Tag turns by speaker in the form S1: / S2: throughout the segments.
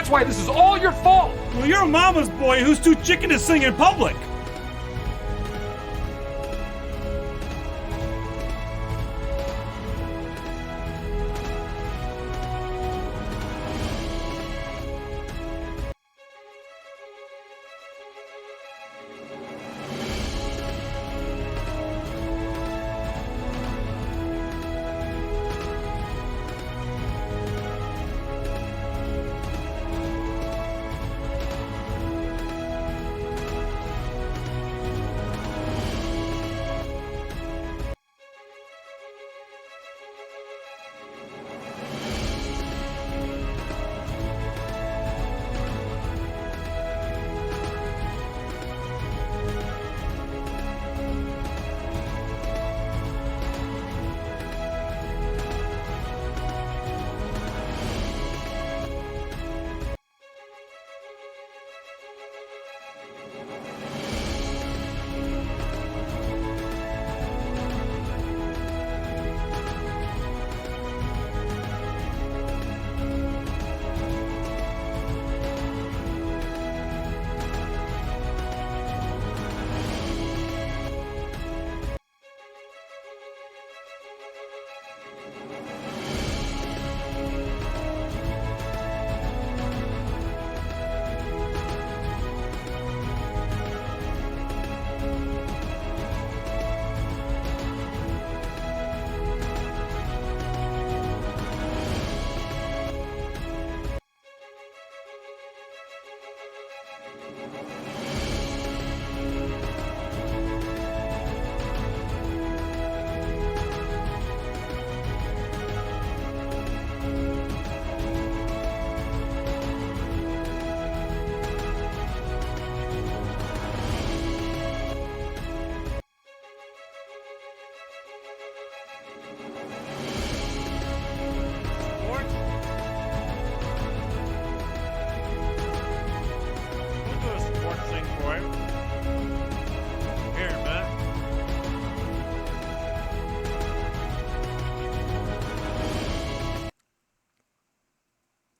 S1: That's why this is all your fault.
S2: Well, you're a mama's boy who's too chicken to sing in public.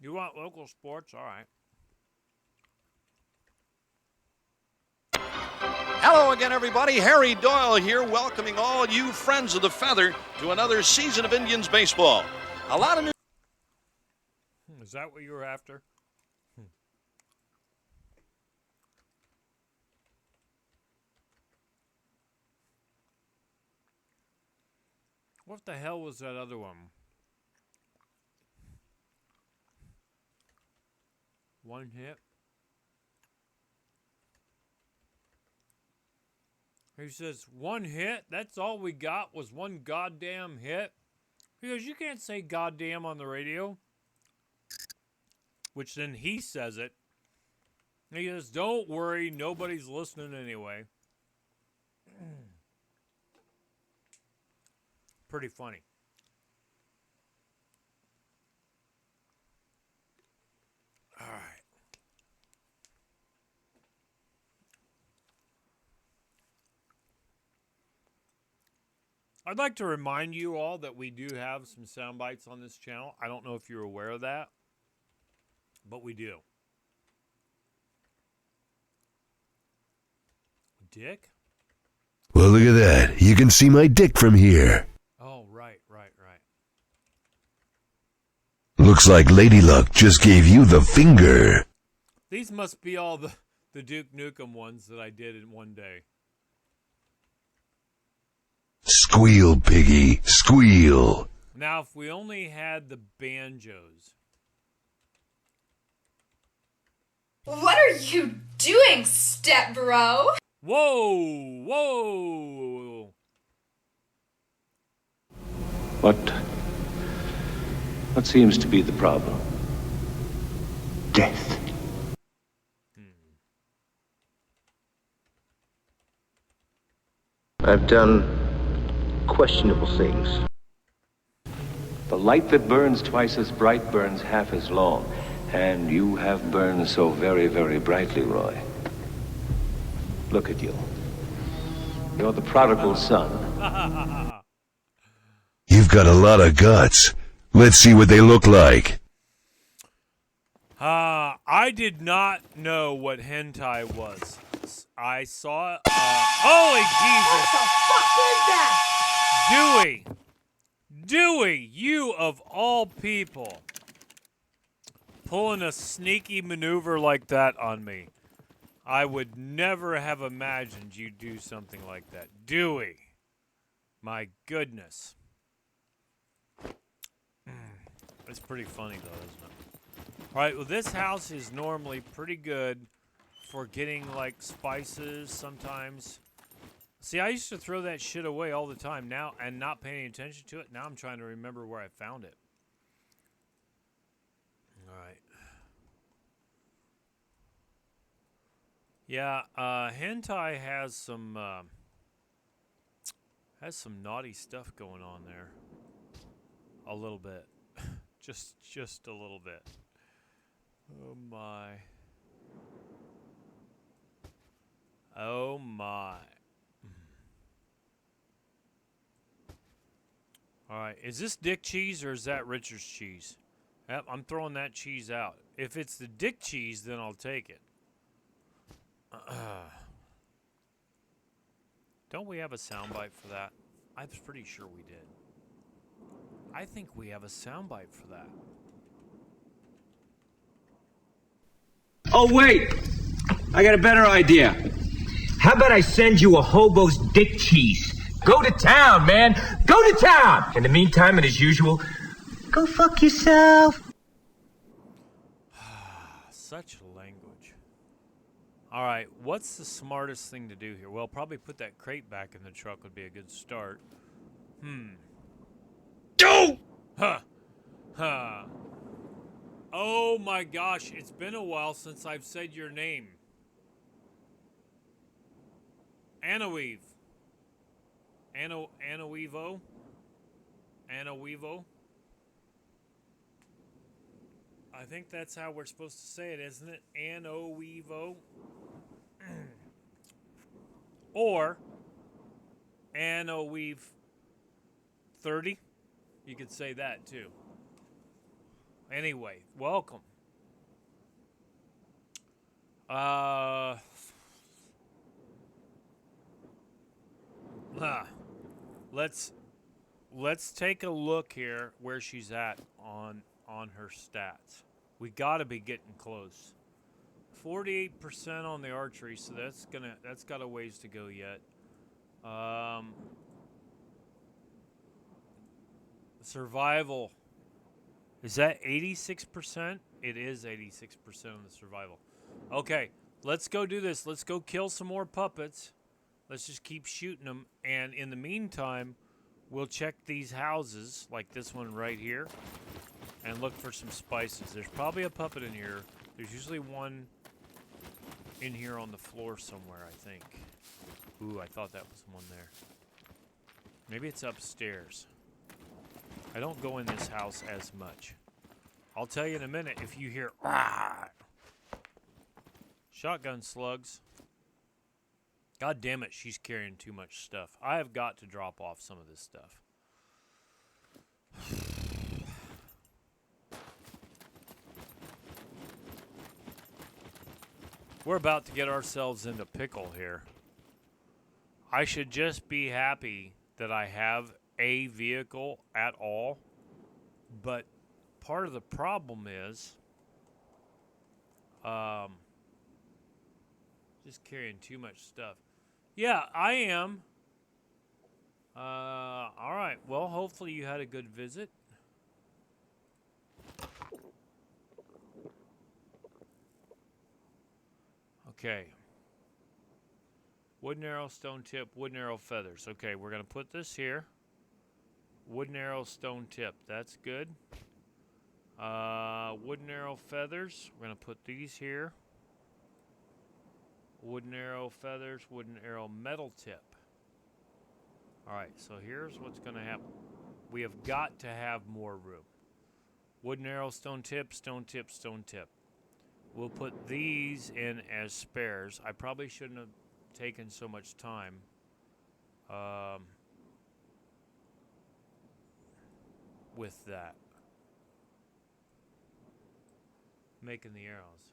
S3: You want local sports? All right.
S4: Hello again, everybody. Harry Doyle here, welcoming all you friends of the feather to another season of Indians baseball. A lot of new...
S3: Is that what you were after? What the hell was that other one? One hit. He says, one hit? That's all we got was one goddamn hit? He goes, you can't say goddamn on the radio. Which then he says it. He goes, don't worry, nobody's listening anyway. Pretty funny. All right. I'd like to remind you all that we do have some sound bites on this channel. I don't know if you're aware of that, but we do. Dick?
S5: Well, look at that. You can see my dick from here.
S3: Oh, right.
S5: Looks like Lady Luck just gave you the finger.
S3: These must be all the Duke Nukem ones that I did in one day.
S5: Squeal, piggy, squeal.
S3: Now, if we only had the banjos.
S6: What are you doing, step bro?
S3: Whoa!
S7: What seems to be the problem? Death. I've done questionable things. The light that burns twice as bright burns half as long. And you have burned so very, very brightly, Roy. Look at you. You're the prodigal son.
S5: You've got a lot of guts. Let's see what they look like.
S3: I I did not know what hentai was. I saw it. Holy Jesus! What the fuck is that? Dewey, you of all people, pulling a sneaky maneuver like that on me. I would never have imagined you'd do something like that. Dewey. My goodness. It's pretty funny, though, isn't it? All right, well, this house is normally pretty good for getting, like, spices sometimes. See, I used to throw that shit away all the time now and not paying any attention to it. Now I'm trying to remember where I found it. All right. Yeah, hentai has some naughty stuff going on there. A little bit. just a little bit. Oh my. Oh my. All right, is this dick cheese or is that Richard's cheese? Yep, I'm throwing that cheese out. If it's the dick cheese, then I'll take it. Don't we have a soundbite for that? I'm pretty sure we did. I think we have a soundbite for that.
S1: Oh, wait! I got a better idea. How about I send you a hobo's dick cheese? Go to town, man! Go to town! In the meantime, and as usual, go fuck yourself.
S3: Such language. All right, what's the smartest thing to do here? Well, probably put that crate back in the truck would be a good start.
S4: Go!
S3: Huh. Huh. Oh my gosh, it's been a while since I've said your name. Anaweave. Anaweevo? Anaweevo? I think that's how we're supposed to say it, isn't it? Anaweevo? Or Anaweave 30? You could say that too. Anyway, welcome. Let's take a look here where she's at on her stats. We got to be getting close. 48% on the archery, so that's got a ways to go yet. Survival. Is that 86%? It is 86% on the survival. Okay, let's go do this. Let's go kill some more puppets. Let's just keep shooting them. And in the meantime, we'll check these houses, like this one right here, and look for some spices. There's probably a puppet in here. There's usually one in here on the floor somewhere, I think. Ooh, I thought that was one there. Maybe it's upstairs. I don't go in this house as much. I'll tell you in a minute if you hear "Rah!" Shotgun slugs. God damn it, she's carrying too much stuff. I have got to drop off some of this stuff. We're about to get ourselves into pickle here. I should just be happy that I have a vehicle at all, but part of the problem is just carrying too much stuff. Yeah, I am. All right. Well, hopefully you had a good visit. Okay. Wooden arrow, stone tip, wooden arrow, feathers. Okay, we're going to put this here. Wooden arrow, stone tip. That's good. Wooden arrow, feathers. We're going to put these here. Wooden arrow, feathers, wooden arrow, metal tip. All right, so here's what's going to happen. We have got to have more room. Wooden arrow, stone tip, stone tip, stone tip. We'll put these in as spares. I probably shouldn't have taken so much time. With that. Making the arrows.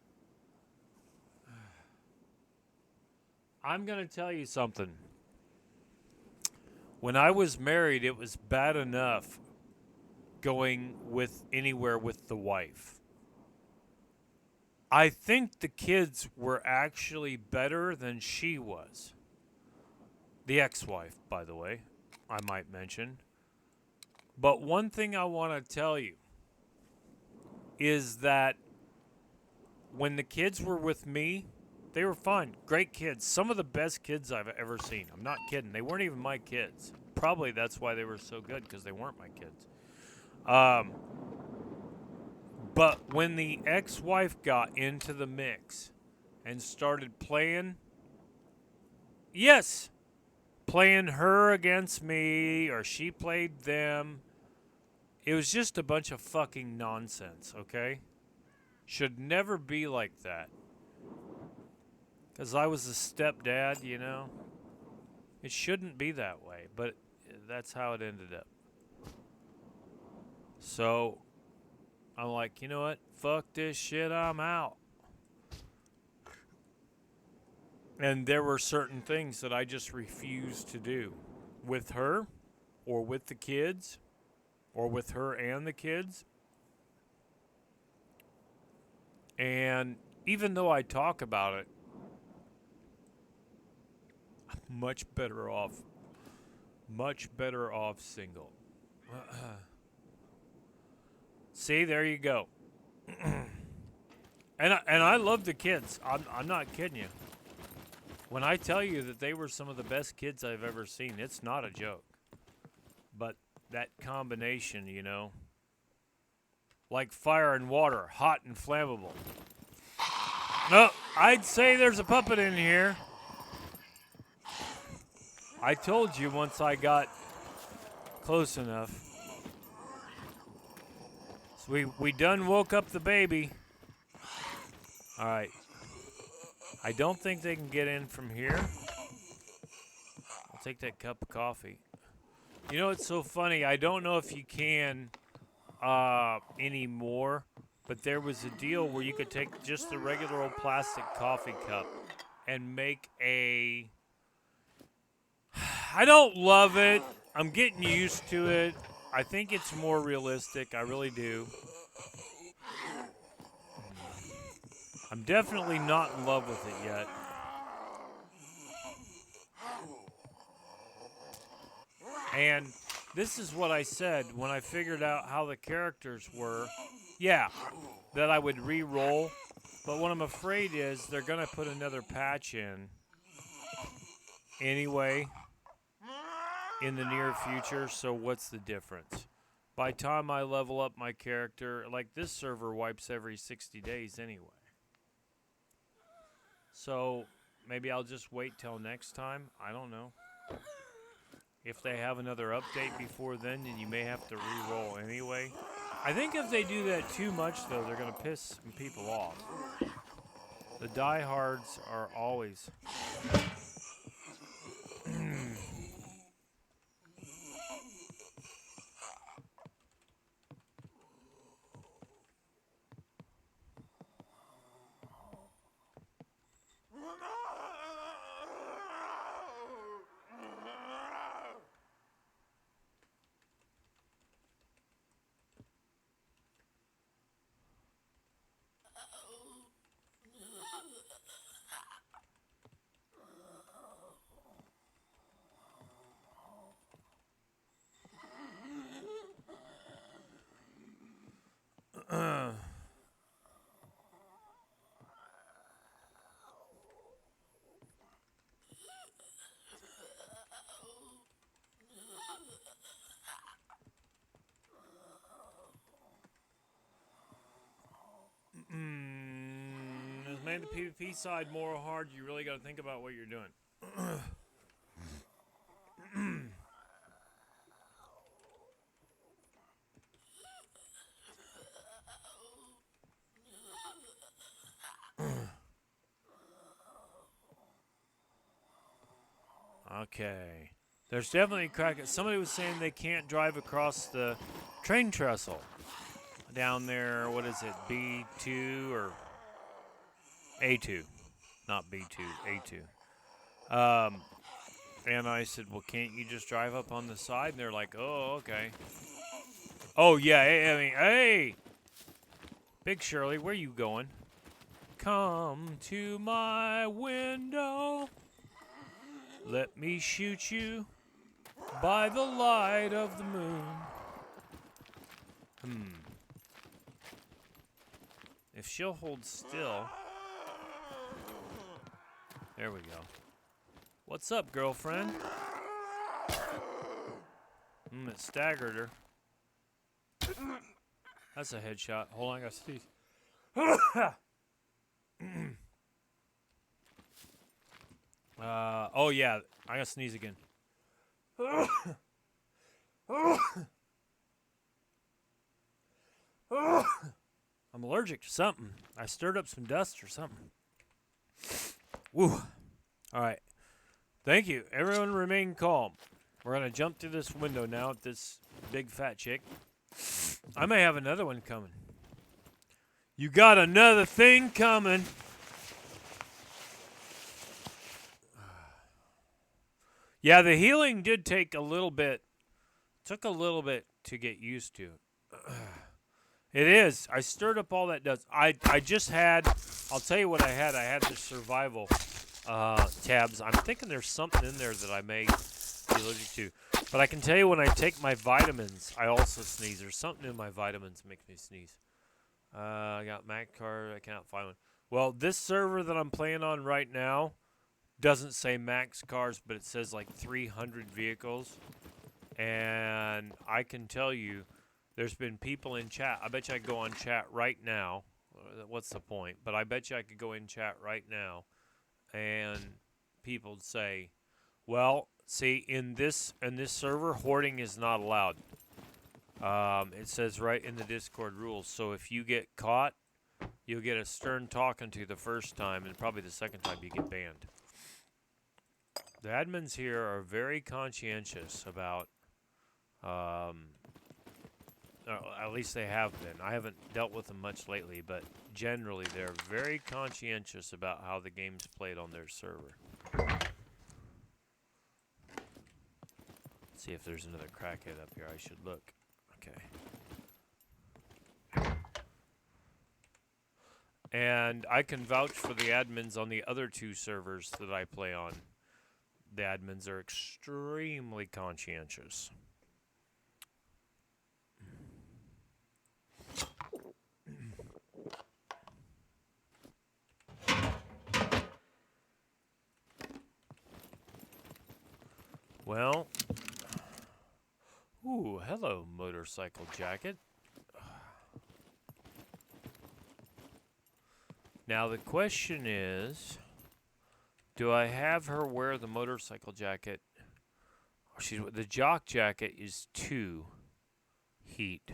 S3: I'm going to tell you something. When I was married, it was bad enough going with anywhere with the wife. I think the kids were actually better than she was. The ex-wife, by the way, I might mention. But one thing I want to tell you is that when the kids were with me, they were fun. Great kids. Some of the best kids I've ever seen. I'm not kidding. They weren't even my kids. Probably that's why they were so good, because they weren't my kids. But when the ex-wife got into the mix and started playing, yes, playing her against me, or she played them, it was just a bunch of fucking nonsense, okay? Should never be like that. Because I was a stepdad, you know? It shouldn't be that way, but that's how it ended up. So, I'm like, you know what? Fuck this shit, I'm out. And there were certain things that I just refused to do. With her, or with the kids, or with her and the kids. And even though I talk about it, I'm much better off single. See, there you go. and I love the kids. I'm not kidding you. When I tell you that they were some of the best kids I've ever seen, it's not a joke. But that combination, you know, like fire and water, hot and flammable. No, I'd say there's a puppet in here. I told you once I got close enough. So we done woke up the baby. All right. I don't think they can get in from here. I'll take that cup of coffee. You know, it's so funny. I don't know if you can anymore, but there was a deal where you could take just the regular old plastic coffee cup and make a... I don't love it. I'm getting used to it. I think it's more realistic. I really do. I'm definitely not in love with it yet. And this is what I said when I figured out how the characters were. Yeah, that I would re-roll. But what I'm afraid is they're going to put another patch in anyway in the near future. So what's the difference? By the time I level up my character, like this server wipes every 60 days anyway. So maybe I'll just wait till next time. I don't know. If they have another update before then you may have to re-roll anyway. I think if they do that too much, though, they're going to piss some people off. The diehards are always... Has made the PvP side more hard. You really got to think about what you're doing. Okay. There's definitely a crack. Somebody was saying they can't drive across the train trestle down there. What is it? B2 or A2? Not B2, A2. And I said, well, can't you just drive up on the side? And they're like, oh, okay. Oh, yeah, hey, Big Shirley, where you going? Come to my window. Let me shoot you by the light of the moon. If she'll hold still. There we go. What's up, girlfriend? It staggered her. That's a headshot. Hold on, I gotta sneeze. Oh yeah, I gotta sneeze again. I'm allergic to something. I stirred up some dust or something. Woo. All right. Thank you. Everyone remain calm. We're going to jump through this window now at this big fat chick. I may have another one coming. You got another thing coming. Yeah, the healing did take a little bit. Took a little bit to get used to. It is. I stirred up all that dust. I just had, I'll tell you what I had. I had the survival tabs. I'm thinking there's something in there that I may be allergic to. But I can tell you when I take my vitamins, I also sneeze. There's something in my vitamins that makes me sneeze. I got Mac card. I cannot find one. Well, this server that I'm playing on right now doesn't say max cars, but it says like 300 vehicles. And I can tell you, there's been people in chat. I bet you I could go on chat right now. What's the point? But I bet you I could go in chat right now, and people would say, "Well, see, in this server, hoarding is not allowed." It says right in the Discord rules. So if you get caught, you'll get a stern talking to the first time, and probably the second time you get banned. The admins here are very conscientious about, at least they have been. I haven't dealt with them much lately, but generally they're very conscientious about how the game's played on their server. Let's see if there's another crackhead up here. I should look. Okay. And I can vouch for the admins on the other two servers that I play on. The admins are extremely conscientious. Well, ooh, hello, motorcycle jacket. Now the question is, do I have her wear the motorcycle jacket? The jock jacket is 2 heat.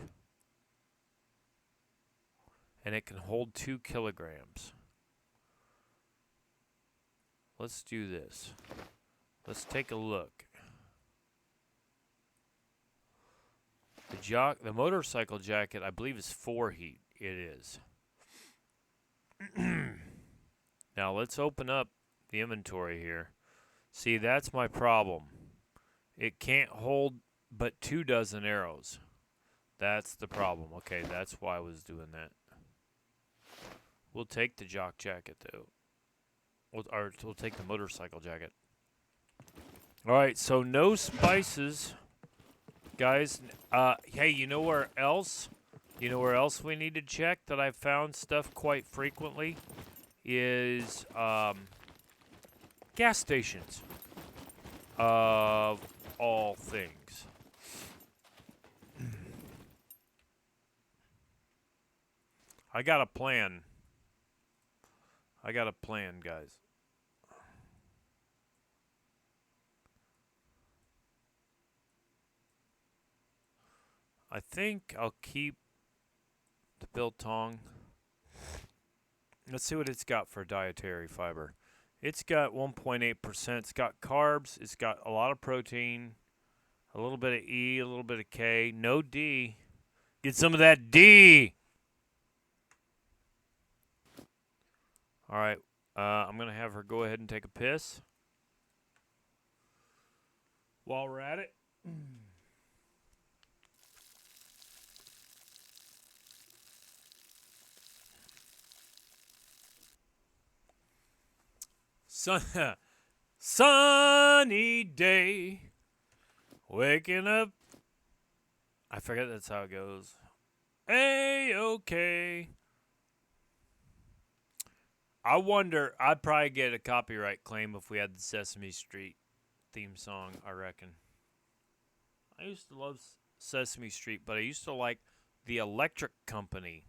S3: And it can hold 2 kilograms. Let's do this. Let's take a look. The motorcycle jacket, I believe, is 4 heat. It is. Now let's open up the inventory here. See, that's my problem. It can't hold but 2 dozen arrows. That's the problem. Okay, that's why I was doing that. We'll take the jock jacket though. We'll take the motorcycle jacket. Alright, so no spices. Guys, hey, you know where else? You know where else we need to check that I've found stuff quite frequently? Is gas stations. Of all things. I got a plan. Guys. I think I'll keep the biltong. Let's see what it's got for dietary fiber. It's got 1.8%. It's got carbs. It's got a lot of protein. A little bit of E, a little bit of K. No D. Get some of that D. All right. I'm going to have her go ahead and take a piss. While we're at it. Sunny day. Waking up. I forget that's how it goes. A-okay. I wonder, I'd probably get a copyright claim if we had the Sesame Street theme song, I reckon. I used to love Sesame Street, but I used to like the Electric Company.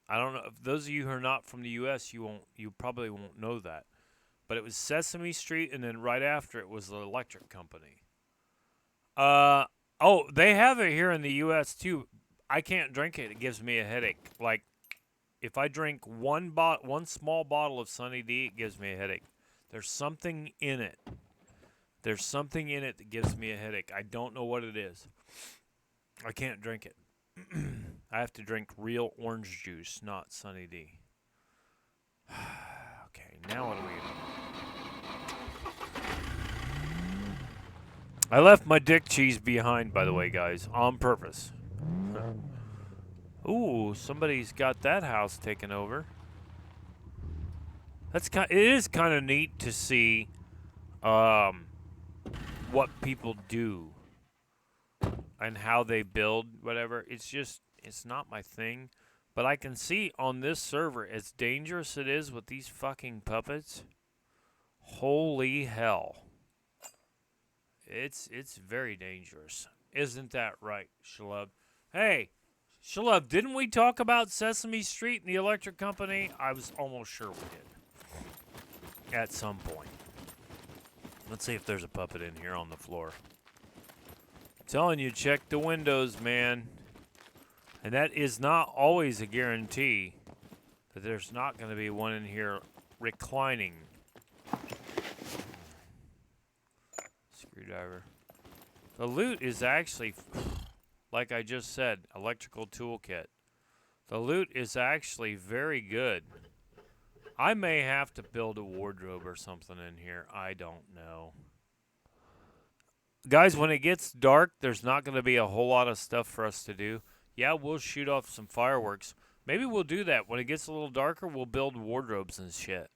S3: I don't know, if those of you who are not from the U.S., you probably won't know that. But it was Sesame Street, and then right after it was the Electric Company. Oh, they have it here in the U.S. too. I can't drink it. It gives me a headache. Like, if I drink one small bottle of Sunny D, it gives me a headache. There's something in it. There's something in it that gives me a headache. I don't know what it is. I can't drink it. I have to drink real orange juice, not Sunny D. Okay, now what do we do? I left my dick cheese behind, by the way, guys, on purpose. Ooh, somebody's got that house taken over. It is kind of neat to see what people do and how they build whatever. It's not my thing, but I can see on this server as dangerous it is with these fucking puppets. Holy hell. It's very dangerous. Isn't that right, Shalub? Hey, Shalub, didn't we talk about Sesame Street and the Electric Company? I was almost sure we did. At some point. Let's see if there's a puppet in here on the floor. I'm telling you, check the windows, man. And that is not always a guarantee that there's not going to be one in here reclining. Screwdriver. The loot is actually, like I just said, electrical toolkit. The loot is actually very good. I may have to build a wardrobe or something in here. I don't know. Guys, when it gets dark, there's not going to be a whole lot of stuff for us to do. Yeah, we'll shoot off some fireworks. Maybe we'll do that. When it gets a little darker, we'll build wardrobes and shit.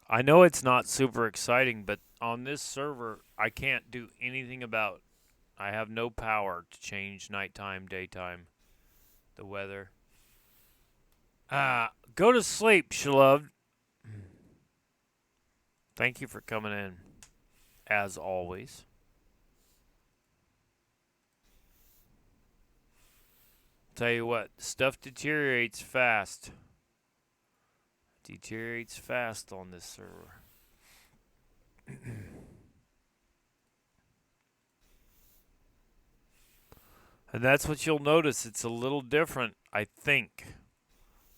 S3: I know it's not super exciting, but on this server, I can't do anything about it. I have no power to change nighttime, daytime, the weather. Go to sleep, Shalub. Thank you for coming in, as always. Tell you what, stuff deteriorates fast. Deteriorates fast on this server. And that's what you'll notice. It's a little different, I think,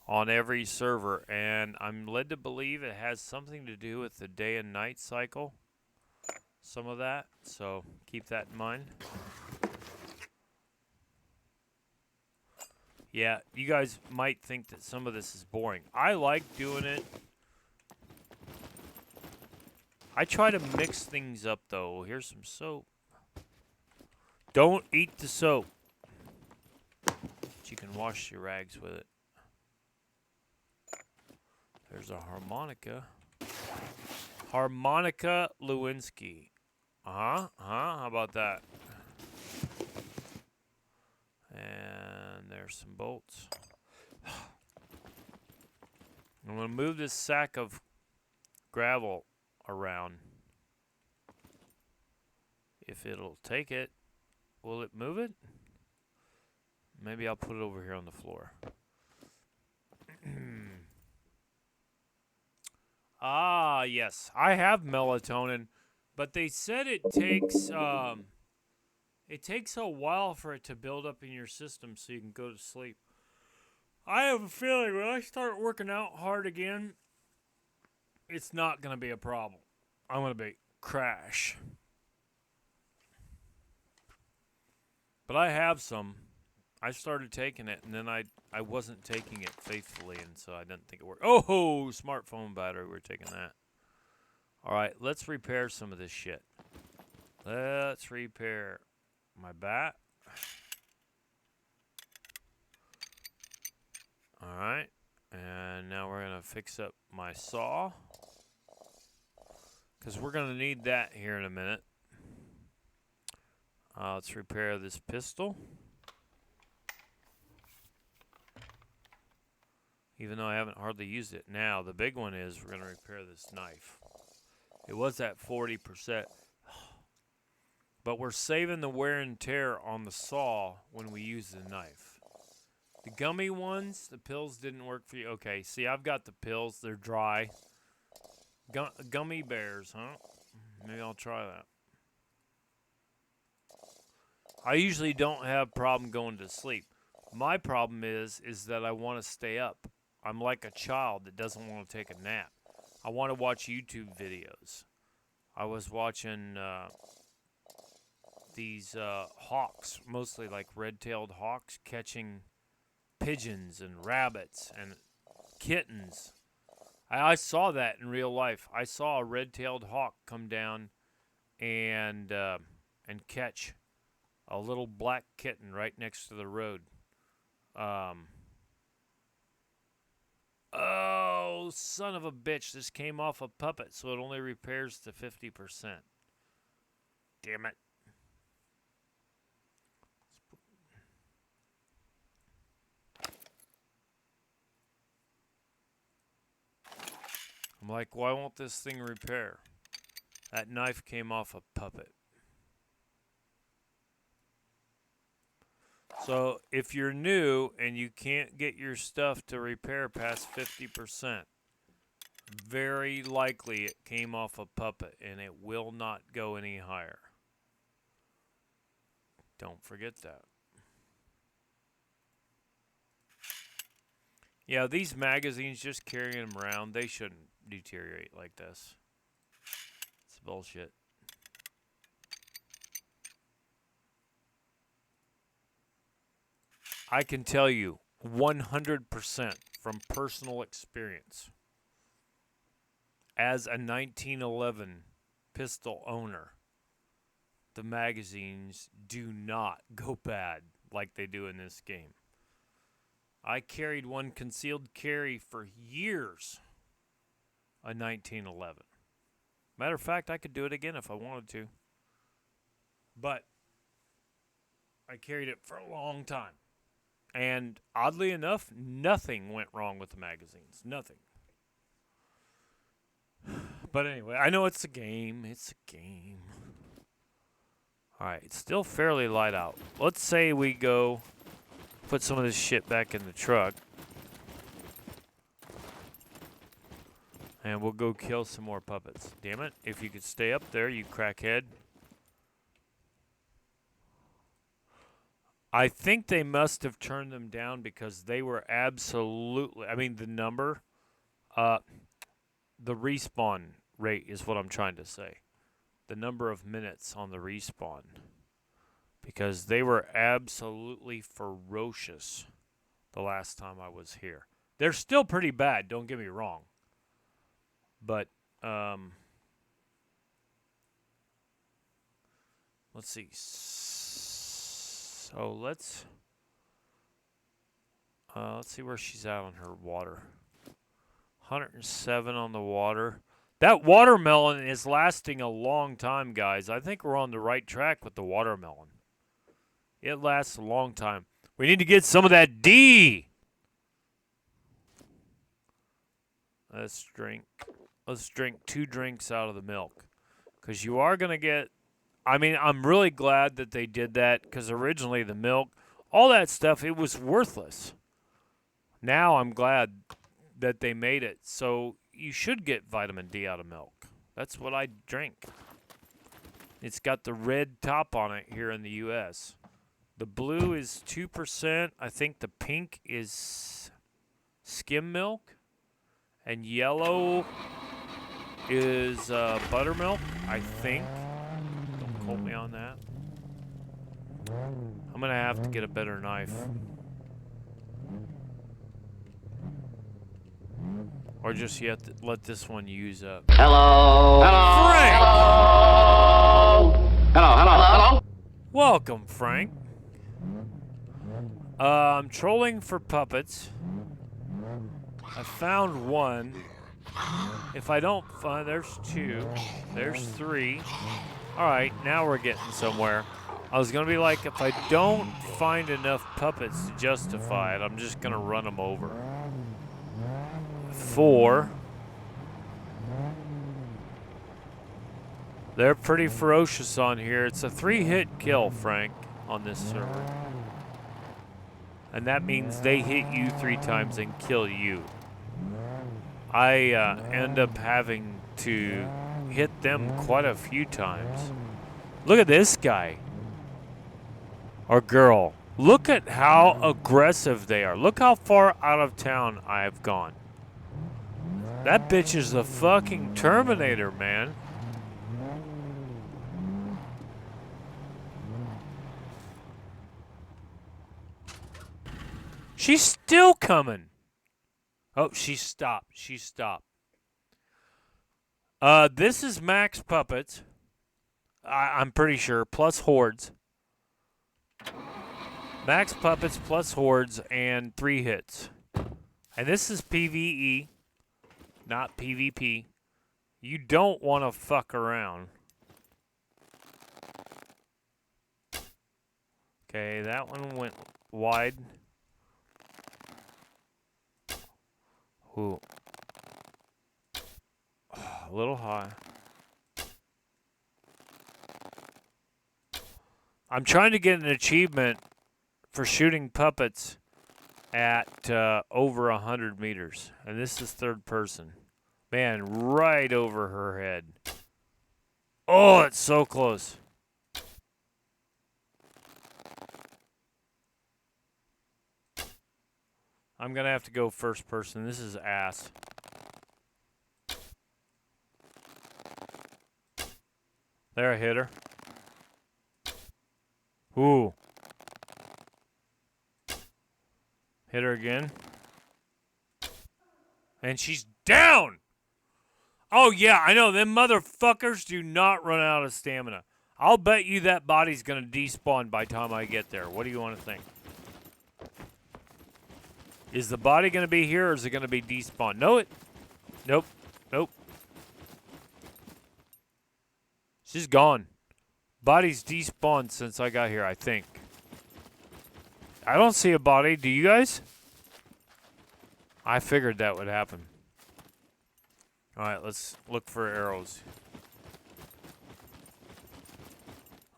S3: on every server. And I'm led to believe it has something to do with the day and night cycle. Some of that. So keep that in mind. Yeah, you guys might think that some of this is boring. I like doing it. I try to mix things up, though. Here's some soap. Don't eat the soap. But you can wash your rags with it. There's a harmonica. Harmonica Lewinsky. How about that? And there's some bolts. I'm going to move this sack of gravel around. If it'll take it, will it move it? Maybe I'll put it over here on the floor. Yes. I have melatonin, but they said it takes a while for it to build up in your system so you can go to sleep. I have a feeling when I start working out hard again, it's not going to be a problem. I'm going to be crash. But I have some. I started taking it, and then I wasn't taking it faithfully, and so I didn't think it worked. Oh, smartphone battery. We're taking that. Alright, let's repair some of this shit. Let's repair my bat. Alright. And now we're going to fix up my saw. Because we're going to need that here in a minute. Let's repair this pistol. Even though I haven't hardly used it. Now, the big one is we're going to repair this knife. It was at 40%. But we're saving the wear and tear on the saw when we use the knife. The gummy ones, the pills didn't work for you. Okay, see, I've got the pills. They're dry. Gummy bears, huh? Maybe I'll try that. I usually don't have a problem going to sleep. My problem is that I want to stay up. I'm like a child that doesn't want to take a nap. I want to watch YouTube videos. I was watching these hawks, mostly like red-tailed hawks, catching pigeons and rabbits and kittens. I saw that in real life. I saw a red-tailed hawk come down and catch a little black kitten right next to the road. Oh, son of a bitch. This came off a puppet, so it only repairs to 50%. Damn it. I'm like, why won't this thing repair? That knife came off a puppet. So, if you're new and you can't get your stuff to repair past 50%, very likely it came off a puppet and it will not go any higher. Don't forget that. Yeah, these magazines, just carrying them around, they shouldn't deteriorate like this. It's bullshit. I can tell you 100% from personal experience, as a 1911 pistol owner, the magazines do not go bad like they do in this game. I carried one concealed carry for years, a 1911. Matter of fact, I could do it again if I wanted to. But I carried it for a long time. And oddly enough, nothing went wrong with the magazines. Nothing. But anyway, I know it's a game. It's a game. Alright, it's still fairly light out. Let's say we go put some of this shit back in the truck. And we'll go kill some more puppets. Damn it. If you could stay up there, you crackhead. I think they must have turned them down because they were absolutely... I mean, the number... the respawn rate is what I'm trying to say. The number of minutes on the respawn. Because they were absolutely ferocious the last time I was here. They're still pretty bad, don't get me wrong. But, let's see. So let's see where she's at on her water. 107 on the water. That watermelon is lasting a long time, guys. I think we're on the right track with the watermelon. It lasts a long time. We need to get some of that D. Let's drink 2 drinks out of the milk. Because you are going to get... I mean, I'm really glad that they did that. Because originally the milk, all that stuff, it was worthless. Now I'm glad that they made it. So you should get vitamin D out of milk. That's what I drink. It's got the red top on it here in the U.S. The blue is 2%. I think the pink is skim milk. And yellow is buttermilk, I think. Don't quote me on that. I'm going to have to get a better knife. Or just you have to let this one use up.
S8: Hello. Hello.
S3: Frank!
S8: Hello. Hello.
S3: Welcome, Frank. I'm trolling for puppets. I found one. If I don't find, there's 2. There's 3. All right, now we're getting somewhere. I was gonna be like, if I don't find enough puppets to justify it, I'm just gonna run them over. 4. They're pretty ferocious on here. It's a 3-hit kill, Frank, on this server. And that means they hit you 3 times and kill you. I end up having to hit them quite a few times. Look at this guy. Or girl. Look at how aggressive they are. Look how far out of town I have gone. That bitch is a fucking Terminator, man. She's still coming. Oh, she stopped. She stopped. This is max puppets. I'm pretty sure. Plus hordes. Max puppets plus hordes and 3 hits. And this is PvE, not PvP. You don't want to fuck around. Okay, that one went wide. Ooh. A little high. I'm trying to get an achievement for shooting puppets at over 100 meters. And this is third person. Man, right over her head. Oh, it's so close. I'm going to have to go first person. This is ass. There, I hit her. Ooh. Hit her again. And she's down! Oh, yeah, I know. Them motherfuckers do not run out of stamina. I'll bet you that body's going to despawn by the time I get there. What do you want to think? Is the body going to be here or is it going to be despawned? No, it. Nope. Nope. She's gone. Body's despawned since I got here, I think. I don't see a body. Do you guys? I figured that would happen. All right, let's look for arrows.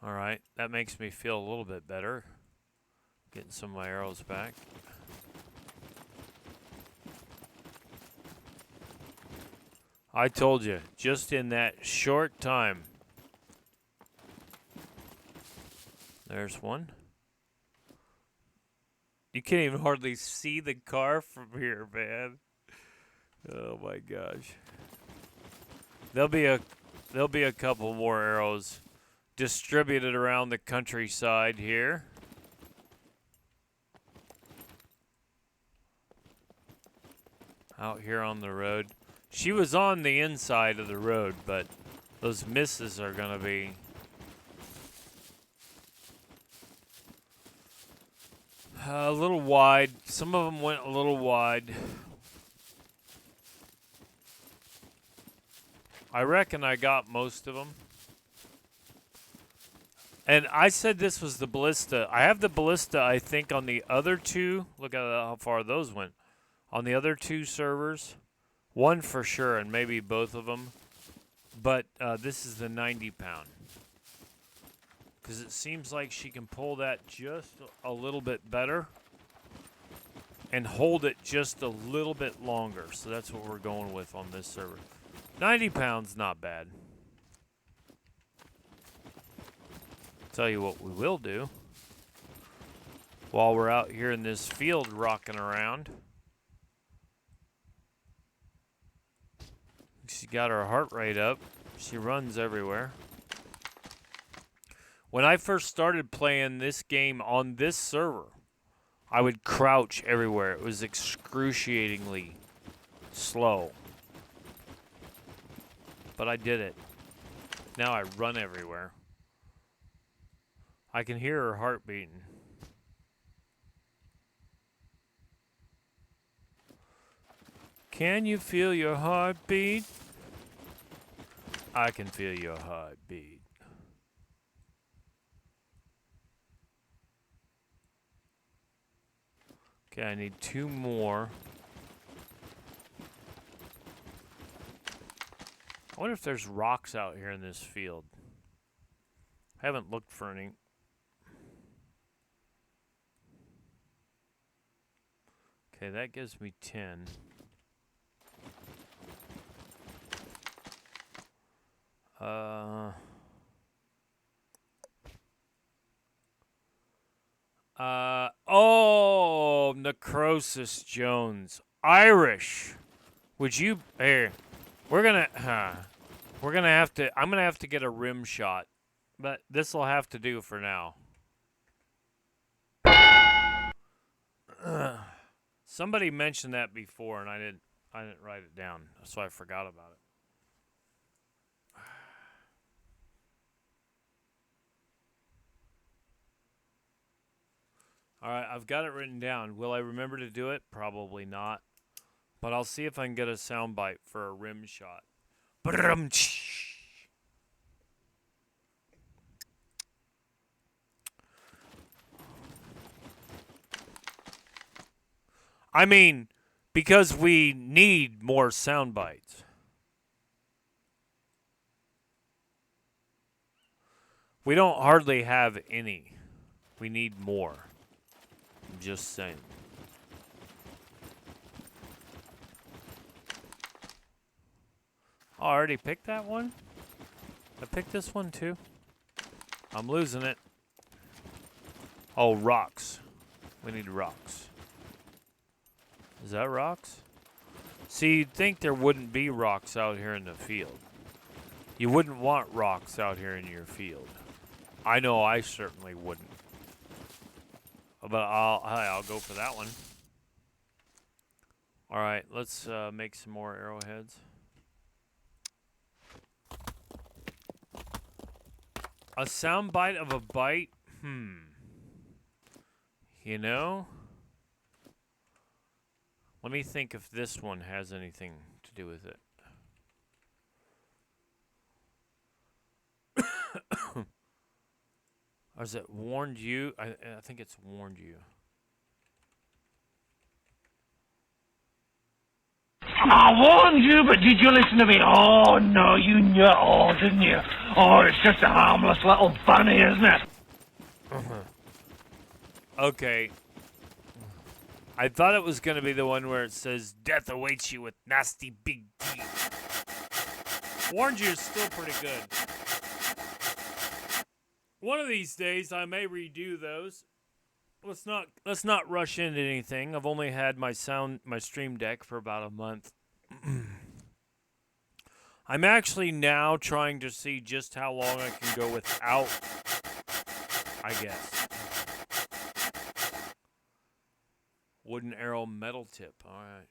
S3: All right, that makes me feel a little bit better. Getting some of my arrows back. I told you, just in that short time. There's one. You can't even hardly see the car from here, man. Oh my gosh. There'll be a couple more arrows distributed around the countryside here. Out here on the road. She was on the inside of the road, but those misses are going to be... a little wide. Some of them went a little wide. I reckon I got most of them. And I said this was the ballista. I have the ballista, I think, on the other 2. Look at how far those went. On the other 2 servers. One for sure, and maybe both of them. But this is the 90-pound. Because it seems like she can pull that just a little bit better. And hold it just a little bit longer. So that's what we're going with on this server. 90 pounds, not bad. Tell you what we will do. While we're out here in this field rocking around. She got her heart rate up. She runs everywhere. When I first started playing this game on this server, I would crouch everywhere. It was excruciatingly slow. but I did it. Now I run everywhere. I can hear her heart beating. Can you feel your heartbeat? I can feel your heartbeat. Okay, I need 2 more. I wonder if there's rocks out here in this field. I haven't looked for any. Okay, that gives me 10. Oh, Necrosis Jones. Irish. Would you, here, we're gonna have to, I'm gonna have to get a rim shot. But this'll have to do for now. Somebody mentioned that before and I didn't write it down, so I forgot about it. All right, I've got it written down. Will I remember to do it? Probably not. But I'll see if I can get a soundbite for a rim shot. I mean, because we need more sound bites. We don't hardly have any. We need more. I'm just saying. Oh, I already picked that one? I picked this one too? I'm losing it. Oh, rocks. We need rocks. Is that rocks? See, you'd think there wouldn't be rocks out here in the field. You wouldn't want rocks out here in your field. I know I certainly wouldn't. But I'll go for that one. All right, let's make some more arrowheads. A sound bite of a bite? You know? Let me think if this one has anything to do with it. Or is it warned you? I think it's warned you.
S8: I warned you, but did you listen to me? Oh, no, you knew it all, didn't you? Oh, it's just a harmless little bunny, isn't it?
S3: Okay. I thought it was going to be the one where it says, death awaits you with nasty big teeth. Warned you is still pretty good. One of these days, I may redo those. Let's not rush into anything. I've only had my Stream Deck for about a month. I'm actually now trying to see just how long I can go without, I guess. Wooden arrow metal tip. All right.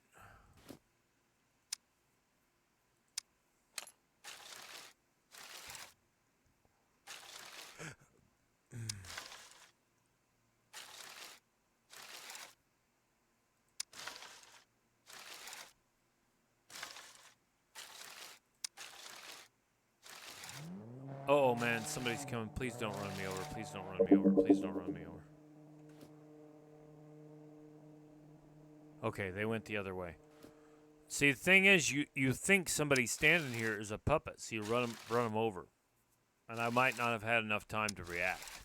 S3: Oh man, somebody's coming. Please don't run me over. Please don't run me over. Please don't run me over. Okay, they went the other way. See, the thing is, you think somebody standing here is a puppet, so you run them over. And I might not have had enough time to react.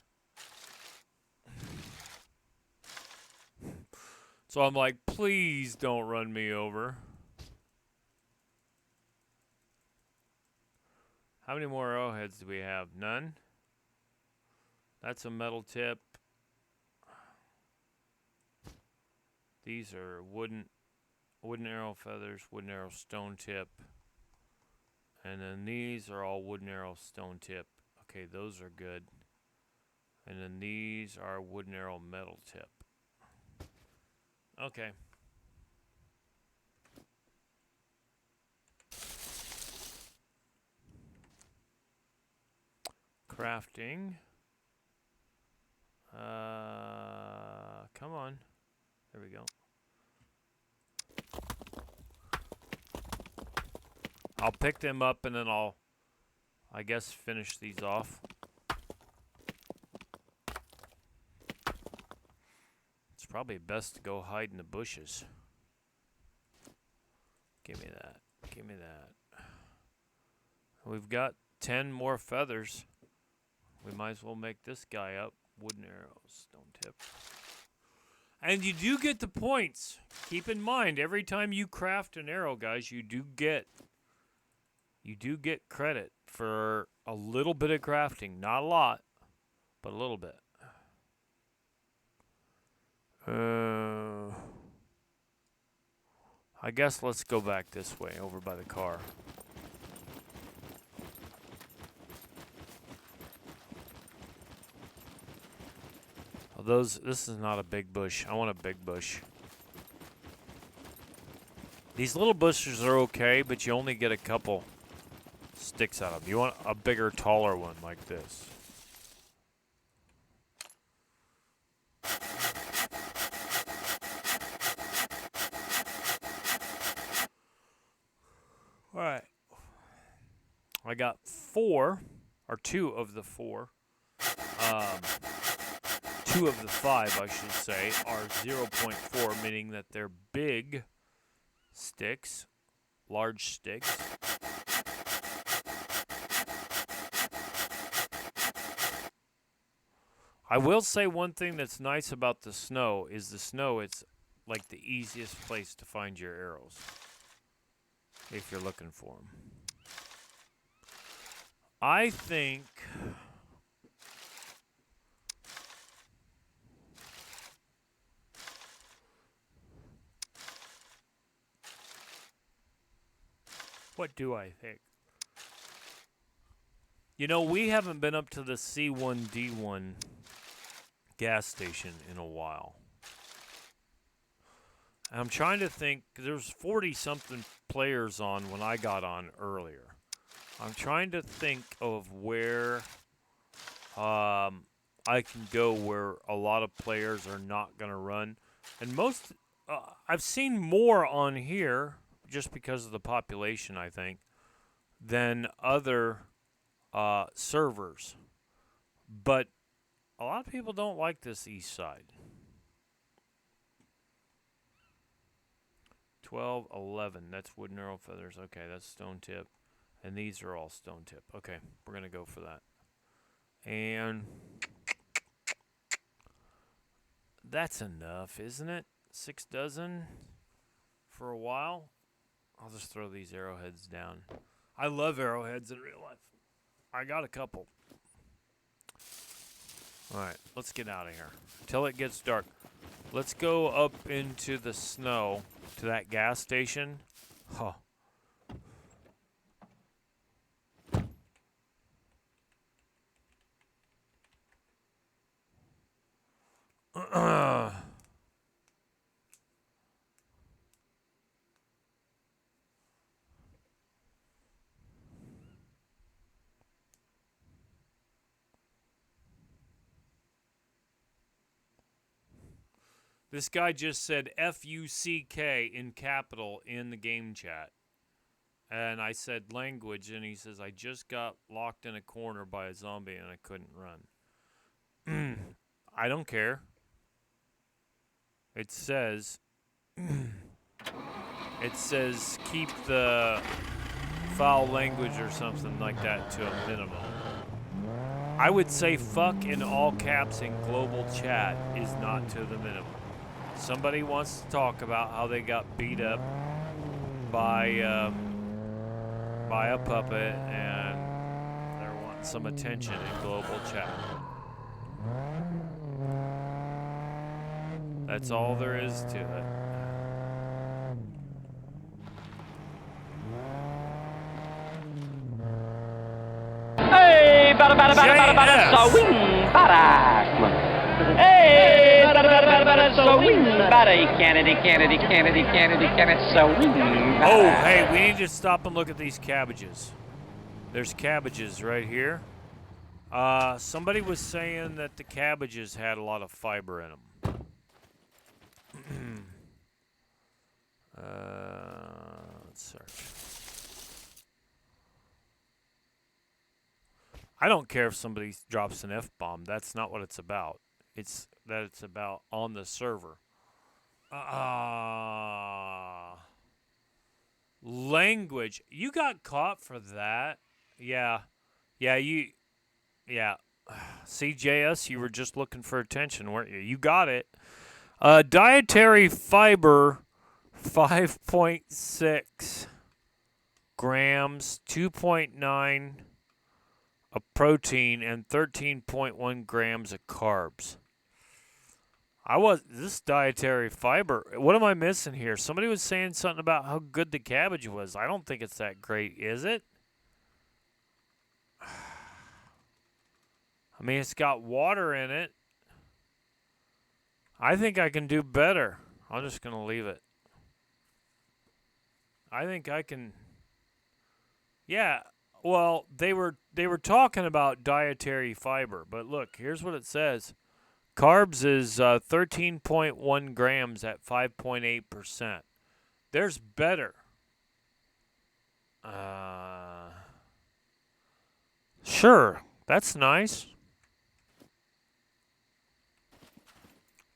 S3: So I'm like, please don't run me over. How many more arrowheads do we have? None? That's a metal tip. These are wooden arrow feathers, wooden arrow stone tip. And then these are all wooden arrow stone tip. Okay, those are good. And then these are wooden arrow metal tip. Okay. Crafting. Come on. There we go. I'll pick them up and then I'll, I guess, finish these off. It's probably best to go hide in the bushes. Give me that. Give me that. We've got 10 more feathers. We might as well make this guy up. Wooden arrows, stone tip. And you do get the points. Keep in mind, every time you craft an arrow, guys, you do get credit for a little bit of crafting. Not a lot, but a little bit. I guess let's go back this way, over by the car. This is not a big bush. I want a big bush. These little bushes are okay, but you only get a couple sticks out of them. You want a bigger, taller one like this. All right. I got 4, or 2 of the 4. 2 of the 5, I should say, are 0.4, meaning that they're big sticks, large sticks. I will say one thing that's nice about the snow is it's like the easiest place to find your arrows if you're looking for them. I think what do I think? You know, we haven't been up to the C1D1 gas station in a while. And I'm trying to think, there's 40-something players on when I got on earlier. I'm trying to think of where I can go where a lot of players are not going to run. And I've seen more on here, just because of the population, I think, than other servers. But a lot of people don't like this east side. 12, 11. That's wooden arrow feathers. Okay, that's stone tip. And these are all stone tip. Okay, we're going to go for that. And that's enough, isn't it? 6 dozen for a while. I'll just throw these arrowheads down. I love arrowheads in real life. I got a couple. All right, let's get out of here until it gets dark. Let's go up into the snow to that gas station. Huh. This guy just said F-U-C-K in capital in the game chat. And I said language, and he says, I just got locked in a corner by a zombie and I couldn't run. I don't care. It says keep the foul language or something like that to a minimum. I would say fuck in all caps in global chat is not to the minimum. Somebody wants to talk about how they got beat up by a puppet and they're wanting some attention in global chat. That's all there is to it.
S8: Hey, bada bada bada bada bada, so wing bada. Hey, bada bada bada bada, so wing bada. Kennedy, so wing bada.
S3: Oh, hey, we need to stop and look at these cabbages. There's cabbages right here. Somebody was saying that the cabbages had a lot of fiber in them. Let's search. I don't care if somebody drops an F-bomb. That's not what it's about. It's that it's about on the server. Language. You got caught for that? Yeah. Yeah, yeah. CJS, you were just looking for attention, weren't you? You got it. Dietary fiber, 5.6 grams, 2.9 of protein, and 13.1 grams of carbs. This dietary fiber, what am I missing here? Somebody was saying something about how good the cabbage was. I don't think it's that great, is it? I mean, it's got water in it. I think I can do better. I'm just going to leave it. I think I can. Yeah, well, they were talking about dietary fiber, but look, here's what it says. Carbs is 13.1 grams at 5.8%. There's better. Sure, that's nice.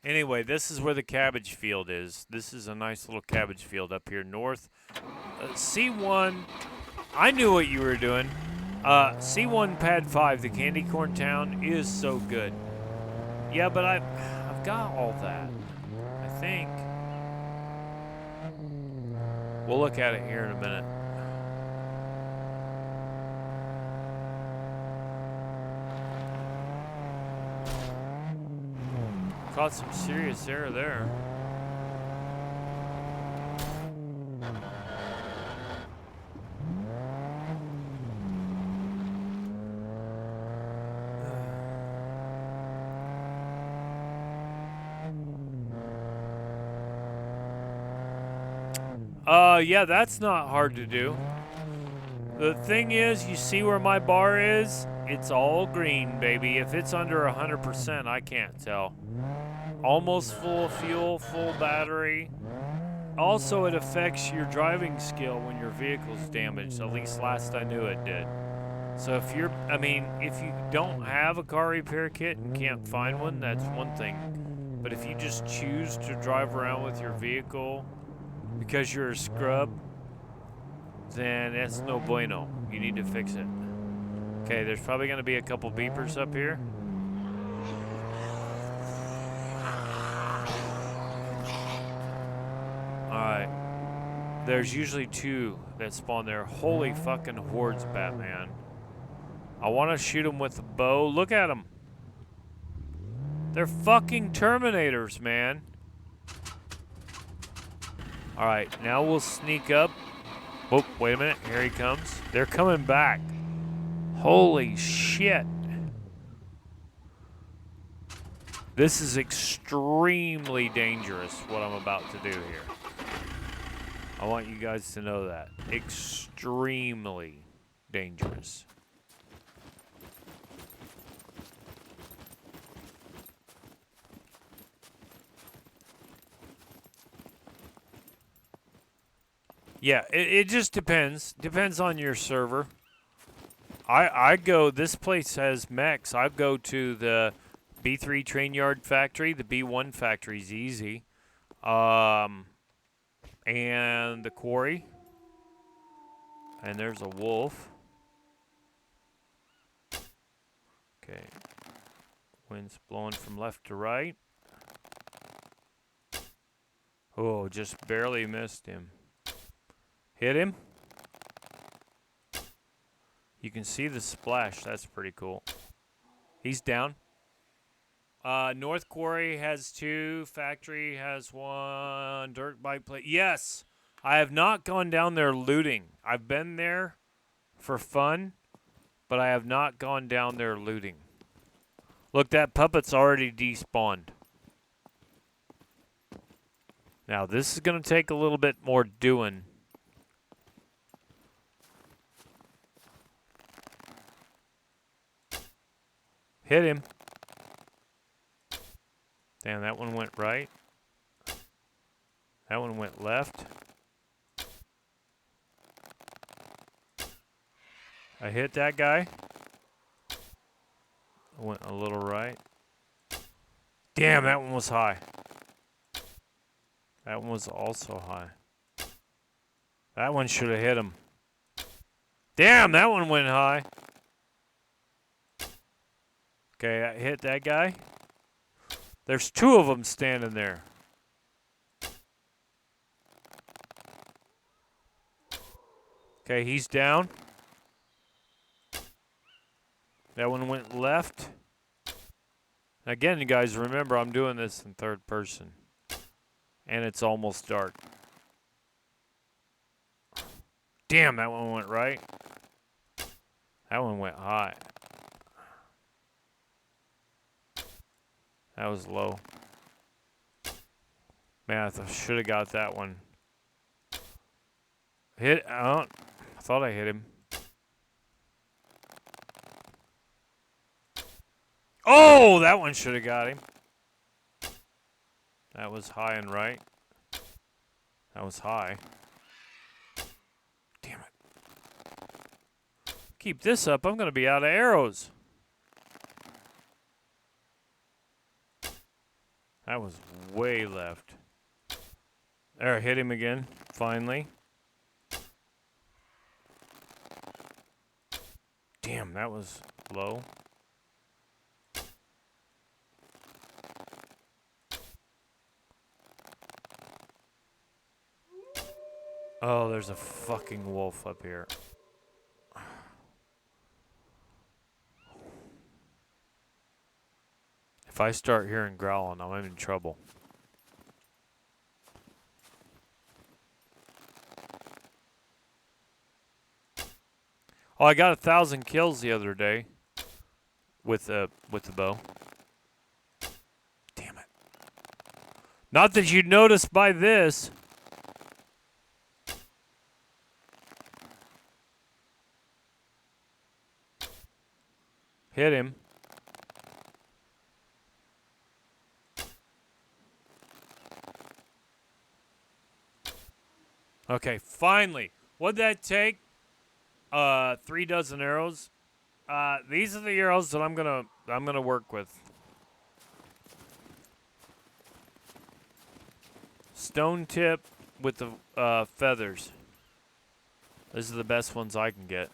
S3: Anyway, this is where the cabbage field is. This is a nice little cabbage field up here north. C1, I knew what you were doing. C1 Pad 5, the candy corn town, is so good. Yeah, but I've got all that, I think. We'll look at it here in a minute. Caught some serious error there. Yeah, that's not hard to do. The thing is, you see where my bar is? It's all green, baby. If it's under 100%, I can't tell. Almost full of fuel, full battery. Also, it affects your driving skill when your vehicle's damaged. At least last I knew it did. So if you don't have a car repair kit and can't find one, that's one thing. But if you just choose to drive around with your vehicle because you're a scrub, then it's no bueno. You need to fix it. Okay, there's probably going to be a couple beepers up here. Alright. There's usually two that spawn there. Holy fucking hordes, Batman. I want to shoot them with a bow. Look at them. They're fucking Terminators, man. Alright, now we'll sneak up. Oh, wait a minute. Here he comes. They're coming back. Holy shit. This is extremely dangerous, what I'm about to do here. I want you guys to know that. Extremely dangerous. Yeah, it just depends. Depends on your server. This place has mechs. I go to the B3 train yard factory. The B1 factory's easy. And the quarry. And there's a wolf. Okay. Wind's blowing from left to right. Oh, just barely missed him. Hit him. You can see the splash. That's pretty cool. He's down. North Quarry has 2. Factory has 1. Dirt bike plate. Yes! I have not gone down there looting. I've been there for fun, but I have not gone down there looting. Look, that puppet's already despawned. Now, this is going to take a little bit more doing. Hit him. Damn, that one went right. That one went left. I hit that guy. I went a little right. Damn, that one was high. That one was also high. That one should have hit him. Damn, that one went high. Okay, I hit that guy. There's two of them standing there. Okay, he's down. That one went left. Again, you guys, remember I'm doing this in third person. And it's almost dark. Damn, that one went right. That one went high. That was low. Man, I should have got that one. Hit. I thought I hit him. Oh, that one should have got him. That was high and right. That was high. Damn it. Keep this up, I'm going to be out of arrows. That was way left. There, hit him again, finally. Damn, that was low. Oh, there's a fucking wolf up here. If I start hearing growling, I'm in trouble. Oh, I got 1,000 kills the other day with the bow. Damn it! Not that you'd notice by this. Hit him. Okay, finally. What'd that take? 3 dozen arrows. These are the arrows that I'm gonna work with. Stone tip with the feathers. These are the best ones I can get.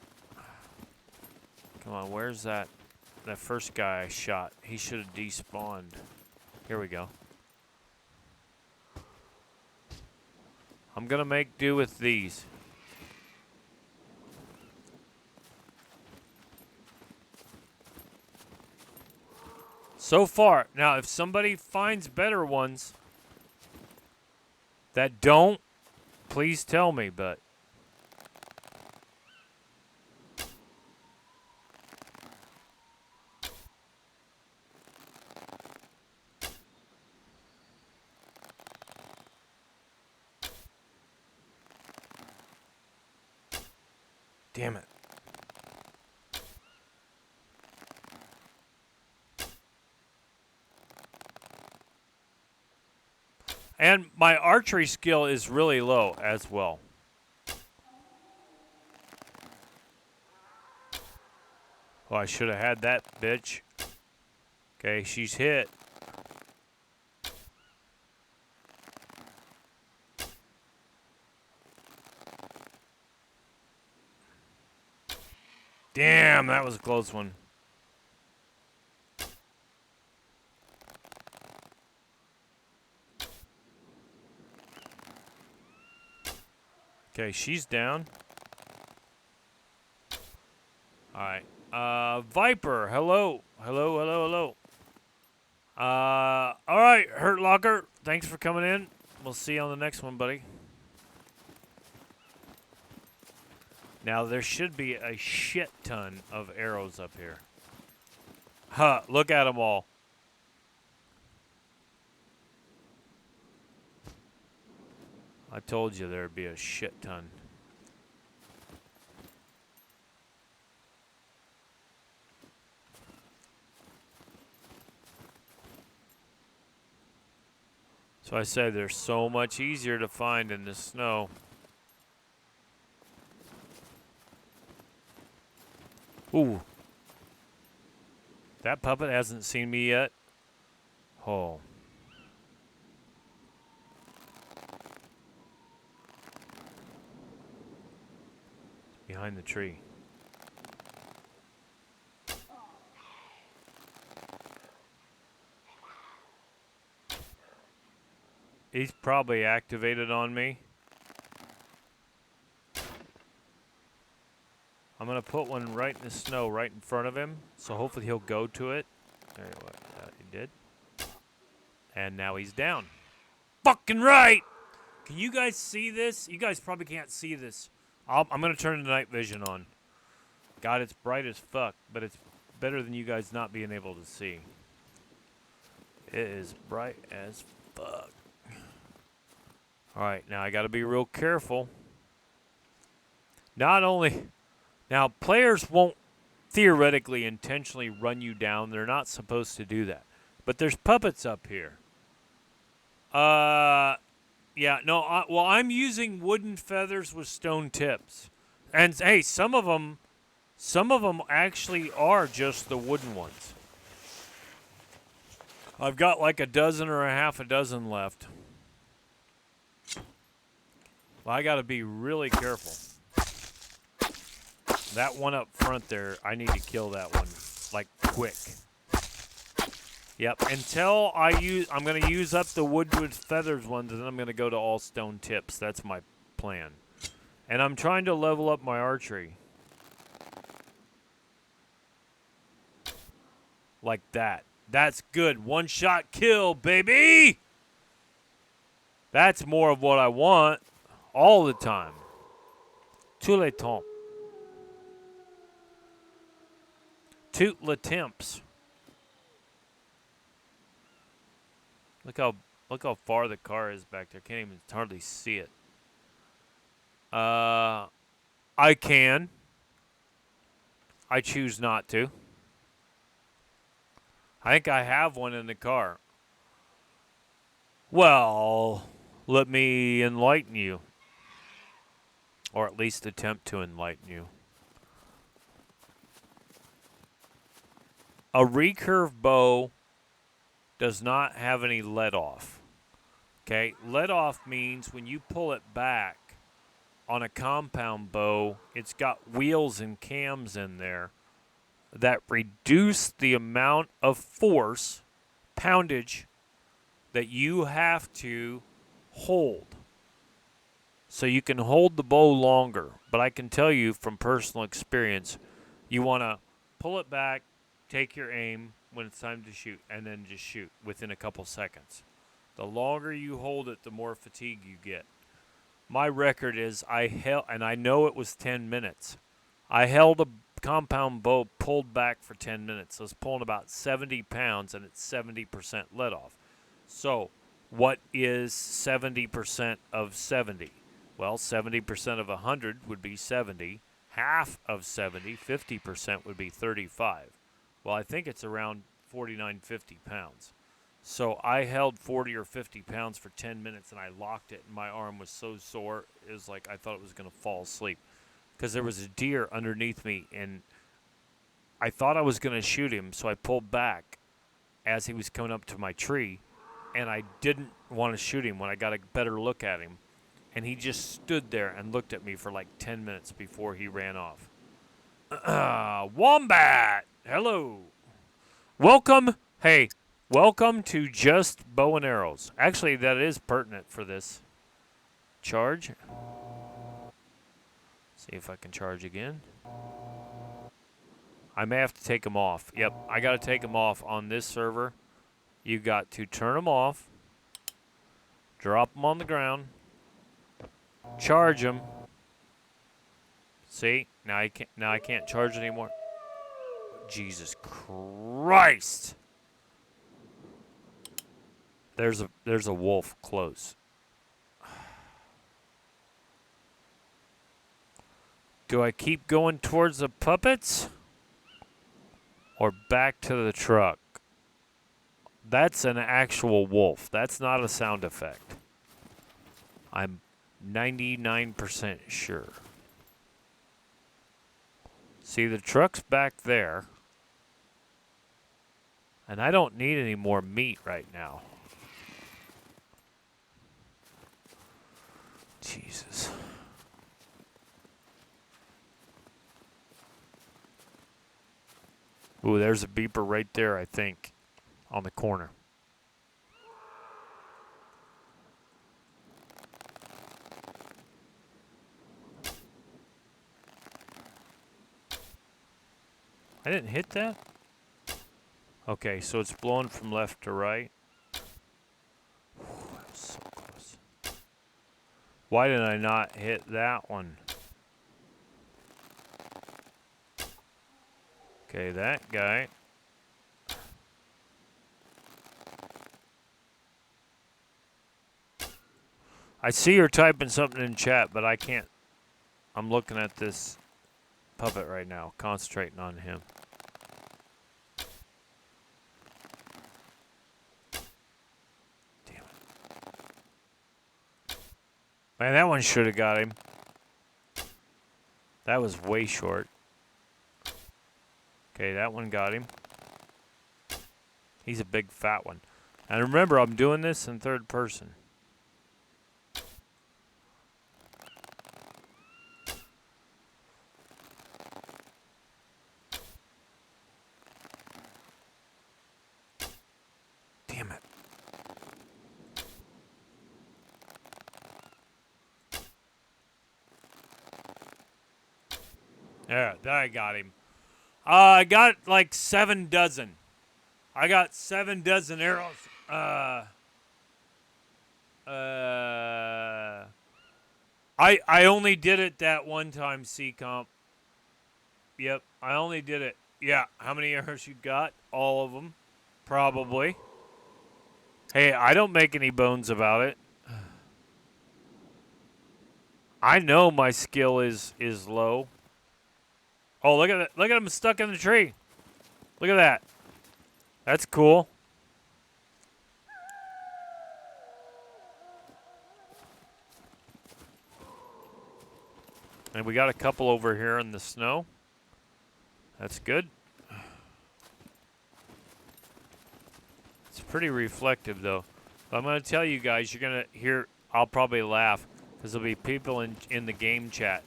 S3: Come on, where's that first guy I shot? He should have despawned. Here we go. I'm gonna make do with these. So far, now if somebody finds better ones that don't, please tell me, but damn it. And my archery skill is really low as well. Oh, I should have had that bitch. Okay, she's hit. Damn, that was a close one. Okay, she's down. Alright. Viper, hello. Hello. Alright, Hurt Locker, thanks for coming in. We'll see you on the next one, buddy. Now, there should be a shit ton of arrows up here. Huh, look at them all. I told you there'd be a shit ton. So I say they're so much easier to find in the snow. Ooh. That puppet hasn't seen me yet. Oh. Behind the tree. He's probably activated on me. I'm going to put one right in the snow, right in front of him. So hopefully he'll go to it. There he did. And now he's down. Fucking right! Can you guys see this? You guys probably can't see this. I'm going to turn the night vision on. God, it's bright as fuck, but it's better than you guys not being able to see. It is bright as fuck. Alright, now I got to be real careful. Not only... Now, players won't theoretically intentionally run you down. They're not supposed to do that. But there's puppets up here. Yeah, no, well, I'm using wooden feathers with stone tips. And, hey, some of them actually are just the wooden ones. I've got like a dozen or a half a dozen left. Well, I got to be really careful. That one up front there, I need to kill that one, like, quick. Yep, until I'm going to use up the wood with feathers ones, and then I'm going to go to all stone tips. That's my plan. And I'm trying to level up my archery. Like that. That's good. One shot kill, baby! That's more of what I want all the time. Tout le temps. Tout le temps. Look how far the car is back there. Can't even hardly see it. I can. I choose not to. I think I have one in the car. Well, let me enlighten you. Or at least attempt to enlighten you. A recurve bow does not have any let off. Okay, let off means when you pull it back on a compound bow, it's got wheels and cams in there that reduce the amount of force, poundage, that you have to hold. So you can hold the bow longer. But I can tell you from personal experience, you want to pull it back, take your aim when it's time to shoot, and then just shoot within a couple seconds. The longer you hold it, the more fatigue you get. My record is I held, and I know it was 10 minutes. I held a compound bow pulled back for 10 minutes. So it's pulling about 70 pounds, and it's 70% let off. So what is 70% of 70? Well, 70% of 100 would be 70. Half of 70, 50% would be 35. Well, I think it's around 49, 50 pounds. So I held 40 or 50 pounds for 10 minutes, and I locked it, and my arm was so sore, it was like I thought it was going to fall asleep. Because there was a deer underneath me, and I thought I was going to shoot him, so I pulled back as he was coming up to my tree, and I didn't want to shoot him when I got a better look at him. And he just stood there and looked at me for like 10 minutes before he ran off. Wombat! Hello. Welcome. Hey, welcome to Just Bow and Arrows. Actually, that is pertinent for this charge. See if I can charge again. I may have to take them off. Yep, I got to take them off on this server. You got to turn them off, drop them on the ground, charge them. See, now I can't charge anymore. Jesus Christ! There's a wolf close. Do I keep going towards the puppets or back to the truck? That's an actual wolf. That's not a sound effect. I'm 99% sure. See, the truck's back there. And I don't need any more meat right now. Jesus. Ooh, there's a beeper right there, I think, on the corner. I didn't hit that? Okay, so it's blowing from left to right. That was so close. Why did I not hit that one? Okay, that guy. I see you're typing something in chat, but I can't. I'm looking at this puppet right now, concentrating on him. Damn it. Man, that one should have got him. That was way short. Okay, that one got him. He's a big fat one. And remember, I'm doing this in third person. Damn it. There I got him. I got like 7 dozen. I got 7 dozen arrows. I only did it that one time, C-Comp. Yep, I only did it. Yeah, how many arrows you got? All of them. Probably. Hey, I don't make any bones about it. I know my skill is low. Oh, look at that. Look at him stuck in the tree. Look at that. That's cool. And we got a couple over here in the snow. That's good. It's pretty reflective, though. But I'm going to tell you guys, you're going to hear, I'll probably laugh, because there'll be people in the game chat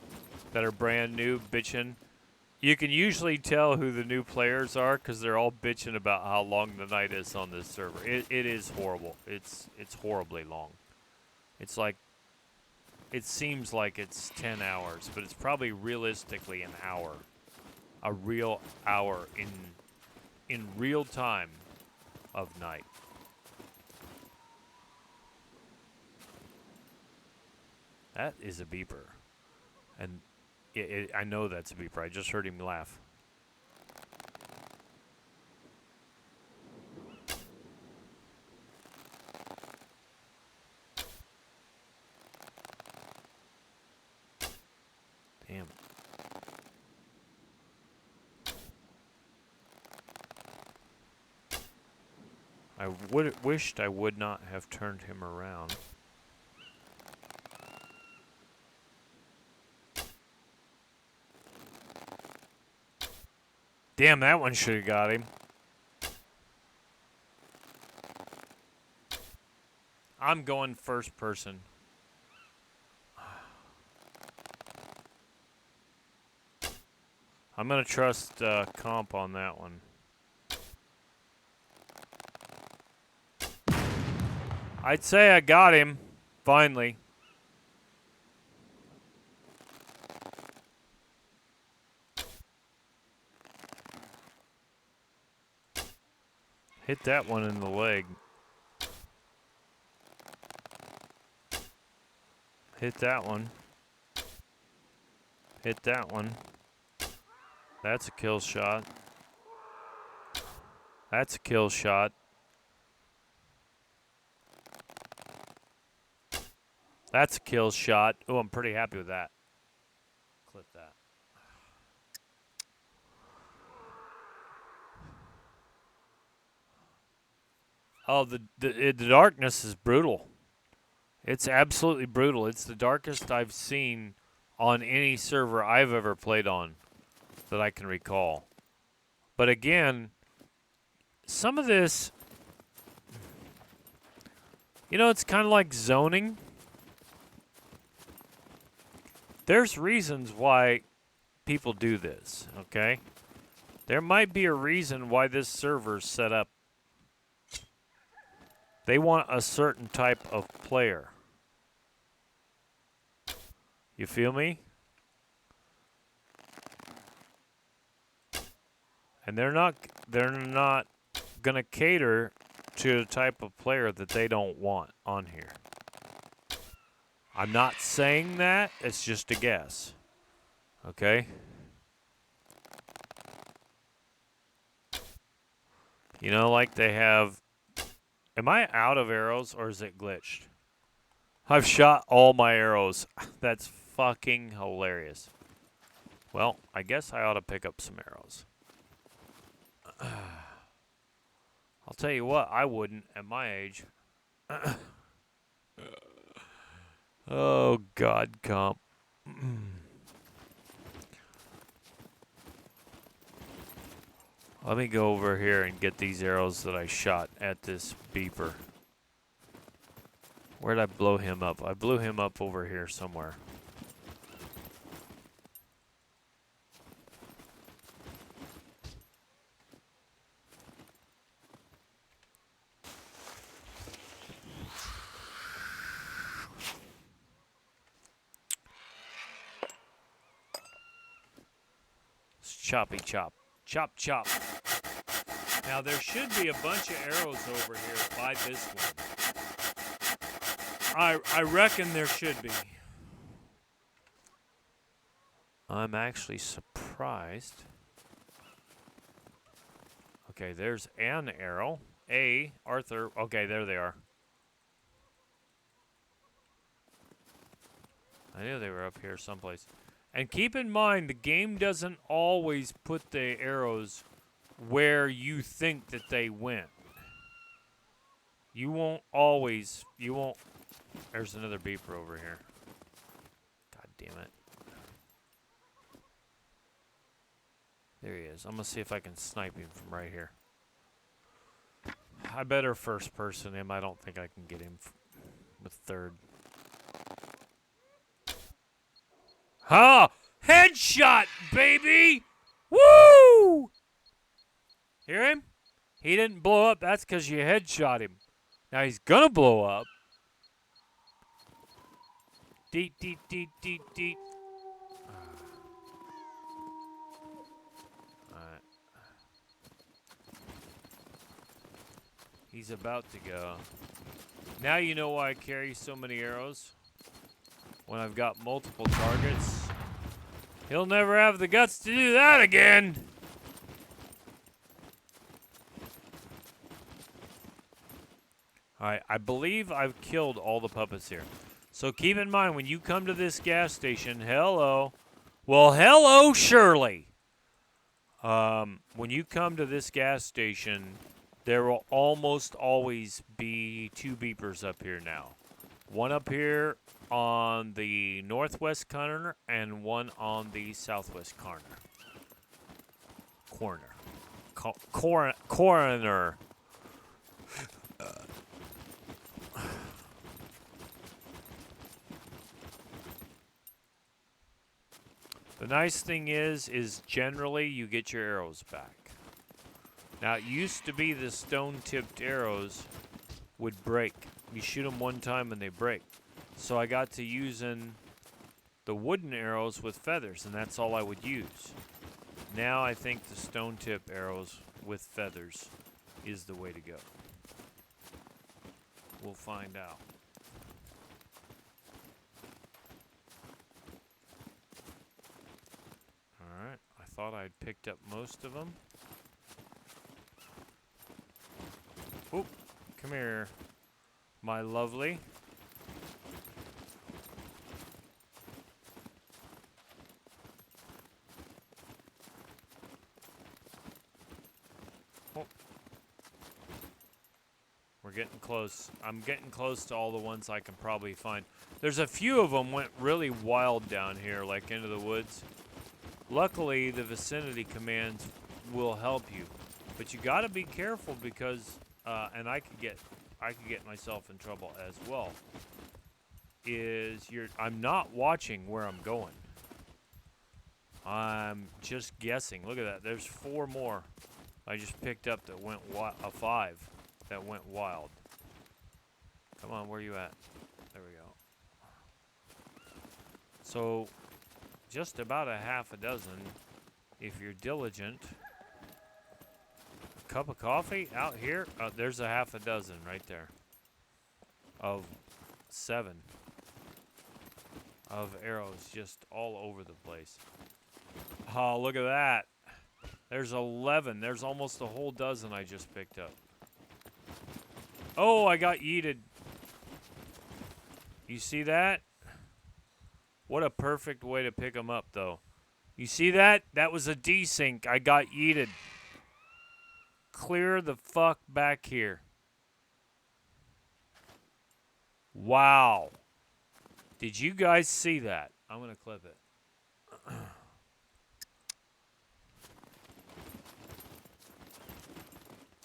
S3: that are brand new, bitching. You can usually tell who the new players are, because they're all bitching about how long the night is on this server. It is horrible. It's horribly long. It's like, it seems like it's 10 hours, but it's probably realistically an hour. A real hour in real time of night. That is a beeper. And I know that's a beeper. I just heard him laugh. Damn. I wished I would not have turned him around. Damn, that one should have got him. I'm going first person. I'm going to trust Comp on that one. I'd say I got him, finally. Hit that one in the leg. Hit that one. Hit that one. That's a kill shot. That's a kill shot. That's a kill shot. Oh, I'm pretty happy with that. Clip that. Oh, the darkness is brutal. It's absolutely brutal. It's the darkest I've seen on any server I've ever played on that I can recall. But again, some of this, you know, it's kind of like zoning. There's reasons why people do this, okay? There might be a reason why this server's set up. They want a certain type of player. You feel me? And they're not gonna cater to the type of player that they don't want on here. I'm not saying that, it's just a guess. Okay? You know, like they have... Am I out of arrows or is it glitched? I've shot all my arrows. That's fucking hilarious. Well, I guess I ought to pick up some arrows. I'll tell you what, I wouldn't at my age. Oh, God, comp. Let me go over here and get these arrows that I shot at this beeper. Where'd I blow him up? I blew him up over here somewhere. Choppy chop. Chop chop. Now there should be a bunch of arrows over here by this one. I reckon there should be. I'm actually surprised. Okay, there's an arrow. Arthur. Okay, there they are. I knew they were up here someplace. And keep in mind, the game doesn't always put the arrows where you think that they went. You won't always... There's another beeper over here. God damn it. There he is. I'm going to see if I can snipe him from right here. I better first person him. I don't think I can get him with third. Ha! Headshot, baby! Woo! Hear him? He didn't blow up. That's because you headshot him. Now he's gonna blow up. Deet, deet, deet, deet, deet. Alright. He's about to go. Now you know why I carry so many arrows. When I've got multiple targets. He'll never have the guts to do that again. Alright, I believe I've killed all the puppets here. So keep in mind, when you come to this gas station, hello. Well, hello, Shirley. When you come to this gas station, there will almost always be two beepers up here now. One up here on the northwest corner and one on the southwest corner. Coroner. The nice thing is generally you get your arrows back. Now it used to be the stone-tipped arrows would break. You shoot them one time and they break. So I got to using the wooden arrows with feathers, and that's all I would use. Now I think the stone-tip arrows with feathers is the way to go. We'll find out. Alright, I thought I'd picked up most of them. Oop, come here, my lovely. close. I'm getting close to all the ones I can probably find. There's a few of them went really wild down here, like into the woods. Luckily, the vicinity commands will help you, but you got to be careful because, and I could get myself in trouble as well. I'm not watching where I'm going. I'm just guessing. Look at that. There's 4 more I just picked up that went 5 that went wild. Come on, where you at? There we go. So, just about a half a dozen, if you're diligent. A cup of coffee out here. There's a half a dozen right there. Of 7 of arrows just all over the place. Oh, look at that. There's 11. There's almost a whole dozen I just picked up. Oh, I got yeeted. You see that? What a perfect way to pick them up, though. You see that? That was a desync. I got yeeted. Clear the fuck back here. Wow. Did you guys see that? I'm going to clip it.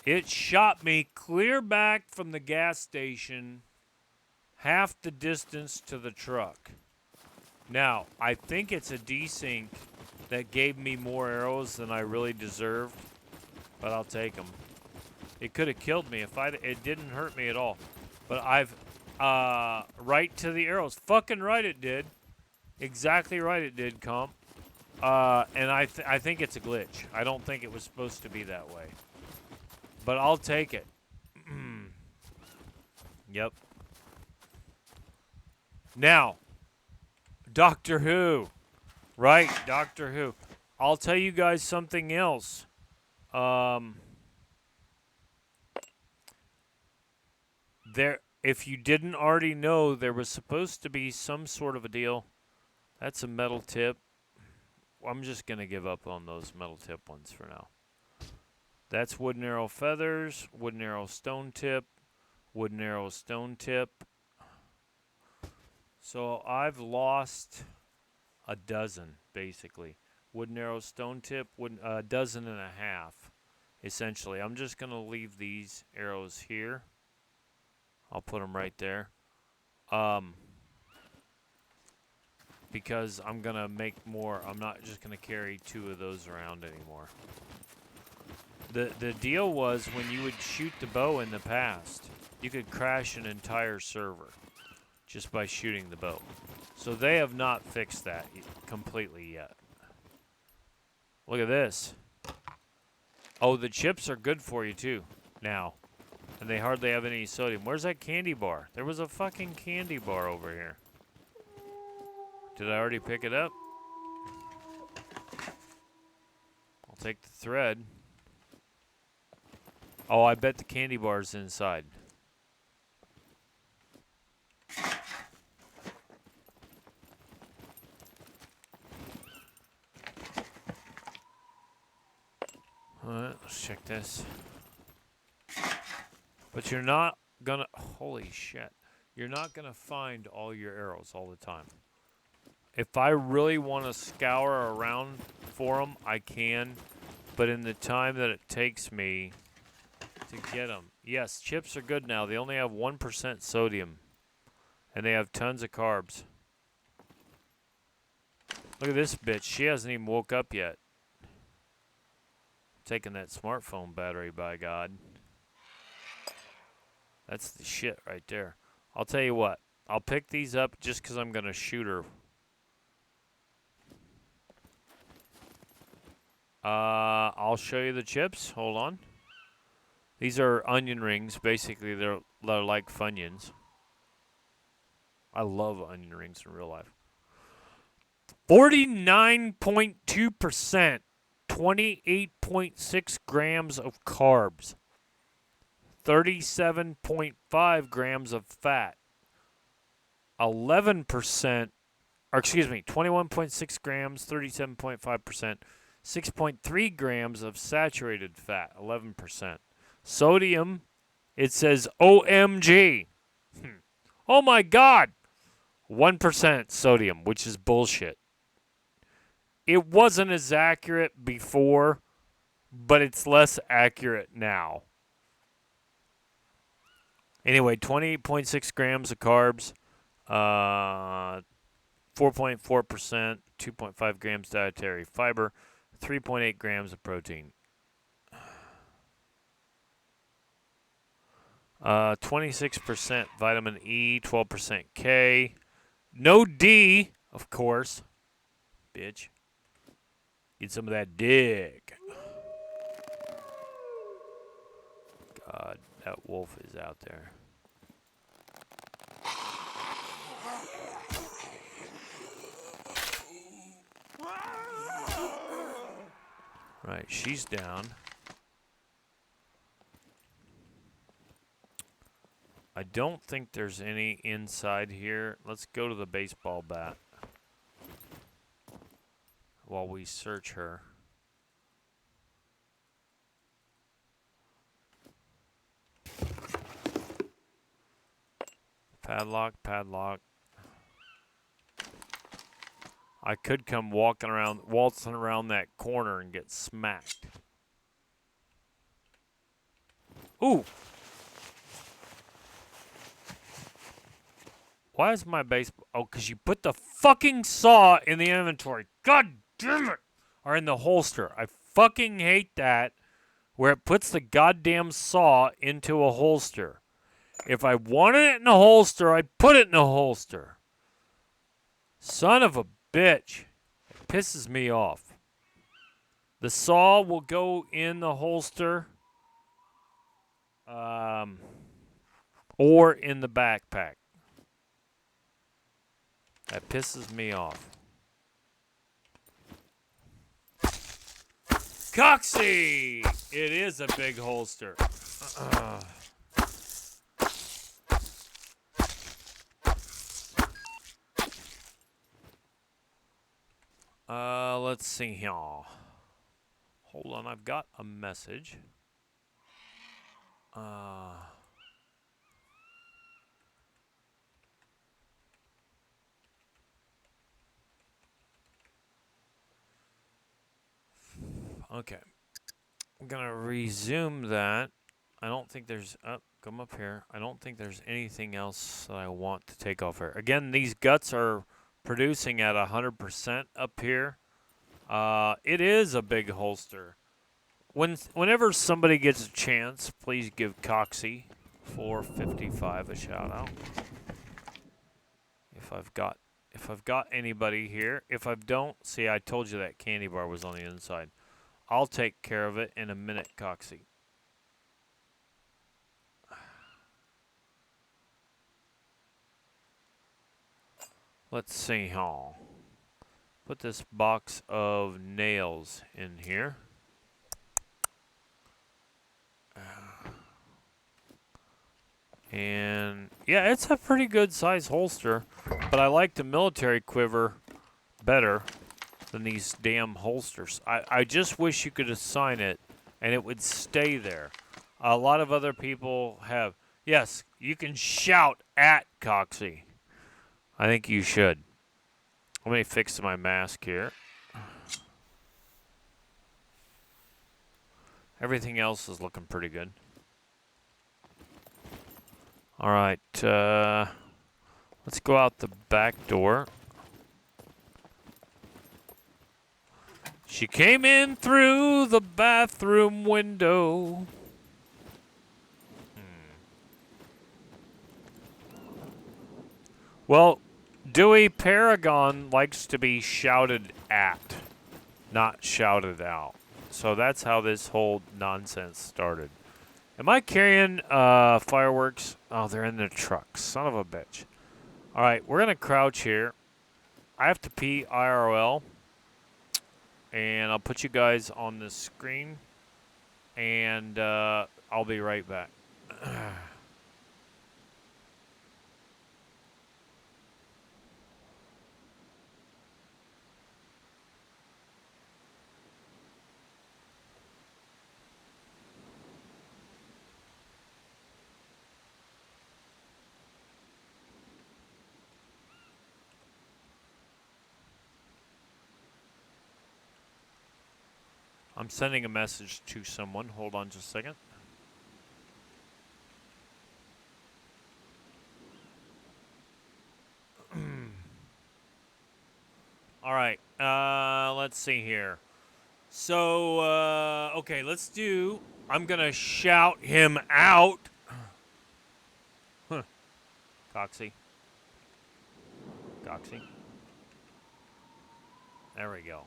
S3: It shot me clear back from the gas station, half the distance to the truck. Now, I think it's a desync that gave me more arrows than I really deserved, but I'll take them. It could have killed me if it didn't hurt me at all. But I've right to the arrows. Fucking right it did. Exactly right it did, comp. And I think it's a glitch. I don't think it was supposed to be that way. But I'll take it. Yep. Now, Doctor Who. Right, Doctor Who. I'll tell you guys something else. If you didn't already know, there was supposed to be some sort of a deal. That's a metal tip. I'm just going to give up on those metal tip ones for now. That's wooden arrow feathers, wooden arrow stone tip, wooden arrow stone tip. So I've lost a dozen, basically. Wooden arrow stone tip, a dozen and a half, essentially. I'm just going to leave these arrows here. I'll put them right there. Because I'm going to make more. I'm not just going to carry 2 of those around anymore. The deal was when you would shoot the bow in the past, you could crash an entire server just by shooting the bow. So they have not fixed that completely yet. Look at this. Oh, the chips are good for you too now. And they hardly have any sodium. Where's that candy bar? There was a fucking candy bar over here. Did I already pick it up? I'll take the thread. Oh, I bet the candy bar's inside. Alright, let's check this. But you're not gonna... Holy shit. You're not gonna find all your arrows all the time. If I really want to scour around for them, I can. But in the time that it takes me to get them... Yes, chips are good now. They only have 1% sodium. And they have tons of carbs. Look at this bitch. She hasn't even woke up yet. Taking that smartphone battery, by God. That's the shit right there. I'll tell you what. I'll pick these up just because I'm going to shoot her. I'll show you the chips. Hold on. These are onion rings. Basically, they're like Funyuns. I love onion rings in real life. 49.2%. 28.6 grams of carbs. 37.5 grams of fat. 11%, or excuse me, 21.6 grams, 37.5%. 6.3 grams of saturated fat, 11%. Sodium, It says OMG. Oh my God. 1% sodium, which is bullshit. It wasn't as accurate before, but it's less accurate now. Anyway, 28.6 grams of carbs, 4.4%, 2.5 grams dietary fiber, 3.8 grams of protein. 26% vitamin E, 12% K. No D, of course. Bitch. Get some of that dick. God, that wolf is out there. Right, she's down. I don't think there's any inside here. Let's go to the baseball bat while we search her. Padlock, padlock. I could come waltzing around that corner and get smacked. Ooh! Why is my baseball... Oh, because you put the fucking saw in the inventory. God damn it! Or in the holster. I fucking hate that. Where it puts the goddamn saw into a holster. If I wanted it in a holster, I'd put it in a holster. Son of a bitch. It pisses me off. The saw will go in the holster. Or in the backpack. That pisses me off. Coxie! It is a big holster. Let's see here. Hold on, I've got a message. Okay. I'm going to resume that. I don't think there's... Oh, come up here. I don't think there's anything else that I want to take off here. Again, these guts are producing at 100% up here. It is a big holster. Whenever somebody gets a chance, please give Coxie 455 a shout out. If I've got anybody here. If I don't, see, I told you that candy bar was on the inside. I'll take care of it in a minute, Coxie. Let's see how. Put this box of nails in here. And yeah, it's a pretty good size holster, but I like the military quiver better than these damn holsters. I just wish you could assign it and it would stay there. A lot of other people have. Yes, you can shout at Coxie. I think you should. Let me fix my mask here. Everything else is looking pretty good. All right, let's go out the back door. She came in through the bathroom window. Well, Dewey Paragon likes to be shouted at, not shouted out. So that's how this whole nonsense started. Am I carrying fireworks? Oh, they're in the truck. Son of a bitch. All right, we're going to crouch here. I have to pee IRL. And I'll put you guys on the screen. And I'll be right back. I'm sending a message to someone. Hold on just a second. All right. Let's see here. So, okay, let's do... I'm going to shout him out. Huh. Coxie. Coxie. There we go.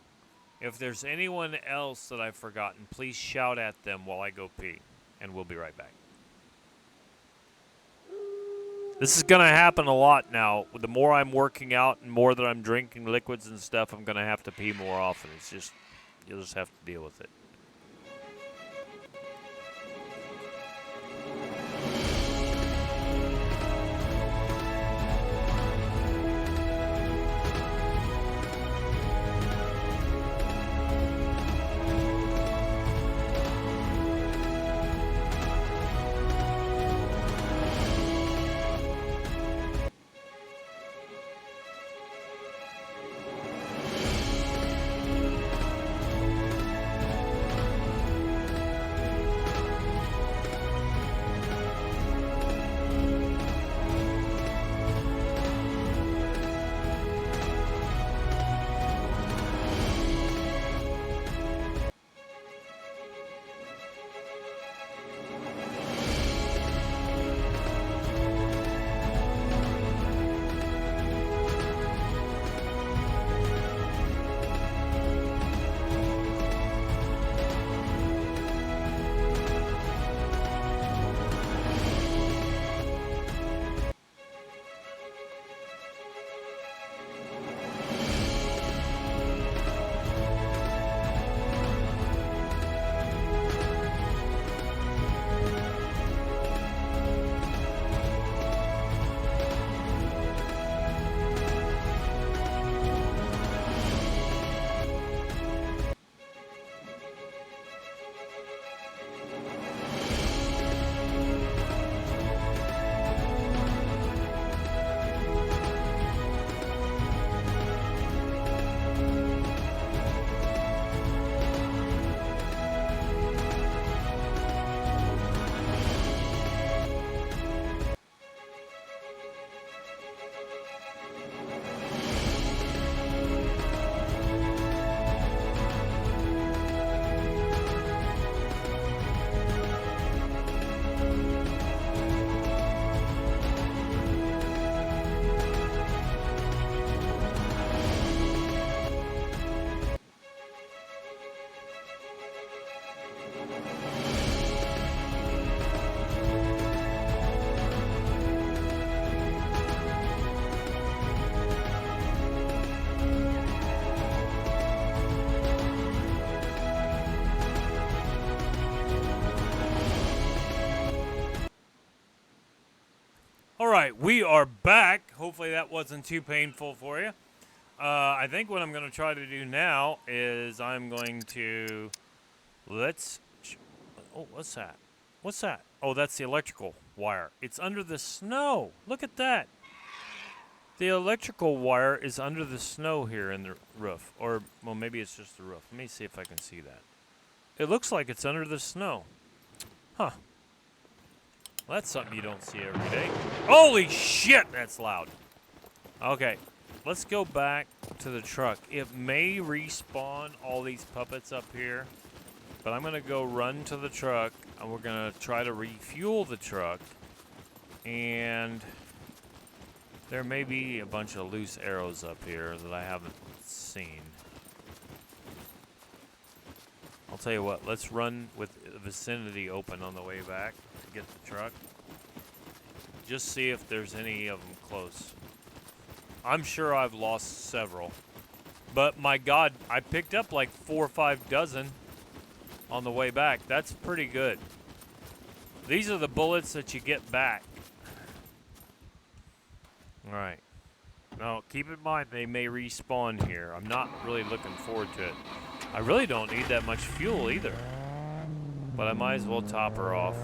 S3: If there's anyone else that I've forgotten, please shout at them while I go pee. And we'll be right back. This is going to happen a lot now. The more I'm working out and more that I'm drinking liquids and stuff, I'm going to have to pee more often. It's just, you'll just have to deal with it. All right, we are back. Hopefully that wasn't too painful for you. I think what I'm going to try to do now is I'm going to... Oh, what's that? What's that? Oh, that's the electrical wire. It's under the snow. Look at that. The electrical wire is under the snow here in the roof. Or, well, maybe it's just the roof. Let me see if I can see that. It looks like it's under the snow. Huh. Well, that's something you don't see every day. Holy shit, that's loud. Okay, let's go back to the truck. It may respawn all these puppets up here, but I'm going to go run to the truck, and we're going to try to refuel the truck. And there may be a bunch of loose arrows up here that I haven't seen. I'll tell you what, let's run with the vicinity open on the way back to get the truck. Just see if there's any of them close. I'm sure I've lost several. But my God, I picked up like 4 or 5 dozen on the way back. That's pretty good. These are the bullets that you get back. All right. Now, keep in mind they may respawn here. I'm not really looking forward to it. I really don't need that much fuel either. But I might as well top her off.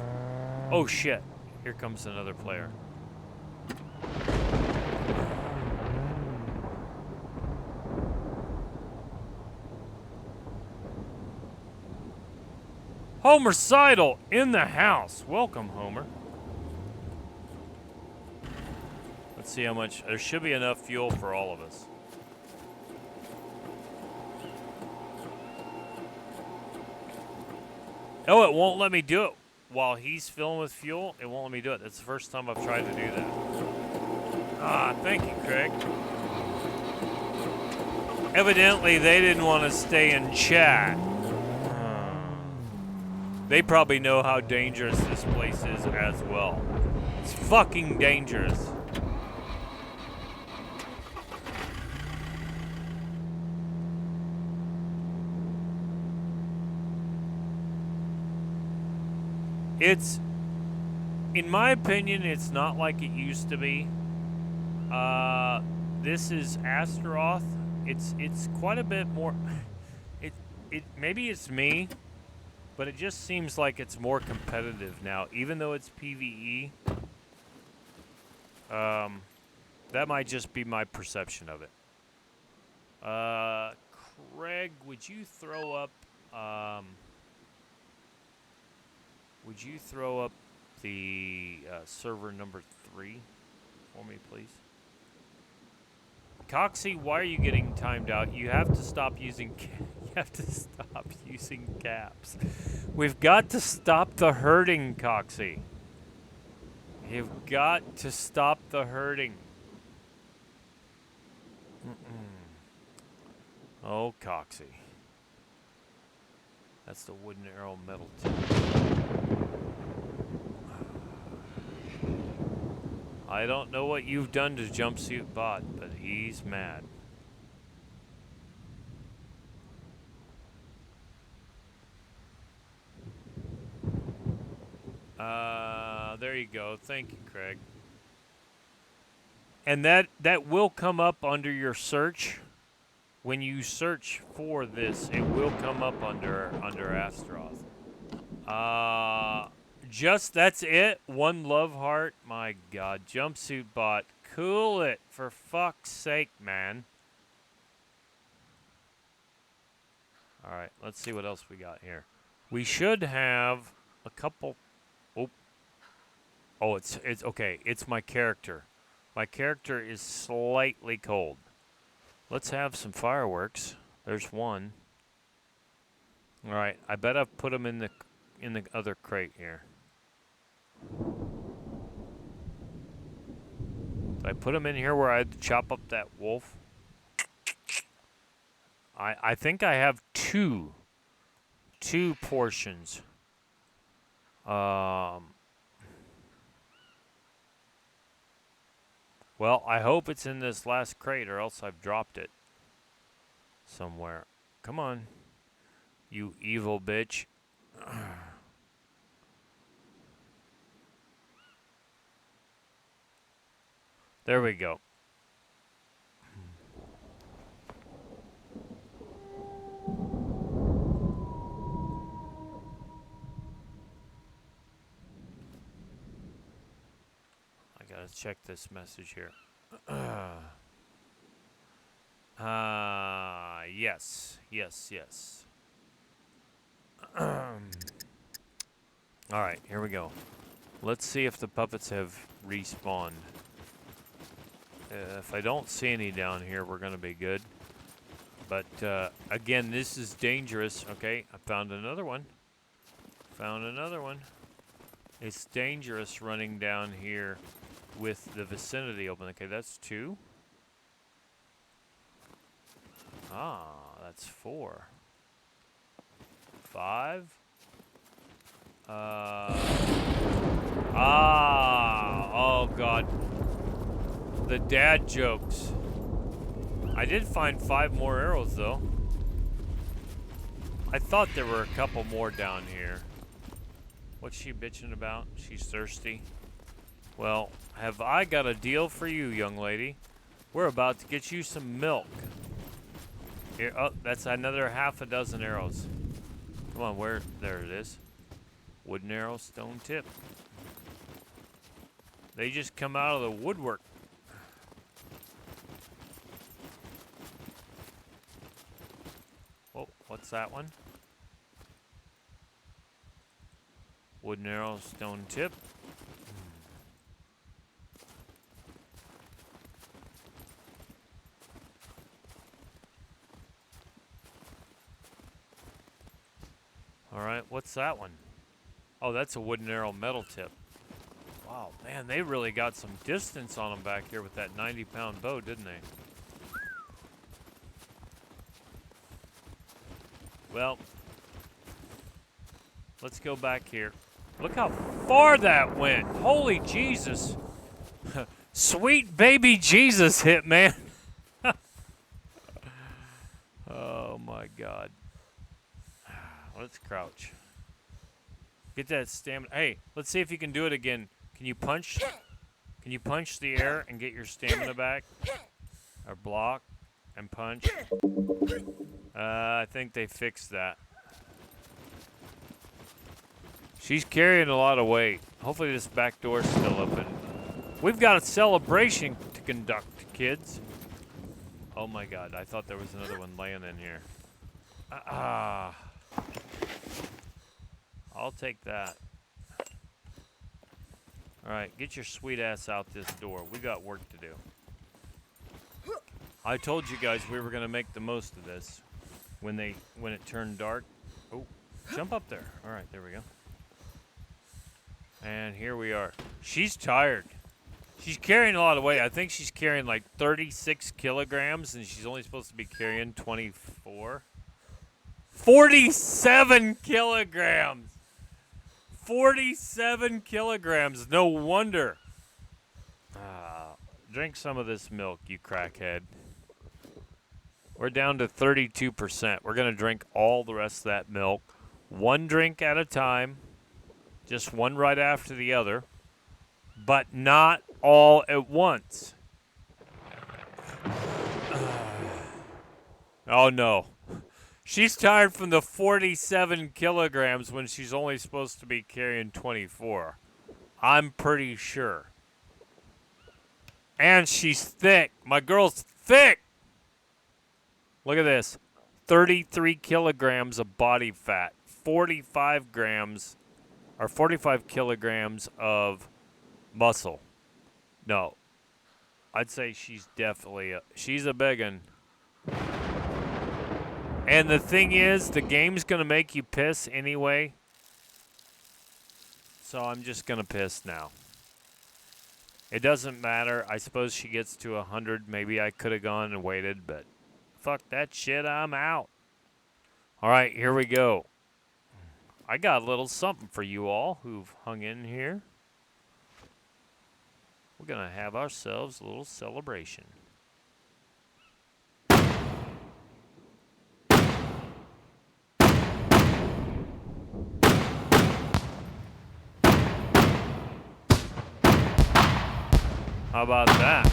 S3: Oh, shit. Here comes another player. Homicidal in the house. Welcome, Homer. Let's see how much. There should be enough fuel for all of us. Oh, it won't let me do it. While he's filling with fuel, it won't let me do it. That's the first time I've tried to do that. Ah, thank you, Craig. Evidently, they didn't want to stay in chat. They probably know how dangerous this place is as well. It's fucking dangerous. It's, in my opinion, it's not like it used to be. This is Astaroth. It's quite a bit more. It maybe it's me, but it just seems like it's more competitive now, even though it's PvE. That might just be my perception of it. Craig, would you throw up? Would you throw up the server number 3 for me, please? Coxie, why are you getting timed out? You have to stop using. You have to stop using caps. We've got to stop the herding, Coxie. You've got to stop the herding. Oh, Coxie. That's the wooden arrow metal tip. I don't know what you've done to Jumpsuit Bot, but he's mad. There you go. Thank you, Craig. And that will come up under your search. When you search for this, it will come up under Astaroth. Just that's it. One love heart. My God, Jumpsuit Bot, cool it for fuck's sake, man. All right, let's see what else we got here. We should have a couple. Oh, it's okay. It's my character. My character is slightly cold. Let's have some fireworks. There's one. All right, I bet I've put them in the other crate here. Did I put them in here where I'd chop up that wolf? I think I have two portions. Well, I hope it's in this last crate, or else I've dropped it somewhere. Come on, you evil bitch. There we go. I gotta check this message here. Yes. All right, here we go. Let's see if the puppets have respawned. If I don't see any down here, we're gonna be good. But again, this is dangerous. Okay, I found another one. It's dangerous running down here with the vicinity open. Okay, that's 2. Ah, that's 4. 5. Oh God. The dad jokes. I did find 5 more arrows, though. I thought there were a couple more down here. What's she bitching about? She's thirsty. Well, have I got a deal for you, young lady? We're about to get you some milk. Here, oh, that's another half a dozen arrows. Come on, where? There it is. Wooden arrow, stone tip. They just come out of the woodwork. Oh, what's that one? Wooden arrow, stone tip. Alright, what's that one? Oh, that's a wooden arrow metal tip. Wow, man, they really got some distance on them back here with that 90-pound bow, didn't they? Well, let's go back here. Look how far that went. Holy Jesus. Sweet baby Jesus hit, man. Oh, my God. Let's crouch. Get that stamina. Hey, let's see if you can do it again. Can you punch? Can you punch the air and get your stamina back? Or block and punch? I think they fixed that. She's carrying a lot of weight. Hopefully this back door's still open. We've got a celebration to conduct, kids. Oh my God, I thought there was another one laying in here. I'll take that. Alright, get your sweet ass out this door. We got work to do. I told you guys we were gonna make the most of this when it turned dark. Oh, jump up there. Alright, there we go. And here we are. She's tired. She's carrying a lot of weight. I think she's carrying like 36 kilograms, and she's only supposed to be carrying 24. 47 kilograms! 47 kilograms. No wonder. Drink some of this milk, you crackhead. We're down to 32%. We're going to drink all the rest of that milk. One drink at a time. Just one right after the other. But not all at once. Oh, no. She's tired from the 47 kilograms when she's only supposed to be carrying 24. I'm pretty sure. And she's thick. My girl's thick. Look at this. 33 kilograms of body fat. 45 kilograms of muscle. No. I'd say she's definitely she's a biggin'. And the thing is, the game's going to make you piss anyway. So I'm just going to piss now. It doesn't matter. I suppose she gets to 100. Maybe I could have gone and waited, but fuck that shit. I'm out. All right, here we go. I got a little something for you all who've hung in here. We're going to have ourselves a little celebration. How about that?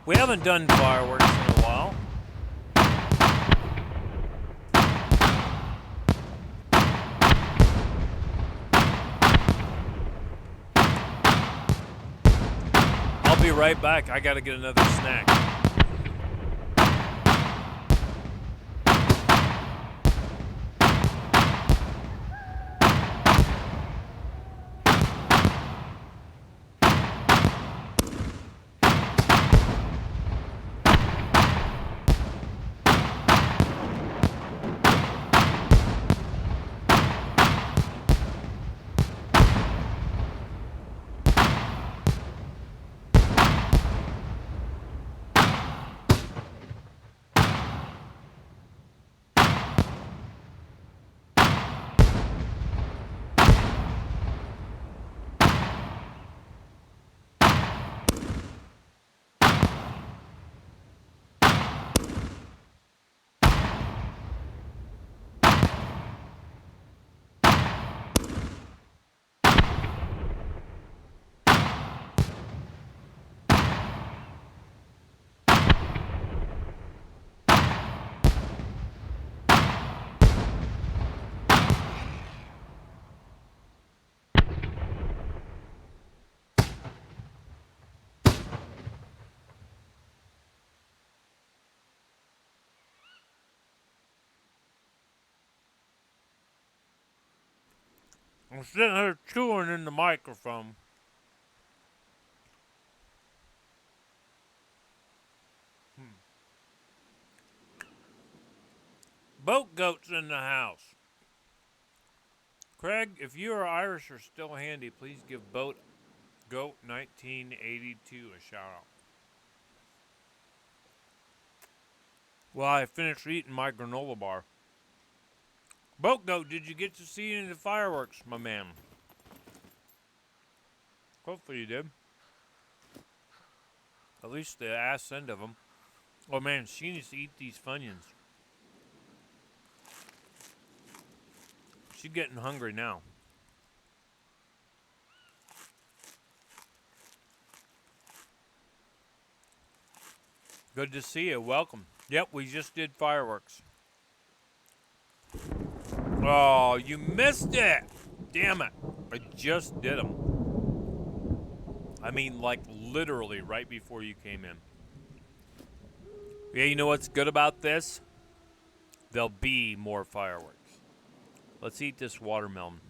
S3: We haven't done fireworks in a while. I'll be right back. I gotta get another snack. I'm sitting here chewing in the microphone. Boat goats in the house. Craig, if you or Irish are still handy, please give Boat Goat 1982 a shout out. Well, I finished eating my granola bar. Boat Goat, did you get to see any of the fireworks, my man? Hopefully you did. At least the ass end of them. Oh man, she needs to eat these Funyuns. She's getting hungry now. Good to see you. Welcome. Yep, we just did fireworks. Oh, you missed it. Damn it. I just did them. I mean, like, literally right before you came in. Yeah, you know what's good about this? There'll be more fireworks. Let's eat this watermelon.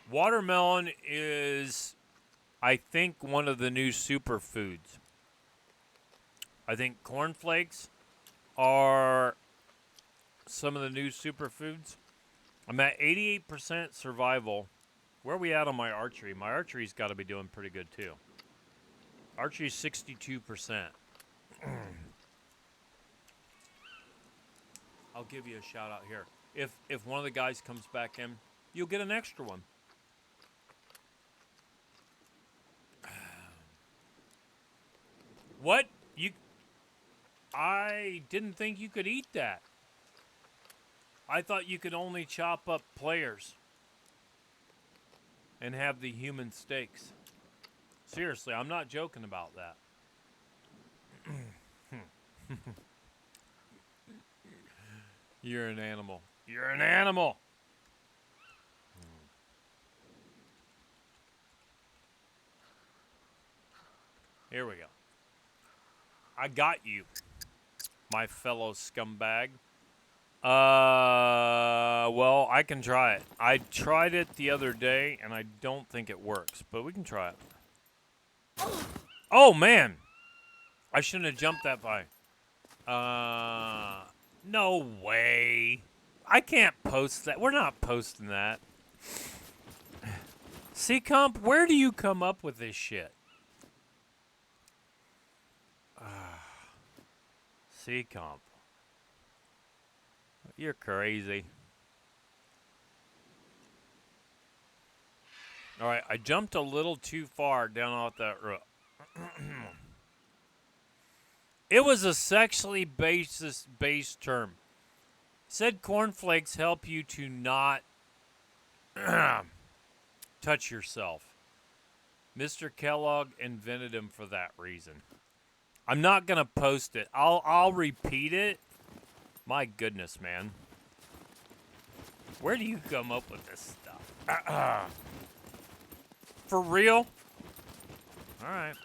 S3: Watermelon is, I think, one of the new superfoods. I think cornflakes are some of the new superfoods. I'm at 88% survival. Where are we at on my archery? My archery's got to be doing pretty good, too. Archery's 62%. I'll give you a shout out here. If one of the guys comes back in, you'll get an extra one. What? I didn't think you could eat that. I thought you could only chop up players and have the human steaks. Seriously, I'm not joking about that. You're an animal. You're an animal. Here we go. I got you, my fellow scumbag. Well, I can try it. I tried it the other day, and I don't think it works, but we can try it. Oh, man. I shouldn't have jumped that high. No way. I can't post that. We're not posting that. SCUM, where do you come up with this shit? SCUM. You're crazy. All right, I jumped a little too far down off that rope. It was a sexually based term. Said cornflakes help you to not touch yourself. Mr. Kellogg invented them for that reason. I'm not gonna post it. I'll repeat it. My goodness, man. Where do you come up with this stuff? For real? All right.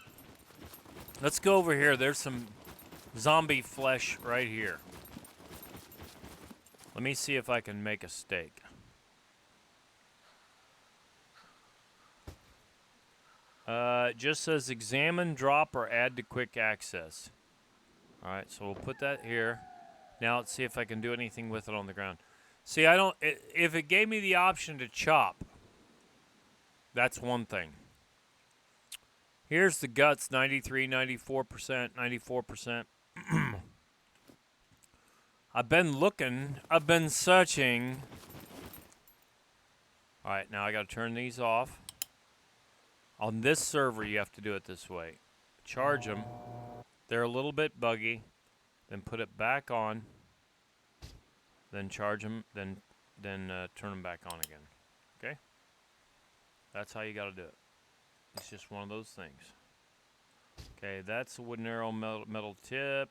S3: Let's go over here. There's some zombie flesh right here. Let me see if I can make a steak. It just says examine, drop, or add to quick access. All right, so we'll put that here. Now let's see if I can do anything with it on the ground. See, if it gave me the option to chop, that's one thing. Here's the guts, 93, 94%, 94%. I've been looking. I've been searching. All right, now I got to turn these off. On this server, you have to do it this way. Charge them. They're a little bit buggy. Then put it back on. Then charge them. Then turn them back on again. Okay? That's how you got to do it. It's just one of those things. Okay, that's a wooden arrow metal tip.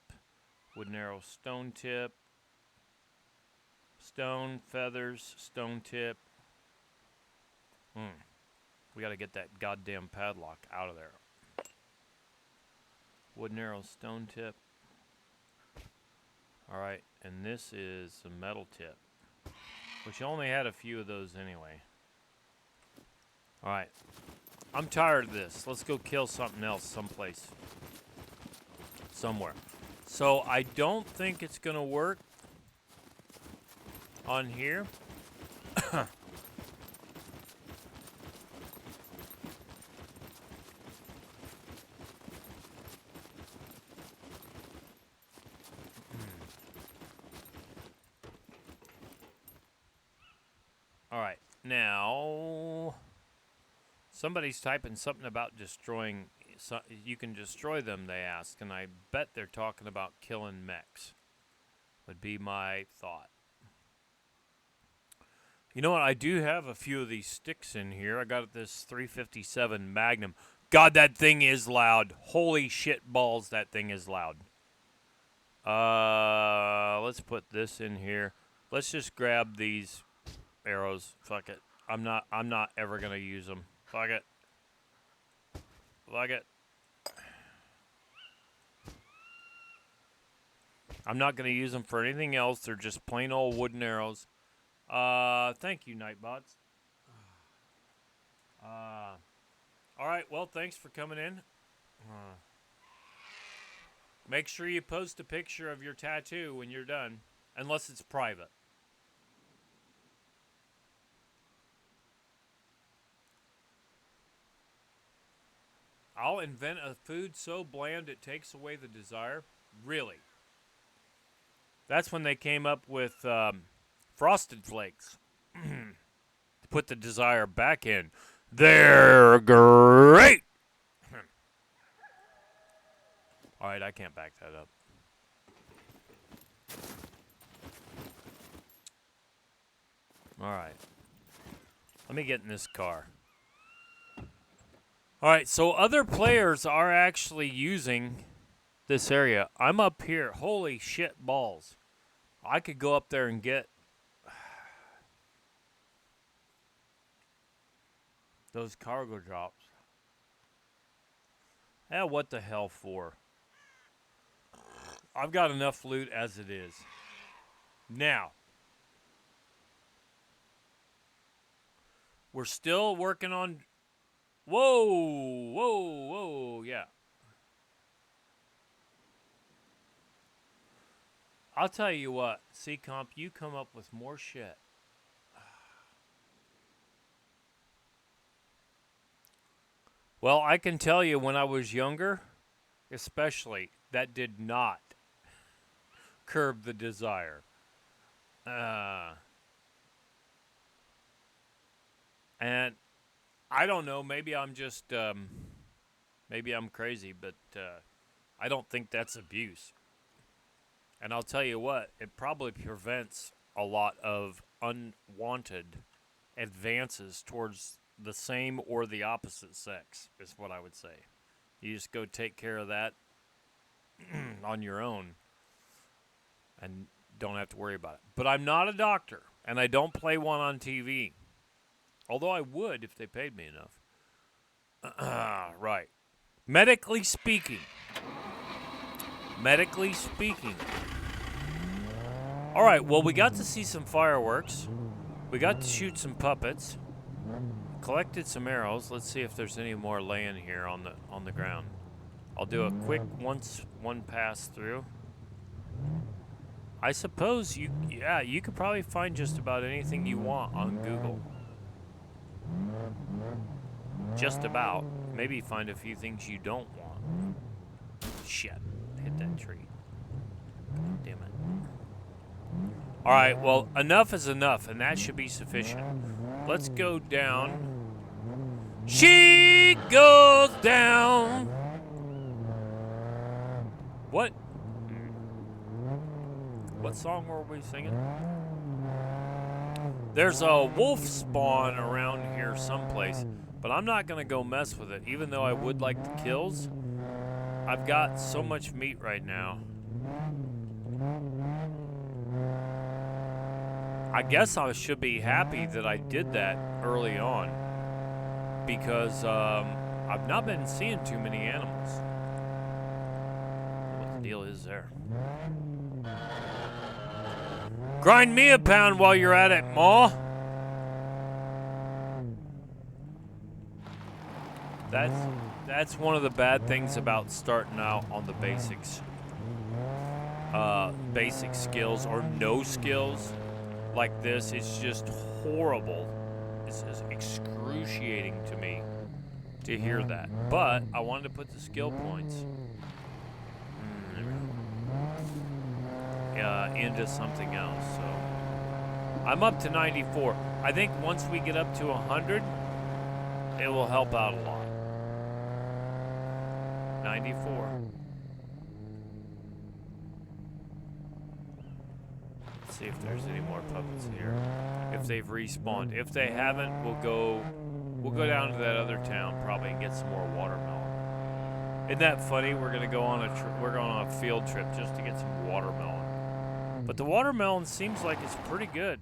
S3: Wooden arrow stone tip. Stone, feathers, stone tip. We got to get that goddamn padlock out of there. Wooden arrow, stone tip. All right, and this is a metal tip. Which only had a few of those anyway. Alright. I'm tired of this. Let's go kill something else someplace. Somewhere. So I don't think it's going to work on here. Alright, now somebody's typing something about destroying. You can destroy them, they ask, and I bet they're talking about killing mechs. Would be my thought. You know what? I do have a few of these sticks in here. I got this 357 Magnum. God, that thing is loud. Holy shit balls, that thing is loud. Let's put this in here. Let's just grab these arrows. Fuck it. I'm not ever gonna use them. Fuck it. Fuck it. I'm not gonna use them for anything else. They're just plain old wooden arrows. Thank you, Nightbots. Alright, well, thanks for coming in. Make sure you post a picture of your tattoo when you're done, unless it's private. I'll invent a food so bland it takes away the desire. Really? That's when they came up with Frosted Flakes. To put the desire back in. They're great! Alright, I can't back that up. Alright. Let me get in this car. Alright, so other players are actually using this area. I'm up here. Holy shit balls. I could go up there and get those cargo drops. Yeah, what the hell for? I've got enough loot as it is. Now, we're still working on... Whoa, yeah. I'll tell you what, C-Comp, you come up with more shit. Well, I can tell you when I was younger, especially, that did not curb the desire. And I don't know, maybe I'm just, maybe I'm crazy, but I don't think that's abuse. And I'll tell you what, it probably prevents a lot of unwanted advances towards the same or the opposite sex, is what I would say. You just go take care of that on your own and don't have to worry about it. But I'm not a doctor, and I don't play one on TV. Although I would if they paid me enough. Right. Medically speaking. Alright, well, we got to see some fireworks. We got to shoot some puppets. Collected some arrows. Let's see if there's any more laying here on the ground. I'll do a quick one pass through. I suppose you could probably find just about anything you want on Google. Just about. Maybe find a few things you don't want. Shit. Hit that tree. God damn it. Alright, well, enough is enough, and that should be sufficient. Let's go down. She goes down. What? What song were we singing? There's a wolf spawn around here someplace, but I'm not going to go mess with it, even though I would like the kills. I've got so much meat right now. I guess I should be happy that I did that early on, because I've not been seeing too many animals. What the deal is there? Grind me a pound while you're at it, Ma. That's one of the bad things about starting out on the basics. Basic skills or no skills like this. It's just horrible. It's just excruciating to me to hear that. But I wanted to put the skill points into something else. So I'm up to 94. I think once we get up to 100, it will help out a lot. 94. Let's see if there's any more puppets here. If they've respawned. If they haven't, we'll go down to that other town probably and get some more watermelon. Isn't that funny? We're going on a field trip just to get some watermelon. But the watermelon seems like it's pretty good.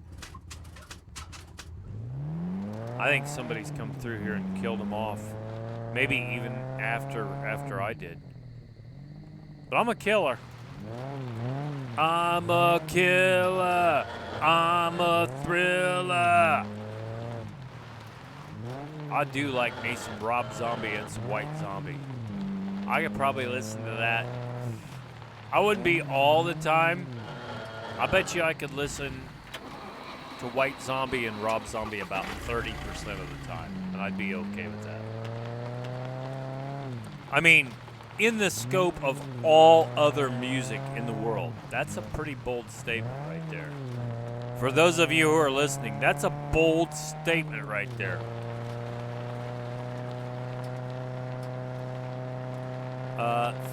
S3: I think somebody's come through here and killed them off. Maybe even after I did. But I'm a killer. I'm a killer. I'm a thriller. I do like me some Rob Zombie and some White Zombie. I could probably listen to that. I wouldn't be all the time. I bet you I could listen to White Zombie and Rob Zombie about 30% of the time, and I'd be okay with that. I mean, in the scope of all other music in the world, that's a pretty bold statement right there. For those of you who are listening, that's a bold statement right there.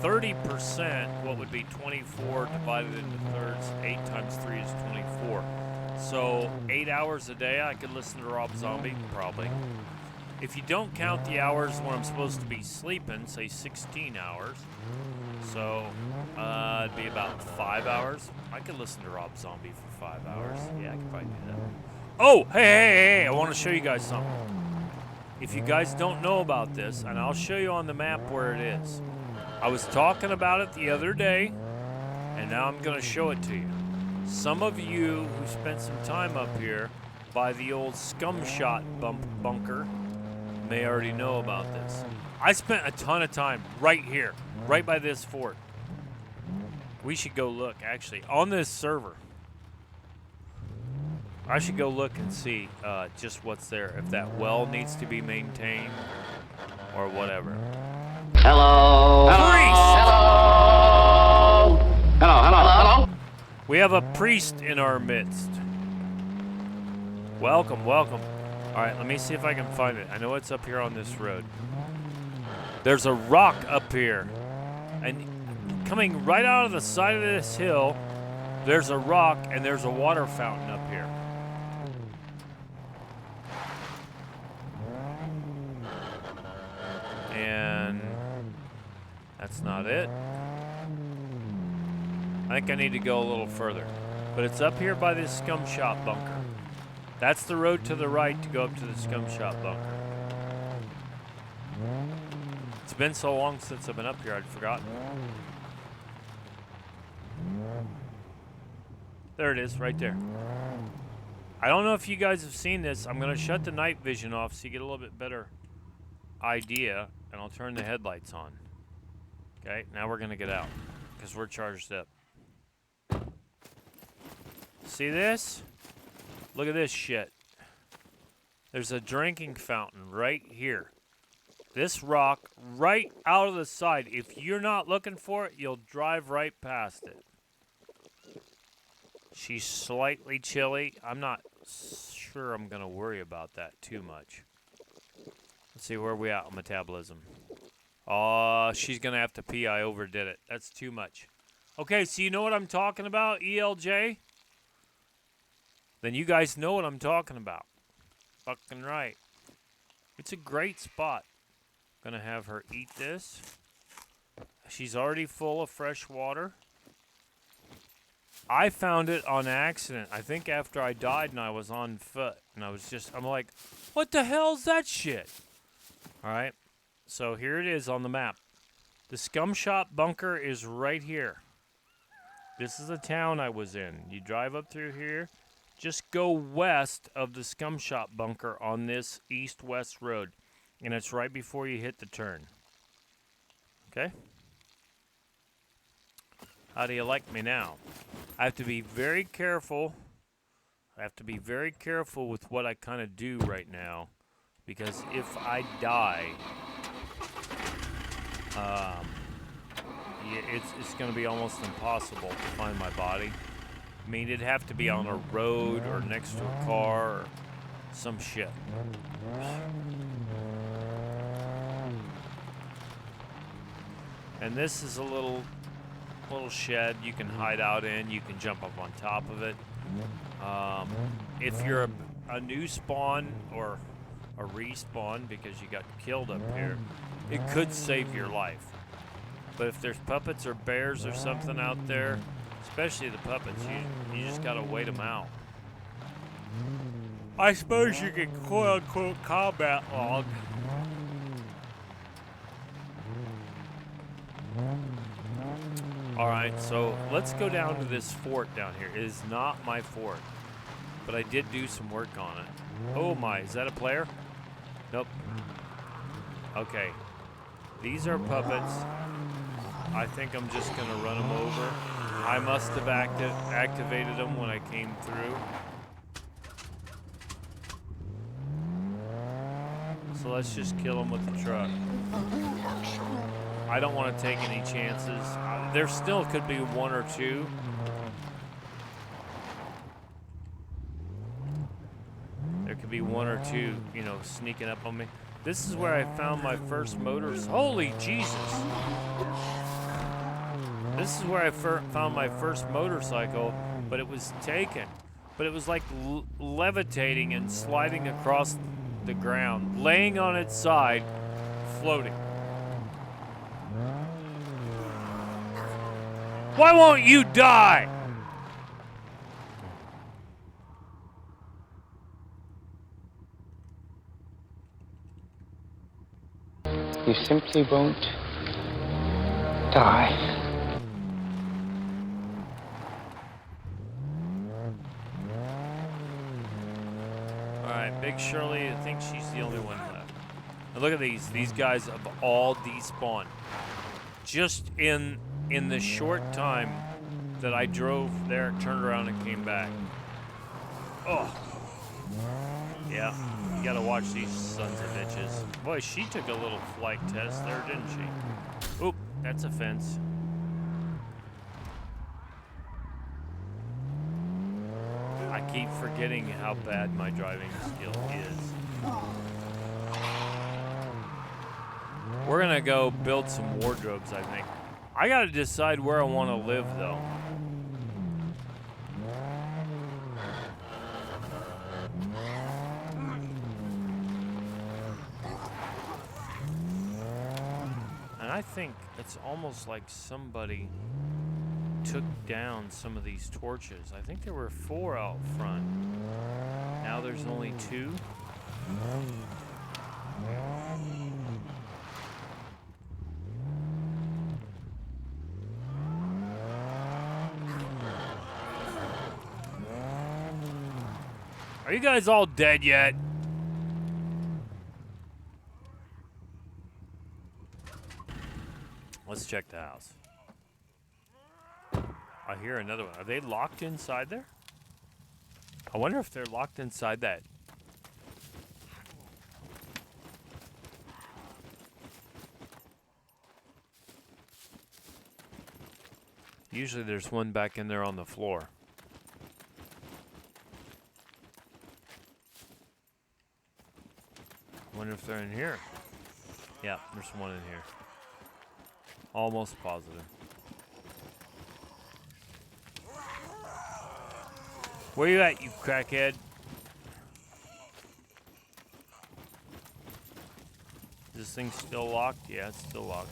S3: 30%, what would be 24 divided into thirds? 8 times 3 is 24. So 8 hours a day I could listen to Rob Zombie, probably. If you don't count the hours when I'm supposed to be sleeping, say 16 hours, so it'd be about 5 hours. I could listen to Rob Zombie for 5 hours. Yeah, I could probably do that. Oh, hey, I want to show you guys something. If you guys don't know about this, and I'll show you on the map where it is. I was talking about it the other day, and now I'm going to show it to you. Some of you who spent some time up here by the old SCUM shot bunker may already know about this. I spent a ton of time right here, right by this fort. We should go look, actually, on this server. I should go look and see just what's there, if that well needs to be maintained or whatever.
S8: Hello.
S3: Priest!
S8: Hello.
S3: We have a priest in our midst. Welcome. All right, let me see if I can find it. I know it's up here on this road. There's a rock up here. And coming right out of the side of this hill, there's a rock and there's a water fountain up here. And that's not it. I think I need to go a little further. But it's up here by this SCUM shop bunker. That's the road to the right to go up to the SCUM shop bunker. It's been so long since I've been up here, I'd forgotten. There it is, right there. I don't know if you guys have seen this. I'm going to shut the night vision off so you get a little bit better idea, and I'll turn the headlights on. Okay, now we're going to get out because we're charged up. See this? Look at this shit. There's a drinking fountain right here. This rock right out of the side. If you're not looking for it, you'll drive right past it. She's slightly chilly. I'm not sure I'm going to worry about that too much. Let's see, where are we at on metabolism? Oh, she's going to have to pee. I overdid it. That's too much. Okay, so you know what I'm talking about, ELJ? Then you guys know what I'm talking about. Fucking right. It's a great spot. Gonna have her eat this. She's already full of fresh water. I found it on accident. I think after I died and I was on foot. And I'm like, what the hell's that shit? Alright. So here it is on the map. The SCUM shop bunker is right here. This is a town I was in. You drive up through here. Just go west of the Scum Shop bunker on this east-west road. And it's right before you hit the turn. Okay? How do you like me now? I have to be very careful. I have to be very careful with what I kind of do right now. Because if I die, it's going to be almost impossible to find my body. I mean, it'd have to be on a road or next to a car or some shit. And this is a little shed you can hide out in. You can jump up on top of it. If you're a new spawn or a respawn because you got killed up here, it could save your life. But if there's puppets or bears or something out there, especially the puppets, you just gotta wait them out. I suppose you could quote-unquote combat log. Alright, so let's go down to this fort down here. It is not my fort, but I did do some work on it. Oh my, is that a player? Nope. Okay. These are puppets. I think I'm just gonna run them over. I must have activated them when I came through. So let's just kill them with the truck. I don't want to take any chances. There still could be one or two. There could be one or two, you know, sneaking up on me. This is where I found my first Holy Jesus! This is where I found my first motorcycle, but it was taken. But it was like levitating and sliding across the ground, laying on its side, floating. Why won't you die?
S9: You simply won't die.
S3: Alright, Big Shirley, I think she's the only one left. Now look at these. These guys have all despawned. Just in the short time that I drove there, turned around and came back. Oh. Yeah, you gotta watch these sons of bitches. Boy, she took a little flight test there, didn't she? Oop, that's a fence. I keep forgetting how bad my driving skill is. We're gonna go build some wardrobes, I think. I gotta decide where I want to live, though. And I think it's almost like somebody took down some of these torches. I think there were 4 out front. Now there's only 2. Are you guys all dead yet? Let's check the house. I hear another one. Are they locked inside there? I wonder if they're locked inside that. Usually there's one back in there on the floor. I wonder if they're in here. Yeah, there's one in here. Almost positive. Where you at, you crackhead? Is this thing still locked? Yeah, it's still locked.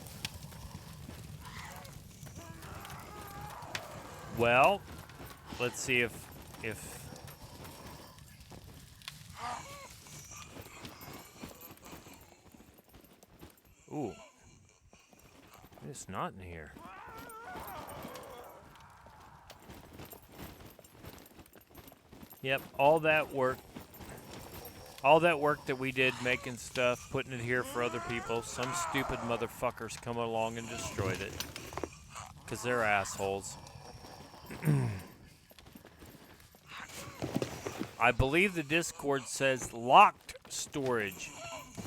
S3: Well, let's see if ooh. It's not in here. Yep, all that work. All that work that we did making stuff, putting it here for other people, some stupid motherfuckers come along and destroyed it. Because they're assholes. I believe the Discord says locked storage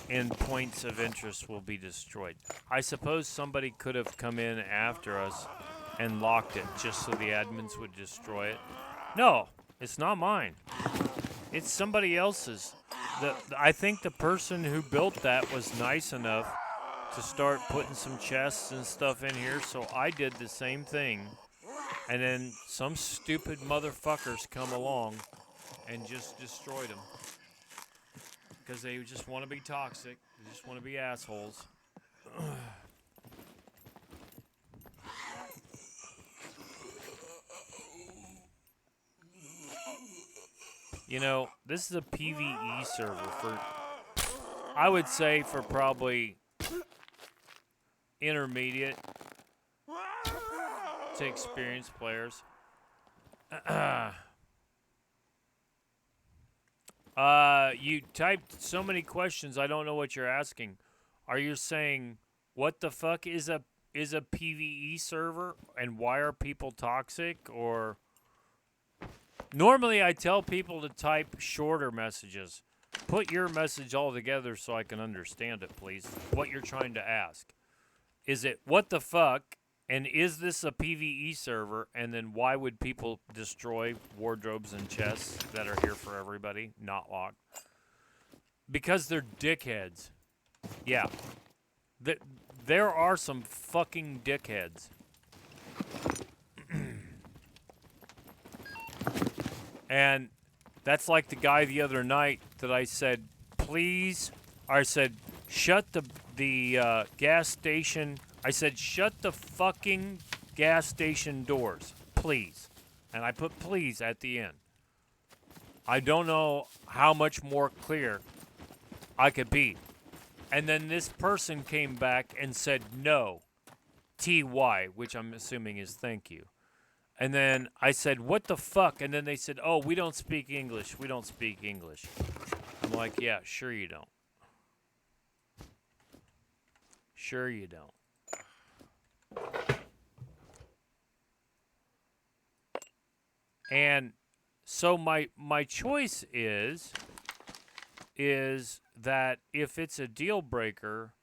S3: in points of interest will be destroyed. I suppose somebody could have come in after us and locked it just so the admins would destroy it. No, it's not mine. It's somebody else's. I think the person who built that was nice enough to start putting some chests and stuff in here, so I did the same thing. And then some stupid motherfuckers come along and just destroyed them. Because they just want to be toxic. They just want to be assholes. You know, this is a PvE server for, I would say, for probably intermediate to experienced players. You typed so many questions, I don't know what you're asking. Are you saying, what the fuck is a PvE server, and why are people toxic, or... Normally, I tell people to type shorter messages. Put your message all together so I can understand it, please. What you're trying to ask. Is it, what the fuck, and is this a PvE server, and then why would people destroy wardrobes and chests that are here for everybody, not locked? Because they're dickheads. Yeah. There are some fucking dickheads. And that's like the guy the other night that I said, please, or I said, shut the gas station. I said, shut the fucking gas station doors, please. And I put please at the end. I don't know how much more clear I could be. And then this person came back and said no, TY, which I'm assuming is thank you. And then I said, what the fuck? And then they said, oh, we don't speak English. We don't speak English. I'm like, yeah, sure you don't. Sure you don't. And so my choice is that if it's a deal breaker,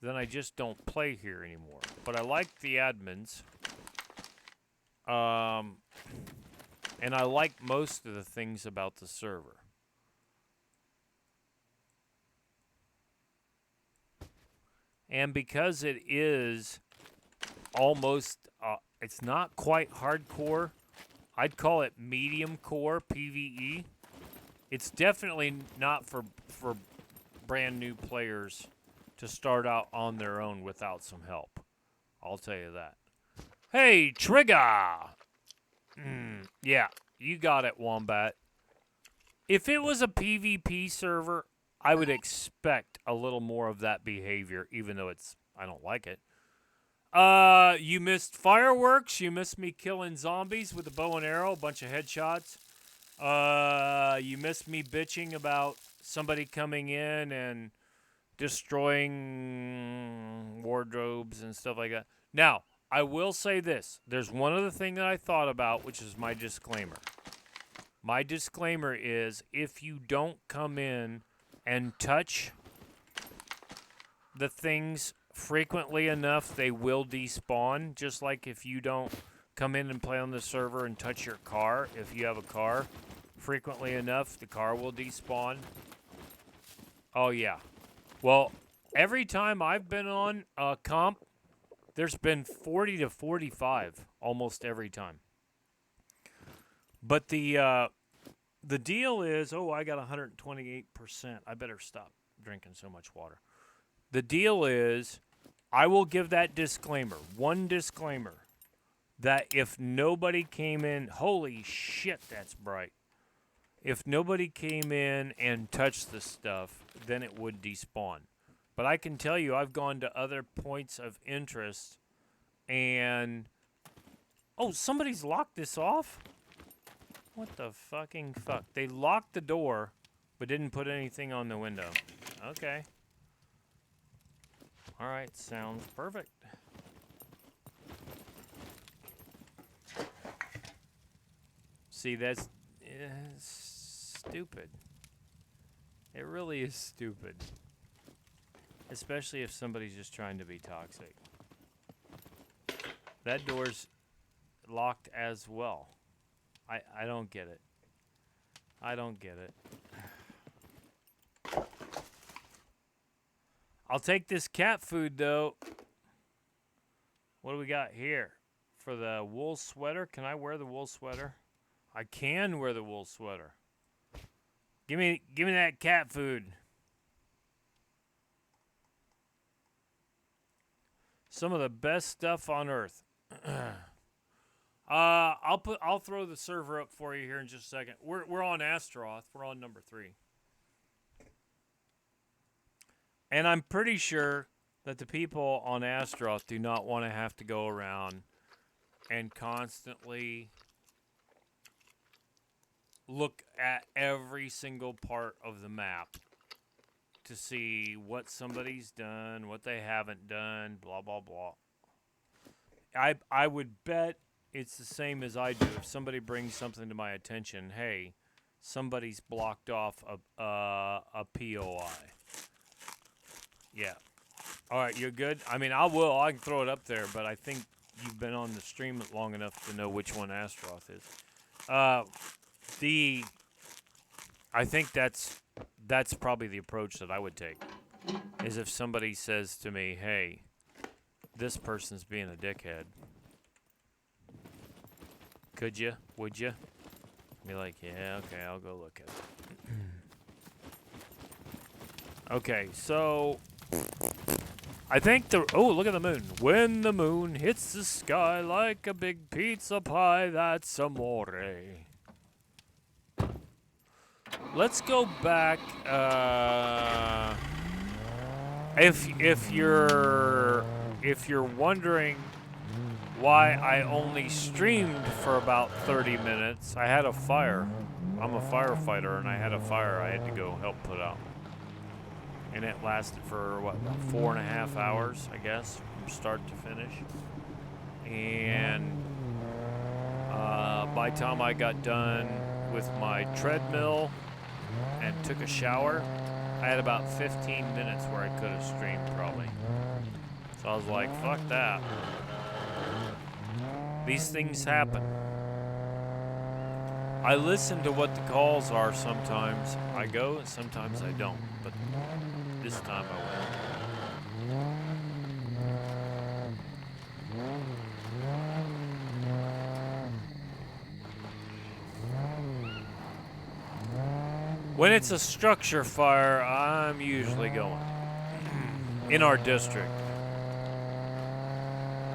S3: then I just don't play here anymore. But I like the admins. And I like most of the things about the server. And because it is almost, it's not quite hardcore, I'd call it medium core PvE. It's definitely not for brand new players to start out on their own without some help. I'll tell you that. Hey, Trigger! Yeah, you got it, Wombat. If it was a PvP server, I would expect a little more of that behavior, even though I don't like it. You missed fireworks. You missed me killing zombies with a bow and arrow, a bunch of headshots. You missed me bitching about somebody coming in and destroying wardrobes and stuff like that. Now, I will say this. There's one other thing that I thought about, which is my disclaimer. My disclaimer is if you don't come in and touch the things frequently enough, they will despawn. Just like if you don't come in and play on the server and touch your car, if you have a car, frequently enough, the car will despawn. Oh, yeah. Well, every time I've been on a comp, there's been 40 to 45 almost every time. But the deal is, oh, I got 128%. I better stop drinking so much water. The deal is, I will give that disclaimer, one disclaimer, that if nobody came in, holy shit, that's bright. If nobody came in and touched the stuff, then it would despawn. But I can tell you, I've gone to other points of interest, and... Oh, somebody's locked this off? What the fucking fuck? They locked the door, but didn't put anything on the window. Okay. Alright, sounds perfect. See, that's stupid. It really is stupid. Especially if somebody's just trying to be toxic. That door's locked as well. I don't get it. I don't get it. I'll take this cat food, though. What do we got here? For the wool sweater? Can I wear the wool sweater? I can wear the wool sweater. Give me that cat food. Some of the best stuff on earth. I'll throw the server up for you here in just a second. We're on Astaroth. We're on number 3. And I'm pretty sure that the people on Astaroth do not want to have to go around and constantly look at every single part of the map to see what somebody's done, what they haven't done, blah, blah, blah. I would bet it's the same as I do. If somebody brings something to my attention, hey, somebody's blocked off a POI. Yeah. All right, you're good? I mean, I can throw it up there, but I think you've been on the stream long enough to know which one Astaroth is. I think that's probably the approach that I would take. Is if somebody says to me, hey, this person's being a dickhead. Could you? Would you? Be like, yeah, okay, I'll go look at it. Okay, so I think look at the moon. When the moon hits the sky like a big pizza pie, that's amore. Let's go back. If you're wondering why I only streamed for about 30 minutes, I had a fire. I'm a firefighter, and I had a fire I had to go help put out. And it lasted for, what, about 4.5 hours, I guess, from start to finish. And by the time I got done with my treadmill and took a shower, I had about 15 minutes where I could have streamed, probably. So I was like, fuck that. These things happen. I listen to what the calls are sometimes. I go, and sometimes I don't. But this time I will. When it's a structure fire, I'm usually going. In our district.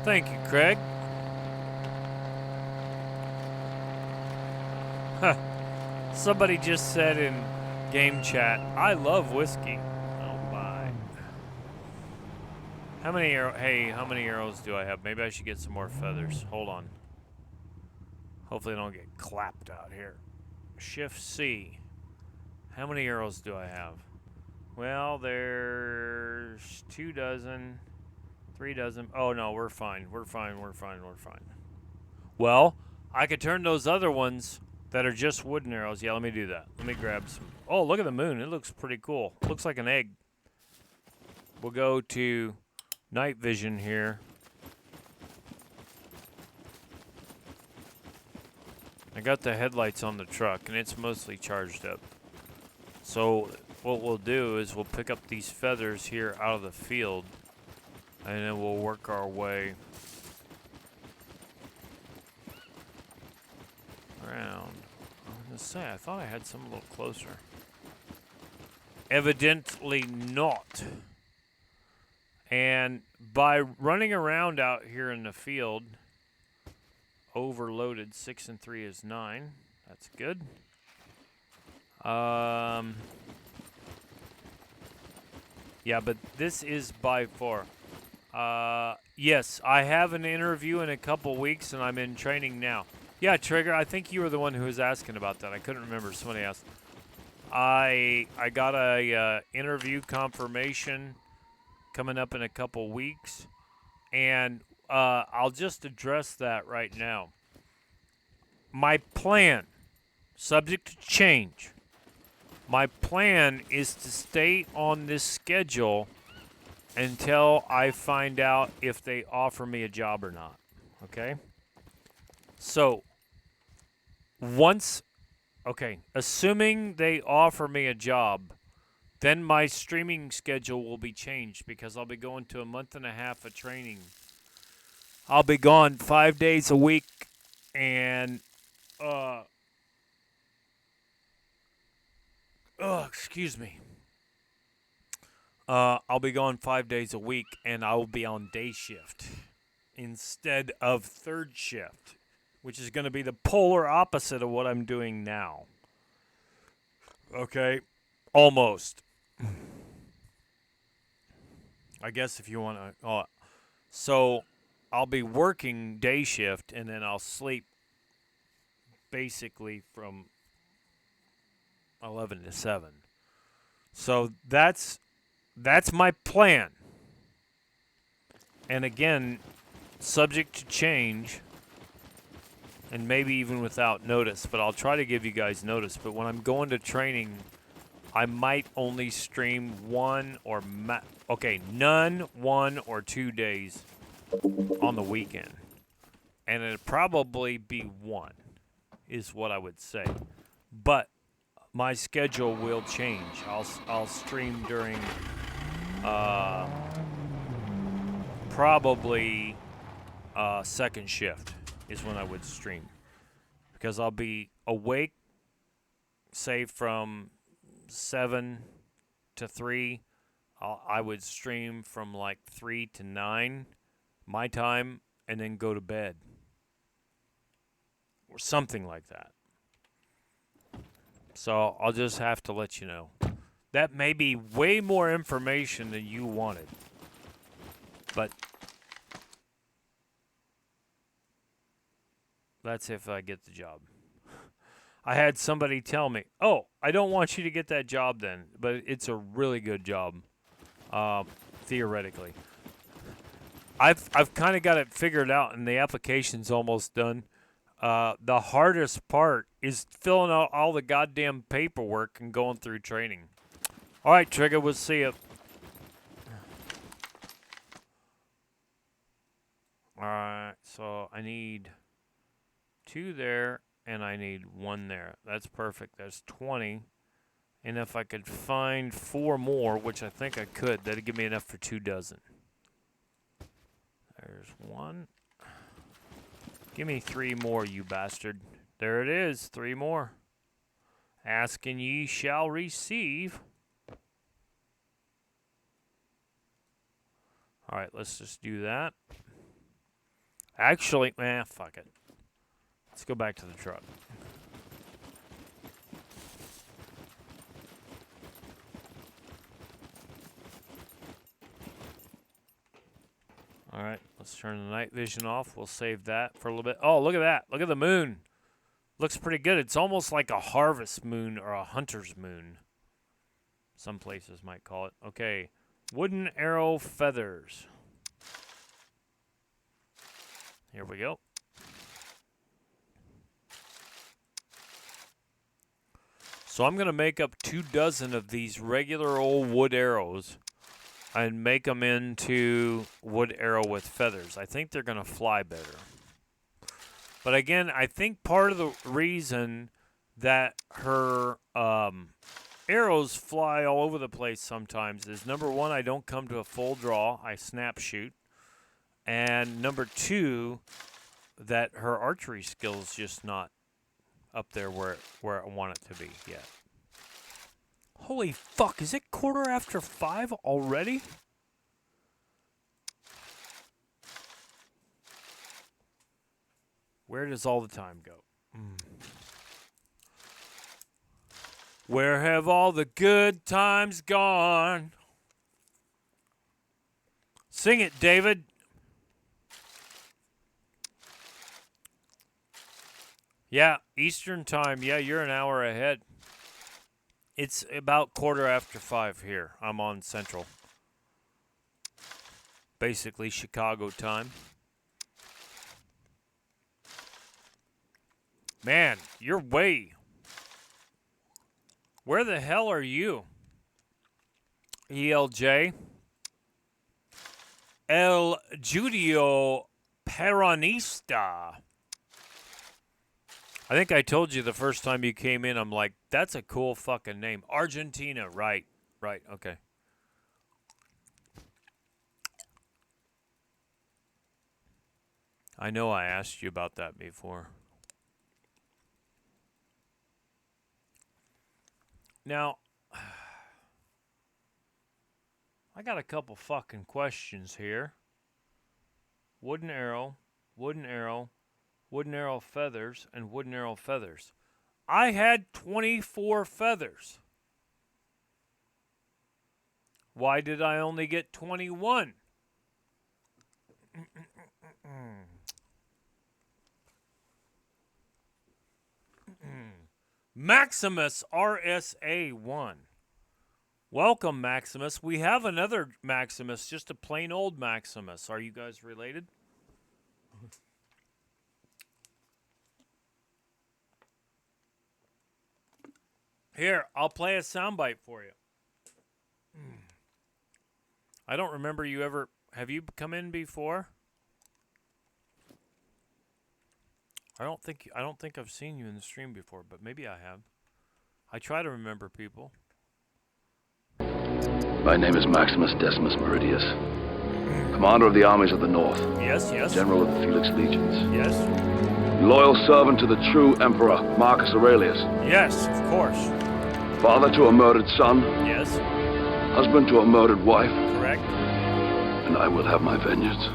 S3: Thank you, Craig. Somebody just said in game chat, I love whiskey. Oh my. How many arrows do I have? Maybe I should get some more feathers. Hold on. Hopefully I don't get clapped out here. Shift C. How many arrows do I have? Well, there's 2 dozen, 3 dozen. Oh no, we're fine. We're fine. Well, I could turn those other ones that are just wooden arrows. Yeah, let me do that. Let me grab some. Oh, look at the moon. It looks pretty cool. Looks like an egg. We'll go to night vision here. I got the headlights on the truck, and it's mostly charged up. So what we'll do is we'll pick up these feathers here out of the field, and then we'll work our way around. I was going to say, I thought I had some a little closer. Evidently not. And by running around out here in the field, overloaded, 6 and 3 is 9. That's good. Yeah, but this is by far. Yes, I have an interview in a couple weeks, and I'm in training now. Yeah, Trigger, I think you were the one who was asking about that. I couldn't remember. Somebody asked. I got a interview confirmation coming up in a couple weeks, and I'll just address that right now. My plan, subject to change, my plan is to stay on this schedule until I find out if they offer me a job or not. Okay? So, assuming they offer me a job, then my streaming schedule will be changed because I'll be going to a month and a half of training. I'll be gone 5 days a week, and excuse me. I'll be gone 5 days a week, and I will be on day shift instead of third shift, which is going to be the polar opposite of what I'm doing now. Okay? Almost. I guess if you want to. So I'll be working day shift, and then I'll sleep basically from 11 to 7. So that's my plan. And again, subject to change, and maybe even without notice, but I'll try to give you guys notice. But when I'm going to training, I might only stream none, 1 or 2 days on the weekend. And it'd probably be 1, is what I would say. But my schedule will change. I'll stream during probably second shift is when I would stream, because I'll be awake, say from 7 to 3. I would stream from like 3 to 9 my time, and then go to bed or something like that. So I'll just have to let you know. That may be way more information than you wanted, but that's if I get the job. I had somebody tell me, "Oh, I don't want you to get that job then, but it's a really good job, theoretically." I've kind of got it figured out, and the application's almost done. The hardest part is filling out all the goddamn paperwork and going through training. All right, Trigger, we'll see you. All right, so I need 2 there, and I need 1 there. That's perfect. That's 20. And if I could find 4 more, which I think I could, that'd give me enough for 2 dozen. There's 1. Give me 3 more, you bastard. There it is, 3 more. Ask and ye shall receive. All right, let's just do that. Actually, fuck it. Let's go back to the truck. All right, let's turn the night vision off. We'll save that for a little bit. Oh, look at that. Look at the moon. Looks pretty good. It's almost like a harvest moon or a hunter's moon. Some places might call it. Okay, wooden arrow feathers. Here we go. So I'm going to make up 2 dozen of these regular old wood arrows and make them into wood arrow with feathers. I think they're going to fly better. But again, I think part of the reason that her arrows fly all over the place sometimes is, number 1, I don't come to a full draw. I snap shoot. And number 2, that her archery skill's just not up there where I want it to be yet. Holy fuck, is it 5:15 already? Where does all the time go? Where have all the good times gone? Sing it, David. Yeah, Eastern time. Yeah, you're an hour ahead. It's about 5:15 here. I'm on Central. Basically Chicago time. Man, you're way. Where the hell are you? ELJ. El Judio Peronista. I think I told you the first time you came in, I'm like, that's a cool fucking name. Argentina, right, okay. I know I asked you about that before. Now, I got a couple fucking questions here. Wooden arrow, wooden arrow, wooden arrow feathers, and wooden arrow feathers. I had 24 feathers. Why did I only get 21? Maximus RSA1. Welcome, Maximus. We have another Maximus, just a plain old Maximus. Are you guys related? Here, I'll play a soundbite for you. I don't remember you ever... Have you come in before? I don't think I've seen you in the stream before, but maybe I have. I try to remember people.
S10: My name is Maximus Decimus Meridius, commander of the armies of the North.
S3: Yes.
S10: General of the Felix Legions.
S3: Yes.
S10: Loyal servant to the true Emperor, Marcus Aurelius.
S3: Yes, of course.
S10: Father to a murdered son.
S3: Yes.
S10: Husband to a murdered wife.
S3: Correct.
S10: And I will have my vengeance,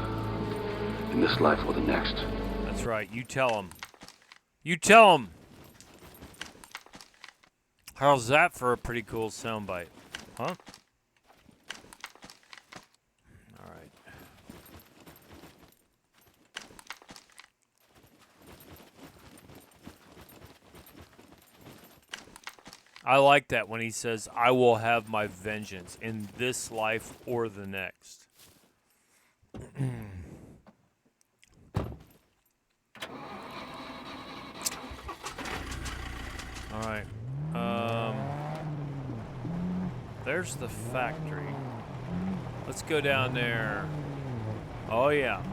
S10: in this life or the next.
S3: That's right. You tell him. You tell him. How's that for a pretty cool soundbite? Huh? All right. I like that when he says, I will have my vengeance in this life or the next. All right. There's the factory. Let's go down there. Oh, yeah.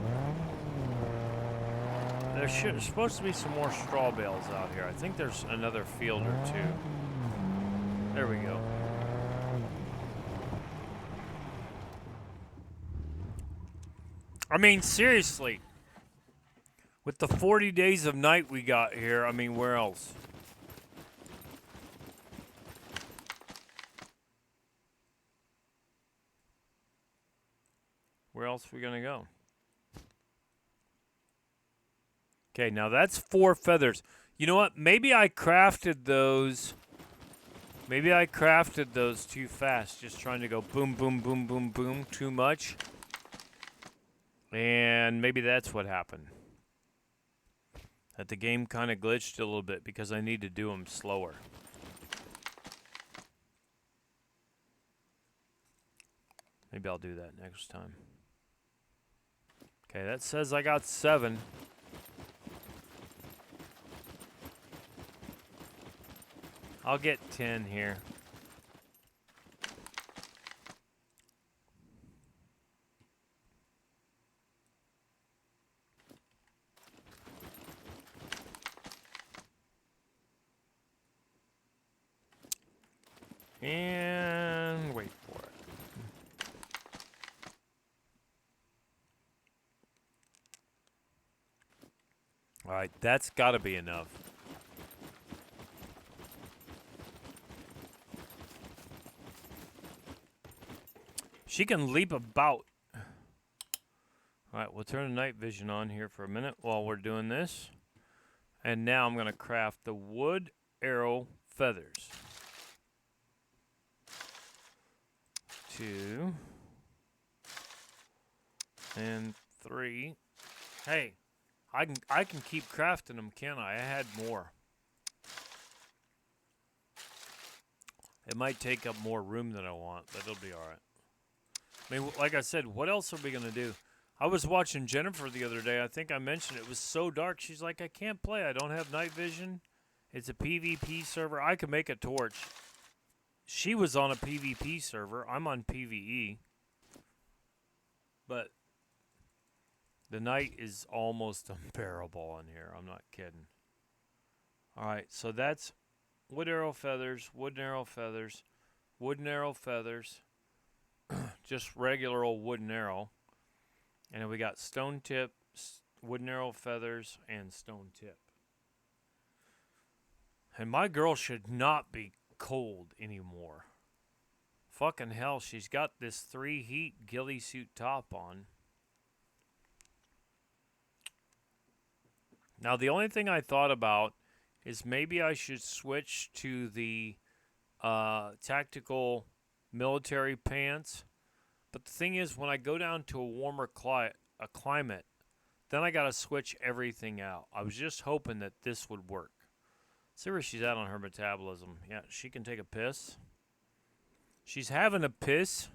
S3: There's supposed to be some more straw bales out here. I think there's another field or two. There we go. I mean, seriously. With the 40 days of night we got here, I mean, where else? Where else are we going to go? Okay, now that's 4 feathers. You know what? Maybe I crafted those. Maybe I crafted those too fast. Just trying to go boom, boom, boom, boom, boom too much. And maybe that's what happened. That the game kind of glitched a little bit because I need to do them slower. Maybe I'll do that next time. Okay, that says I got 7. I'll get 10 here. And wait for it. All right, that's got to be enough. She can leap about. All right, we'll turn the night vision on here for a minute while we're doing this. And now I'm going to craft the wood arrow feathers. 2 and 3. Hey, I can keep crafting them, can't I? I had more. It might take up more room than I want, but it'll be all right. I mean, like I said, what else are we gonna do? I was watching Jennifer the other day. I think I mentioned it was so dark. She's like, I can't play. I don't have night vision. It's a PvP server. I could make a torch. She was on a PvP server. I'm on PvE. But the night is almost unbearable on here. I'm not kidding. All right, so that's wood arrow feathers, wooden arrow feathers, wooden arrow feathers, just regular old wooden arrow. And then we got stone tip, wooden arrow feathers, and stone tip. And my girl should not be cold anymore. Fucking hell, she's got this 3 heat ghillie suit top on. Now, the only thing I thought about is maybe I should switch to the tactical military pants. But the thing is, when I go down to a warmer climate, then I got to switch everything out. I was just hoping that this would work. See where she's at on her metabolism. Yeah, she can take a piss. She's having a piss.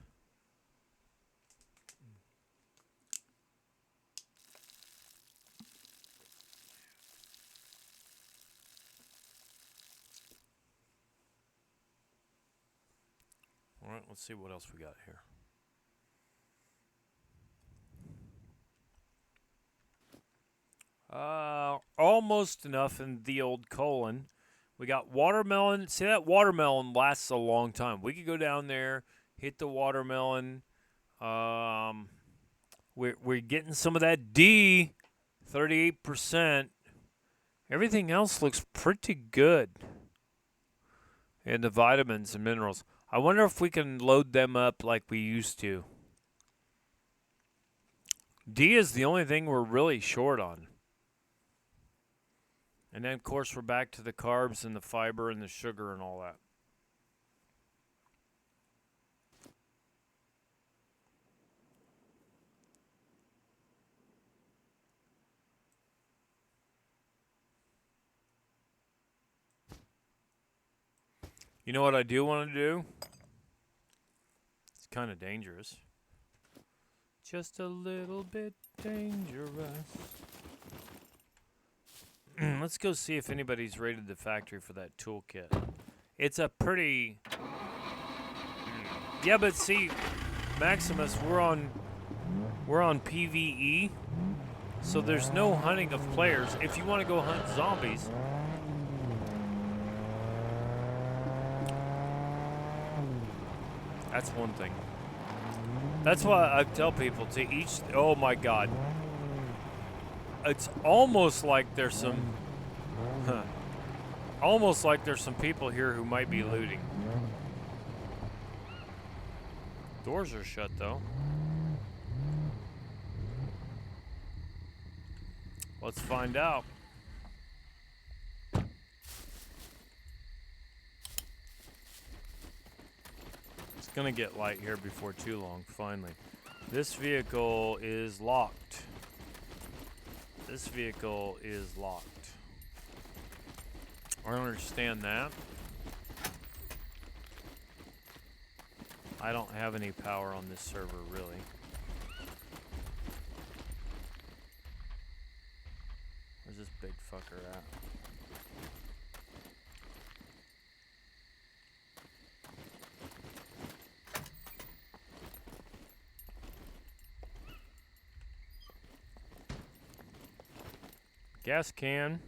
S3: All right, let's see what else we got here. Almost enough in the old colon. We got watermelon. See, that watermelon lasts a long time. We could go down there, hit the watermelon. We're getting some of that D, 38%. Everything else looks pretty good. And the vitamins and minerals. I wonder if we can load them up like we used to. D is the only thing we're really short on. And then, of course, we're back to the carbs and the fiber and the sugar and all that. You know what I do want to do? It's kind of dangerous. Just a little bit dangerous. Let's go see if anybody's raided the factory for that toolkit. It's a pretty... Yeah, but see, Maximus, we're on PvE, so there's no hunting of players. If you want to go hunt zombies... That's one thing. That's why I tell people to each... Oh, my God. It's almost like there's some... almost like there's some people here who might be looting. Doors are shut, though. Let's find out. It's gonna get light here before too long, finally. This vehicle is locked. This vehicle is locked. I don't understand that. I don't have any power on this server, really. Where's this big fucker at? Gas can.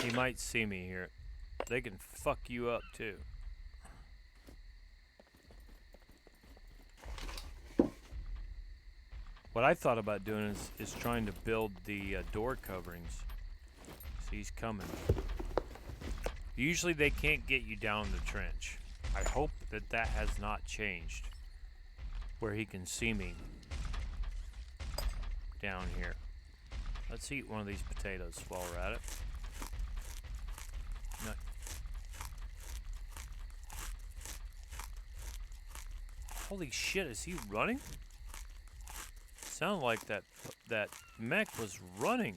S3: He might see me here. They can fuck you up too. What I thought about doing is trying to build the door coverings. So he's coming. Usually they can't get you down the trench. I hope that has not changed. Where he can see me down here. Let's eat one of these potatoes while we're at it. No. Holy shit, is he running? Sounded like that mech was running.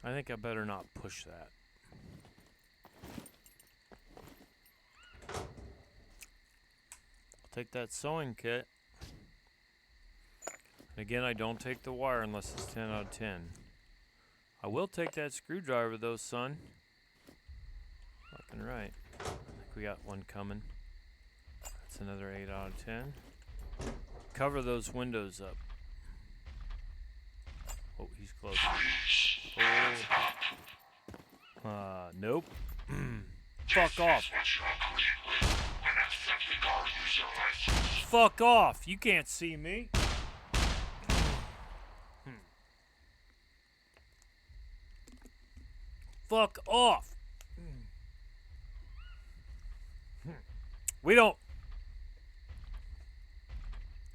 S3: I think I better not push that. I'll take that sewing kit. Again, I don't take the wire unless it's 10 out of 10. I will take that screwdriver though, son. Fucking right. I think we got one coming. That's another 8 out of 10. Cover those windows up. Oh, he's close. Oh. Nope. Fuck off. Fuck off. You can't see me. Fuck off. We don't.